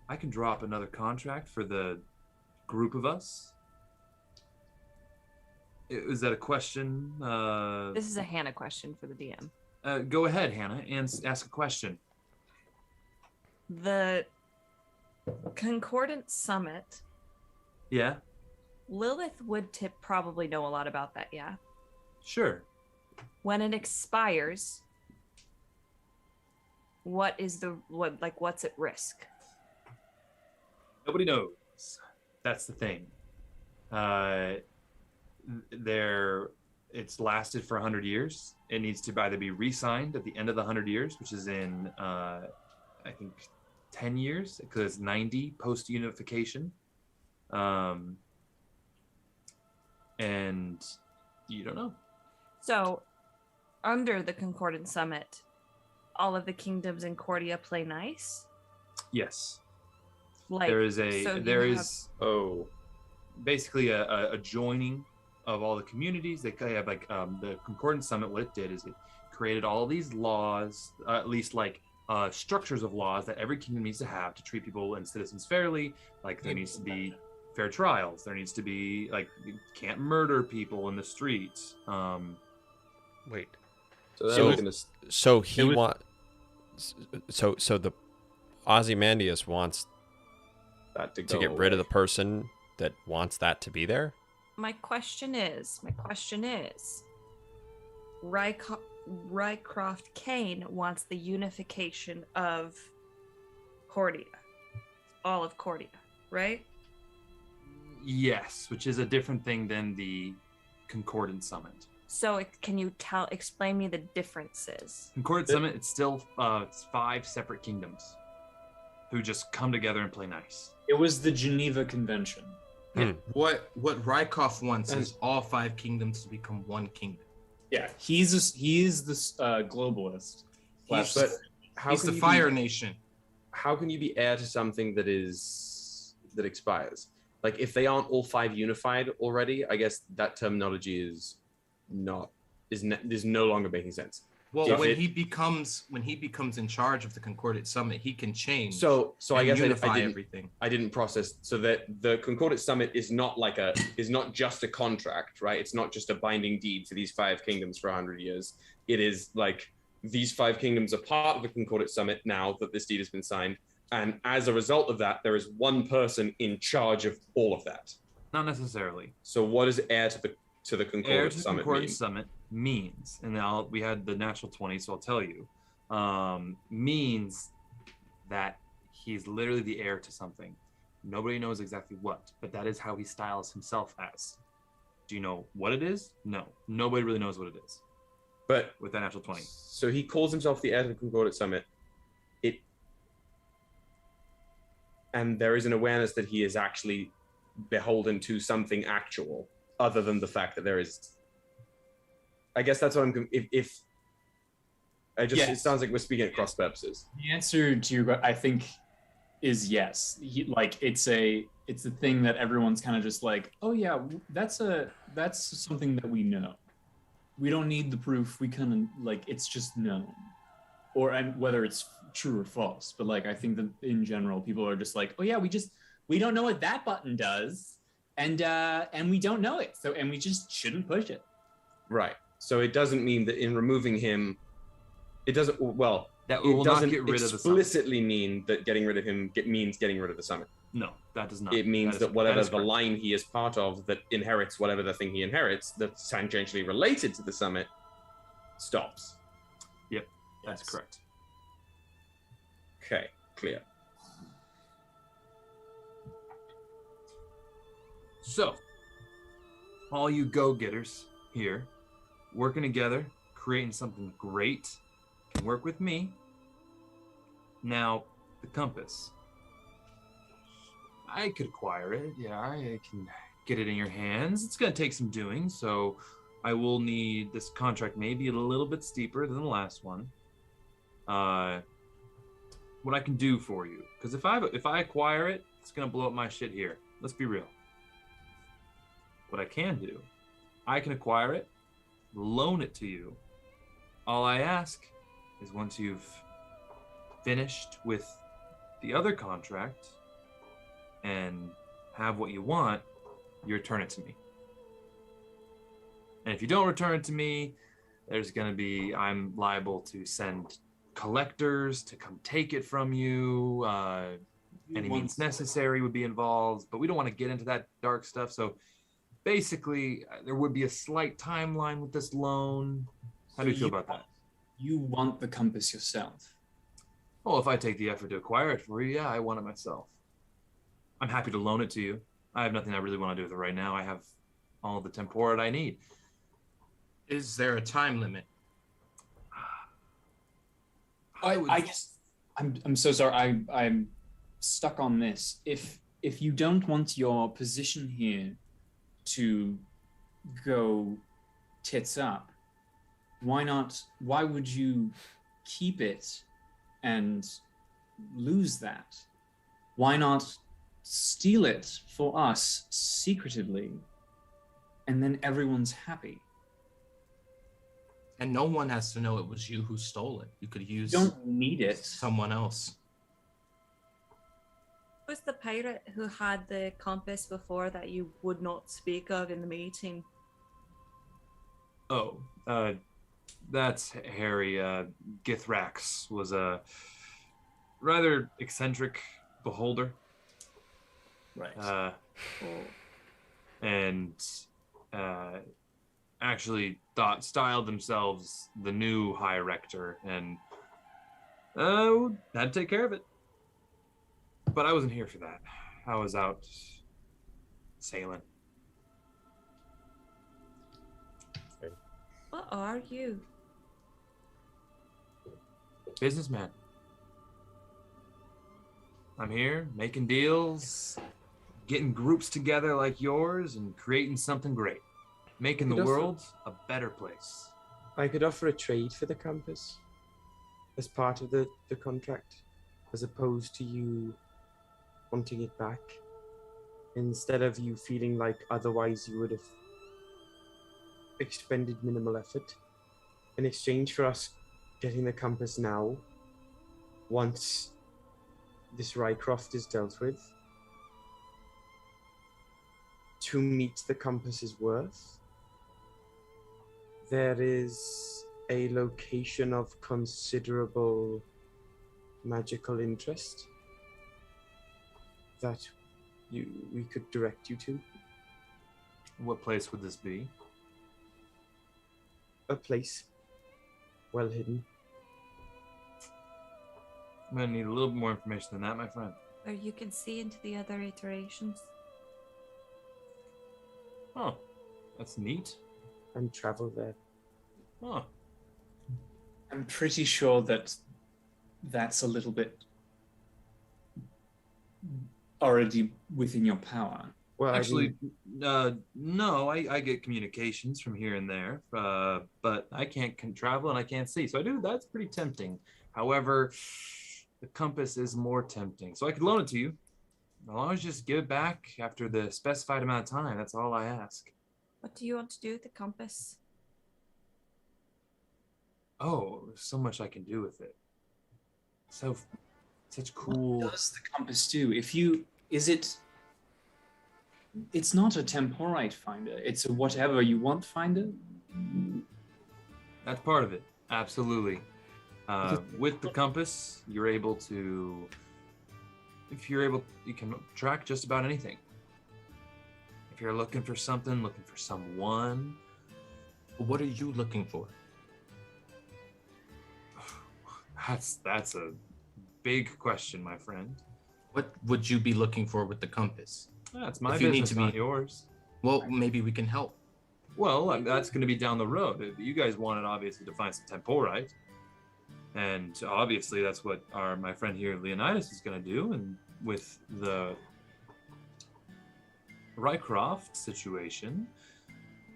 I can drop another contract for the group of us. Is that a question? This is a Hannah question for the DM. Go ahead, Hannah, and ask a question. The Concordant Summit, Yeah, Lilith would probably know a lot about that, yeah? sure. When it expires, what's at risk? Nobody knows. That's the thing. It's lasted for 100 years. It needs to either be re-signed at the end of the 100 years, which is in I think 10 years, because it's 90 post unification. And you don't know. So, under the Concordant Summit, all of the kingdoms in Cordia play nice. Yes. Like There is Oh. basically a joining of all the communities. They have like the Concordant Summit. What it did is it created all these laws, at least like structures of laws that every kingdom needs to have to treat people and citizens fairly. Like there needs to be fair trials. There needs to be like you can't murder people in the streets. Wait. So So the Ozymandias wants that to get rid of the person that wants that to be there. My question is, Rycroft Kane wants the unification of Cordia, all of Cordia, right? Yes, which is a different thing than the Concordant Summit. So can you explain me the differences? Concordant Summit, it's still it's 5 separate kingdoms who just come together and play nice. It was the Geneva Convention. What Rykov wants is all 5 kingdoms to become one kingdom. Yeah, he is this globalist. He's the you Fire be, Nation. How can you be heir to something that expires? Like if they aren't all 5 unified already, I guess that terminology is no longer making sense. Well, when he becomes in charge of the Concordant Summit, he can change. So I guess unify everything. I didn't process so that the Concordant Summit is not just a contract, right? It's not just a binding deed for these 5 kingdoms for 100 years. It is like these 5 kingdoms are part of the Concordant Summit now that this deed has been signed, and as a result of that, there is one person in charge of all of that. Not necessarily. So what does heir to the Concordant Summit Concordant mean? Summit means, and now we had the natural 20, so I'll tell you, means that he's literally the heir to something. Nobody knows exactly what, but that is how he styles himself as. Do you know what it is? No. Nobody really knows what it is. But with that natural 20. So he calls himself the heir to the Concordant Summit. And there is an awareness that he is actually beholden to something actual, other than the fact that there is. I guess that's what I'm. It sounds like we're speaking at cross purposes. The answer to your, I think, is yes. It's a thing that everyone's kind of just like, oh yeah, that's something that we know. We don't need the proof. We kind of it's just known, and whether it's true or false. But I think that in general, people are just like, oh yeah, we don't know what that button does, and we don't know it. So we just shouldn't push it. Right. So it doesn't mean that in removing him, it doesn't. Well, that will doesn't not get rid explicitly mean that getting rid of him means getting rid of the summit. No, that does not. It means that whatever the line he is part of that inherits whatever the thing he inherits that's tangentially related to the summit stops. Yep, that's correct. Okay, clear. So, all you go-getters here, working together, creating something great, can work with me. Now, the compass. I could acquire it. Yeah, I can get it in your hands. It's going to take some doing, so I will need this contract maybe a little bit steeper than the last one. What I can do for you, because if I acquire it, it's going to blow up my shit here. Let's be real. What I can do, I can acquire it, loan it to you. All I ask is once you've finished with the other contract and have what you want, you return it to me. And if you don't return it to me, I'm liable to send collectors to come take it from you. Any means necessary would be involved, but we don't want to get into that dark stuff. So basically, there would be a slight timeline with this loan. How do you feel about that? You want the compass yourself? Well, if I take the effort to acquire it for you, yeah, I want it myself. I'm happy to loan it to you. I have nothing I really want to do with it right now. I have all the temporal I need. Is there a time limit? I guess I'm so sorry. I'm stuck on this. If if you don't want your position here to go tits up, why would you keep it and lose that? Why not steal it for us secretively, and then everyone's happy? And no one has to know it was you who stole it. You could use You don't need it. someone else. Was the pirate who had the compass before that you would not speak of in the meeting? Oh, that's Harry. Githrax was a rather eccentric beholder. Right. And actually styled themselves the new High Rector, and had to take care of it. But I wasn't here for that. I was out sailing. What are you? Businessman. I'm here making deals, getting groups together like yours, and creating something great. Making the Could offer- world a better place. I could offer a trade for the compass as part of the contract, as opposed to you wanting it back. Instead of you feeling like otherwise you would have expended minimal effort. In exchange for us getting the compass now, once this Rycroft is dealt with, to meet the compass's worth, there is a location of considerable magical interest that we could direct you to. What place would this be? A place well hidden. I'm gonna need a little bit more information than that, my friend. Where you can see into the other iterations. Oh, that's neat. And travel there. Oh, I'm pretty sure that that's a little bit already within your power. Well, actually, no. I get communications from here and there, but I can't travel and I can't see. So that's pretty tempting. However, the compass is more tempting. So I could loan it to you. As long as you just give it back after the specified amount of time. That's all I ask. What do you want to do with the compass? Oh, there's so much I can do with it. Such cool. What does the compass do? It's not a temporite finder. It's a whatever you want finder. That's part of it. Absolutely. With the compass, you're able to. You can track just about anything. If you're looking for something, looking for someone. What are you looking for? That's a big question, my friend. What would you be looking for with the compass? That's my If you need business, to not be- yours. Well, maybe we can help. Well, that's going to be down the road. You guys wanted, obviously, to find some temporite. And obviously, that's what my friend here, Leonidas, is going to do. And with the Rycroft situation.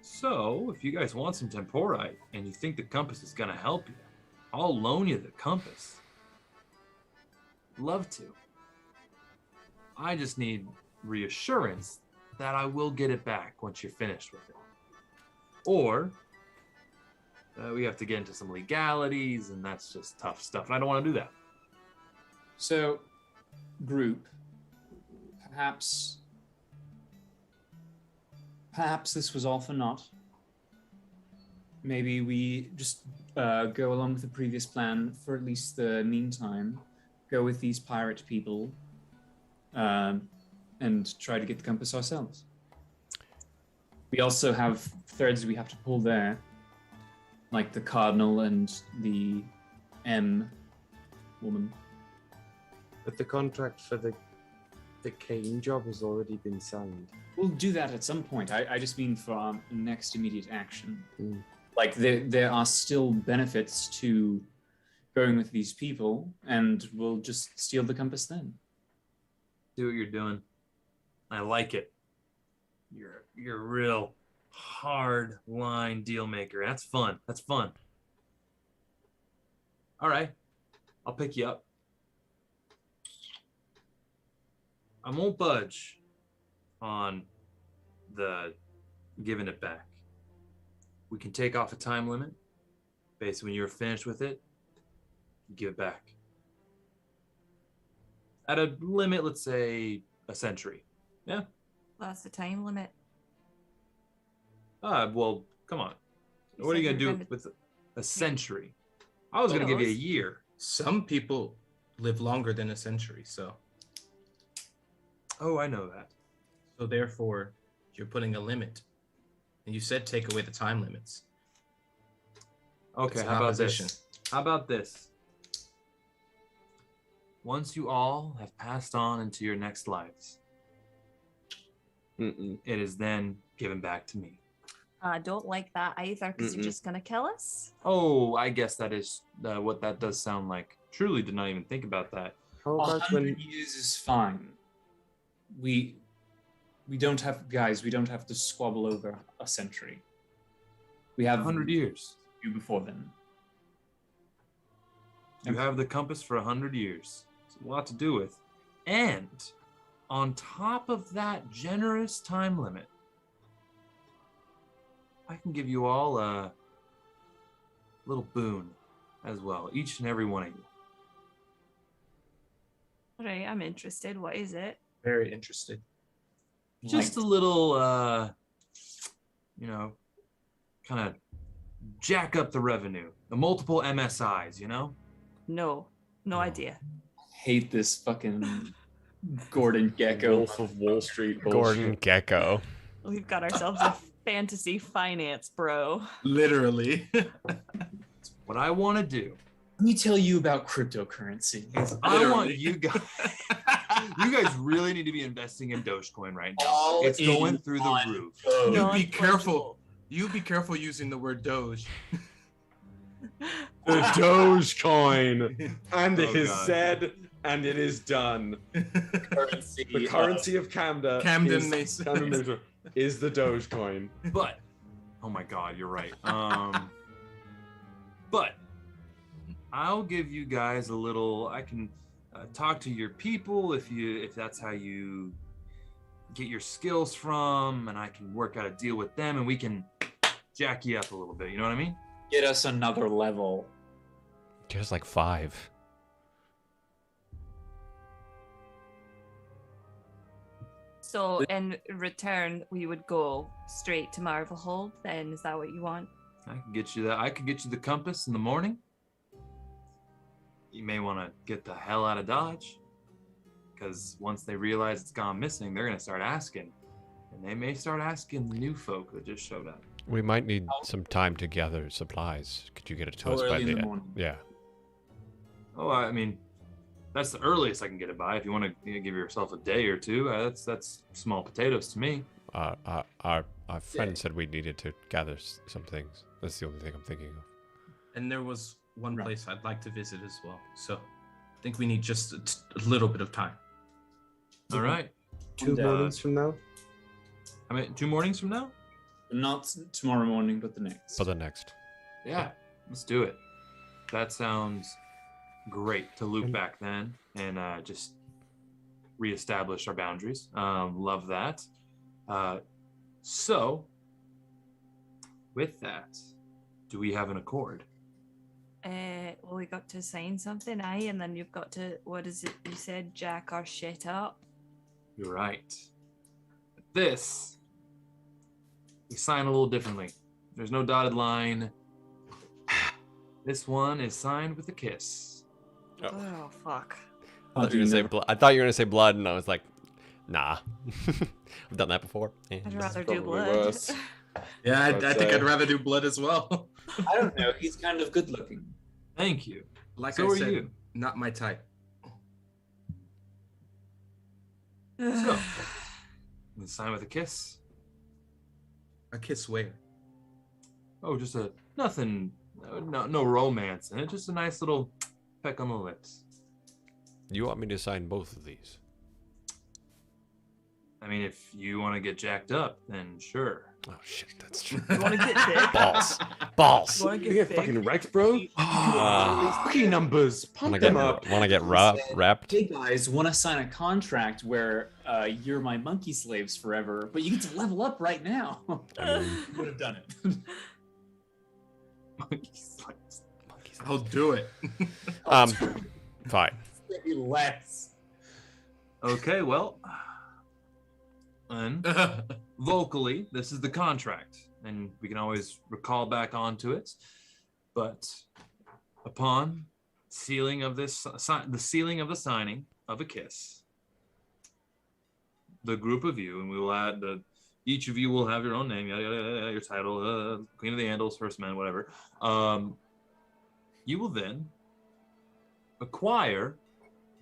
So, if you guys want some temporite and you think the compass is going to help you, I'll loan you the compass. Love to. I just need reassurance that I will get it back once you're finished with it. Or we have to get into some legalities, and that's just tough stuff. And I don't want to do that. So, group, perhaps this was all for naught. Maybe we just go along with the previous plan for at least the meantime. Go with these pirate people and try to get the compass ourselves. We also have threads we have to pull there, like the Cardinal and the M woman. But the contract for the Kane job has already been signed. We'll do that at some point. I just mean for our next immediate action. Mm. Like there are still benefits to going with these people, and we'll just steal the compass then. Do what you're doing. I like it. You're a real hard line deal maker. That's fun. That's fun. All right, I'll pick you up. I won't budge on the giving it back. We can take off a time limit. Basically, when you're finished with it, you give it back. At a limit, let's say a century. Yeah? That's the time limit. Well, come on. You What are you said going to you do were with a century? I was going to give you a year. Some people live longer than a century, so Oh, I know that. therefore you're putting a limit. And you said take away the time limits. Okay, It's how an about opposition. this? How about this? Once you all have passed on into your next lives, Mm-mm. it is then given back to me. I don't like that either because you're Mm-mm. just gonna kill us. Oh, I guess that is what that does sound like. Truly did not even think about that. How about 100 when years is fine. We don't have guys. We don't have to squabble over a century. We have 100 years. you before then. You have the compass for 100 years. It's a lot to do with. And on top of that generous time limit, I can give you all a little boon as well, each and every one of you. All right, I'm interested. What is it? Very interested. Just a little, kind of jack up the revenue, the multiple MSIs, No idea. Hate this fucking Gordon Gecko. Wolf of Wall Street bullshit. Gordon Gecko. We've got ourselves a fantasy finance bro. Literally. What I want to do Let me tell you about cryptocurrency. is I want you guys, you guys really need to be investing in Dogecoin right now. All It's going in through the one roof. go. You be careful. You be careful using the word Doge. The Dogecoin. And it Oh, is God. said, and it is done. Currency. The currency of Camden, Camden is the Dogecoin. But, oh my God, you're right. But I'll give you guys a little. I can talk to your people if that's how you get your skills from, and I can work out a deal with them, and we can jack you up a little bit. You know what I mean? Get us another level. Just like 5. So in return, we would go straight to Marvel Hold. Then is that what you want? I can get you that. I could get you the compass in the morning. You may want to get the hell out of Dodge, because once they realize it's gone missing, they're gonna start asking, and they may start asking the new folk that just showed up. We might need some time to gather supplies. Could you get it to How us by early in the the end? morning? Yeah. Oh, I mean, that's the earliest I can get it by. If you want to give yourself a day or two, that's small potatoes to me. Our friend said we needed to gather some things. That's the only thing I'm thinking of. And there was one Right. place I'd like to visit as well. So I think we need just a little bit of time. All right. 2 And, mornings from now? I mean, 2 mornings from now? Not tomorrow morning, but the next. For the next. Yeah, let's do it. That sounds great to loop back then and just reestablish our boundaries. Love that. So, with that, do we have an accord? Well, we got to sign something, aye, and then you've got to, what is it you said, jack our shit up? You're right. This, we sign a little differently. There's no dotted line. This one is signed with a kiss. Oh, fuck. I thought you were gonna say blood, and I was like, nah. I've done that before. Eh. I'd rather do probably blood. worse. Yeah, I But, think I'd rather do blood as well. I don't know. He's kind of good looking. Thank you. Like So I are said, you. not my type. So, we sign with a kiss. A kiss where? Oh, just nothing, no romance in it. Just a nice little peck on the lips. You want me to sign both of these? I mean, if you want to get jacked up, then sure. Oh shit, that's true. You want to get big? Balls. Balls. You want to You get get big? fucking wrecked, bro. Lucky numbers. Pump them up. Want to get wrapped? Hey guys, want to sign a contract where you're my monkey slaves forever, but you get to level up right now. You would have done it. Monkey slaves. I'll do it. Fine. Maybe less. Okay, well, and vocally, this is the contract, and we can always recall back onto it. But upon sealing of this, the sealing of the signing of a kiss, the group of you, and we will add each of you will have your own name, yada, yada, yada, your title, Queen of the Andals, First Man, whatever. You will then acquire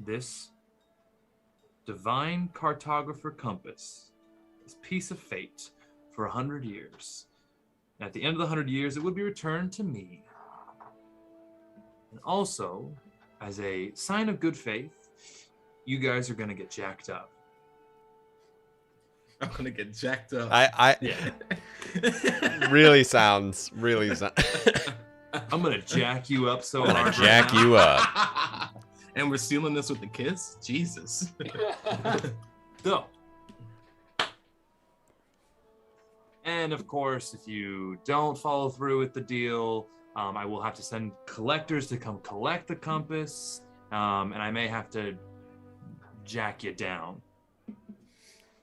this divine cartographer compass, this piece of fate, for 100 years. And at the end of the 100 years, it would be returned to me. And also, as a sign of good faith, you guys are going to get jacked up. I'm gonna get jacked up. Yeah. Really sounds. I'm going to jack you up so I'm gonna hard. jack you up. And we're sealing this with a kiss? Jesus. So, and of course, if you don't follow through with the deal, I will have to send collectors to come collect the compass, and I may have to jack you down.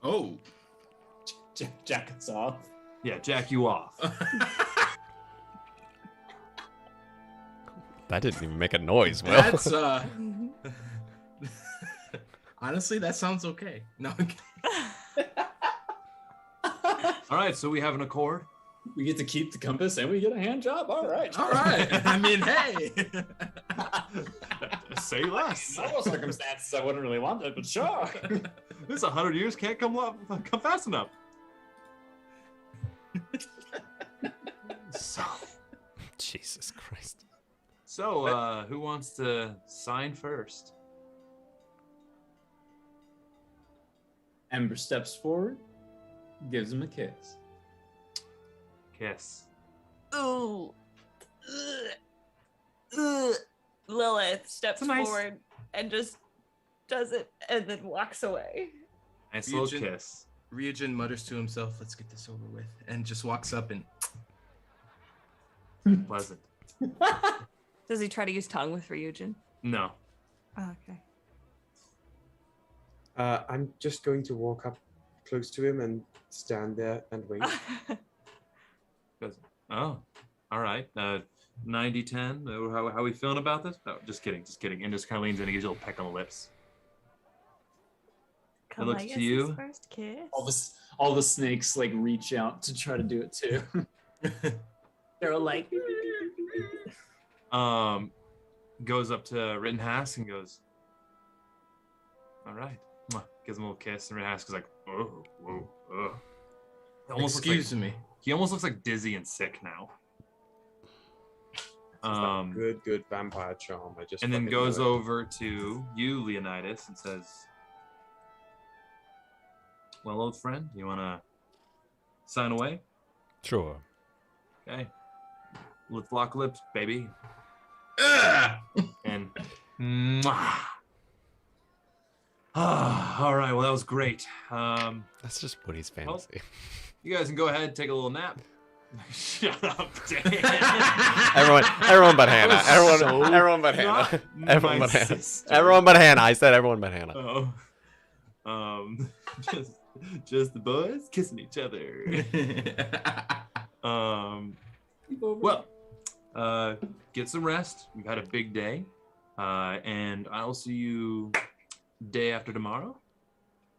Oh. Jack us off. Yeah, jack you off. That didn't even make a noise, Will. That's honestly, that sounds okay. No. All right, so we have an accord. We get to keep the compass and we get a hand job. All right. All right. I mean, hey. Say less. Normal circumstances, I wouldn't really want it, but sure. This 100 years can't come fast enough. So, Jesus Christ. so who wants to sign first? Ember steps forward, gives him a kiss. Kiss. Ooh. Lilith steps It's a nice- forward and just does it and then walks away. Nice little Ryujin- kiss. Ryujin mutters to himself, let's get this over with, and just walks up and Pleasant. Does he try to use tongue with Ryujin? No. Oh, okay. I'm just going to walk up close to him and stand there and wait. Oh, all right. 90-10. How we feeling about this? No, just kidding. And just kind of leans in and gives you a little peck on the lips. looks to Calias' you. First kiss. All the snakes like reach out to try to do it too. They're all like, Goes up to Rittenhouse and goes, all right. Mwah. Gives him a little kiss, and Rittenhouse is like, oh, whoa, oh. excuse me. He almost looks like dizzy and sick now. Good vampire charm. I just And then fucking goes know it. over to you, Leonidas, and says, well, old friend, you want to sign away? Sure. Okay. Let's lock lips, baby. And mwah. All right, well, that was great. That's just Woody's fantasy. You guys can go ahead and take a little nap. Shut up, Dan. Everyone but Hannah. Everyone but Not Hannah. Everyone my but Hannah. sister. Everyone but Hannah. I said everyone but Hannah. Oh. Just the boys kissing each other. Well, get some rest. We've had a big day. And I'll see you day after tomorrow.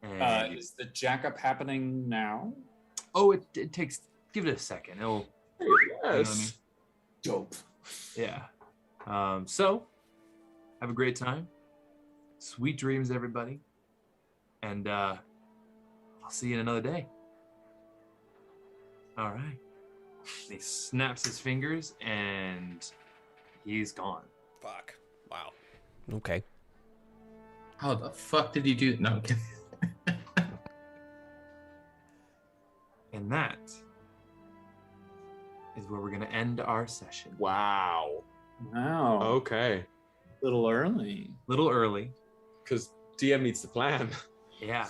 And Is the jack up happening now? oh, it takes, give it a second. It'll, you know what I mean? Dope. Yeah. So, have a great time. Sweet dreams, everybody. And I'll see you in another day. All right. And he snaps his fingers and he's gone. Fuck. Wow. Okay. How the fuck did you do? No, I'm kidding. And that is where we're going to end our session. Wow. Wow. Okay. Little early. Little early. Because DM needs to plan. Yeah.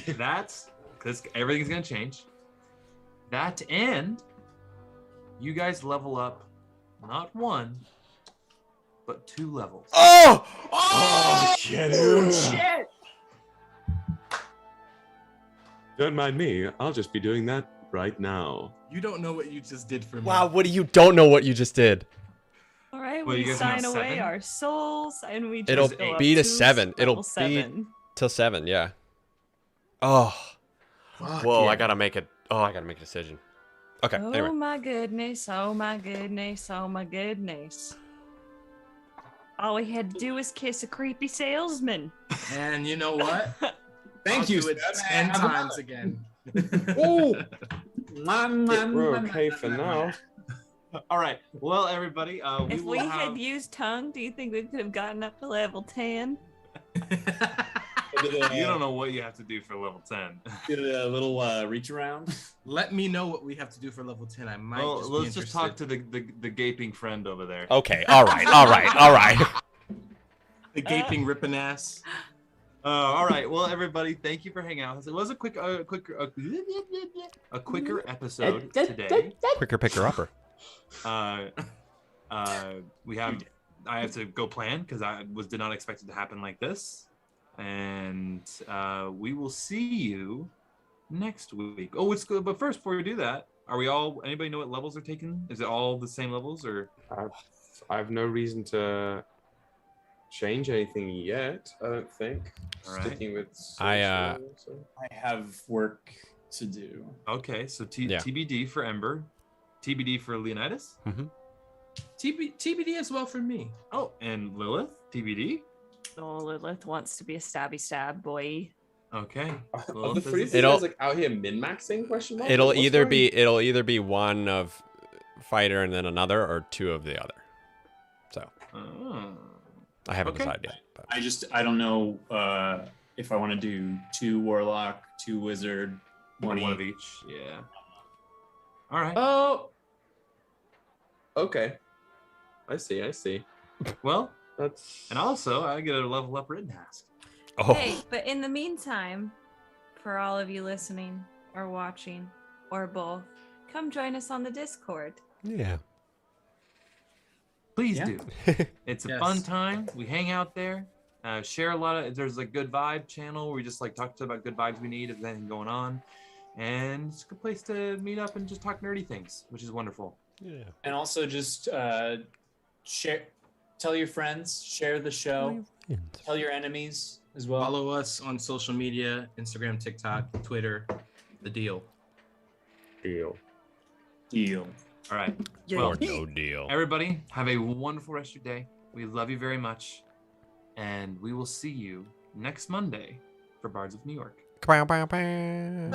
That's because everything's going to change. That and you guys level up not 1, but 2 levels. Oh! Shit! Don't mind me. I'll just be doing that right now. You don't know what you just did for me. Wow, what do you don't know what you just did? All right, Well, you we guys now sign away 7? our souls, and we just It'll go up be to to 7. It'll level be 7. till 7, yeah. Oh. Fuck Whoa, yeah. I gotta make it. Oh, I gotta make a decision. Okay, Oh anyway. my goodness, oh my goodness, oh my goodness. All we had to do was kiss a creepy salesman. And you know what? Thank I'll you, do it Seth. 10 Have times again. Oh! Man, We're okay for now. All right. Well, everybody, we If will we have... had used tongue, do you think we could have gotten up to level 10? You don't know what you have to do for level 10. Did a little reach around. Let me know what we have to do for level 10. I might Well, just let's be just talk interested. to the gaping friend over there. Okay, alright. The gaping ripping ass. All right. Well, everybody, thank you for hanging out. It was a quicker episode today. Quicker picker upper. I have to go plan because did not expect it to happen like this. And we will see you next week. Oh, it's good. But first, before we do that, anybody know what levels are taken? Is it all the same levels or? I have no reason to change anything yet, I don't think. All right. Sticking with I have work to do. Okay, so Yeah. TBD for Ember, TBD for Leonidas. TBD as well for me. Oh, and Lilith, TBD. Oh, Lilith wants to be a stabby stab boy. Okay. Are Lilith the is- three of you It'll- guys like out here min-maxing question mark? It'll What's either going- be one of fighter and then another, or 2 of the other. So Oh. I haven't Okay. decided yet. But. I don't know if I want to do 2 warlock, 2 wizard, One one of each. each. Yeah. All right. Oh. Okay. I see. Well, That's. and also I get a level up written task. Oh, Hey, but in the meantime, for all of you listening or watching or both, come join us on the Discord. yeah. Please Yeah. do. It's a Yes. fun time. We hang out there. Share a lot of. There's a good vibe channel where we just like talk about good vibes we need if there's anything going on, and it's a good place to meet up and just talk nerdy things, which is wonderful. Yeah. And also just share, tell your friends, share the show, tell your enemies as well. Follow us on social media, Instagram, TikTok, Twitter, the deal. Deal. Deal. All right. Yeah. Well, Or no deal. everybody, have a wonderful rest of your day. We love you very much, and we will see you next Monday for Bards of New York. Bow, bow, bow. Mwah.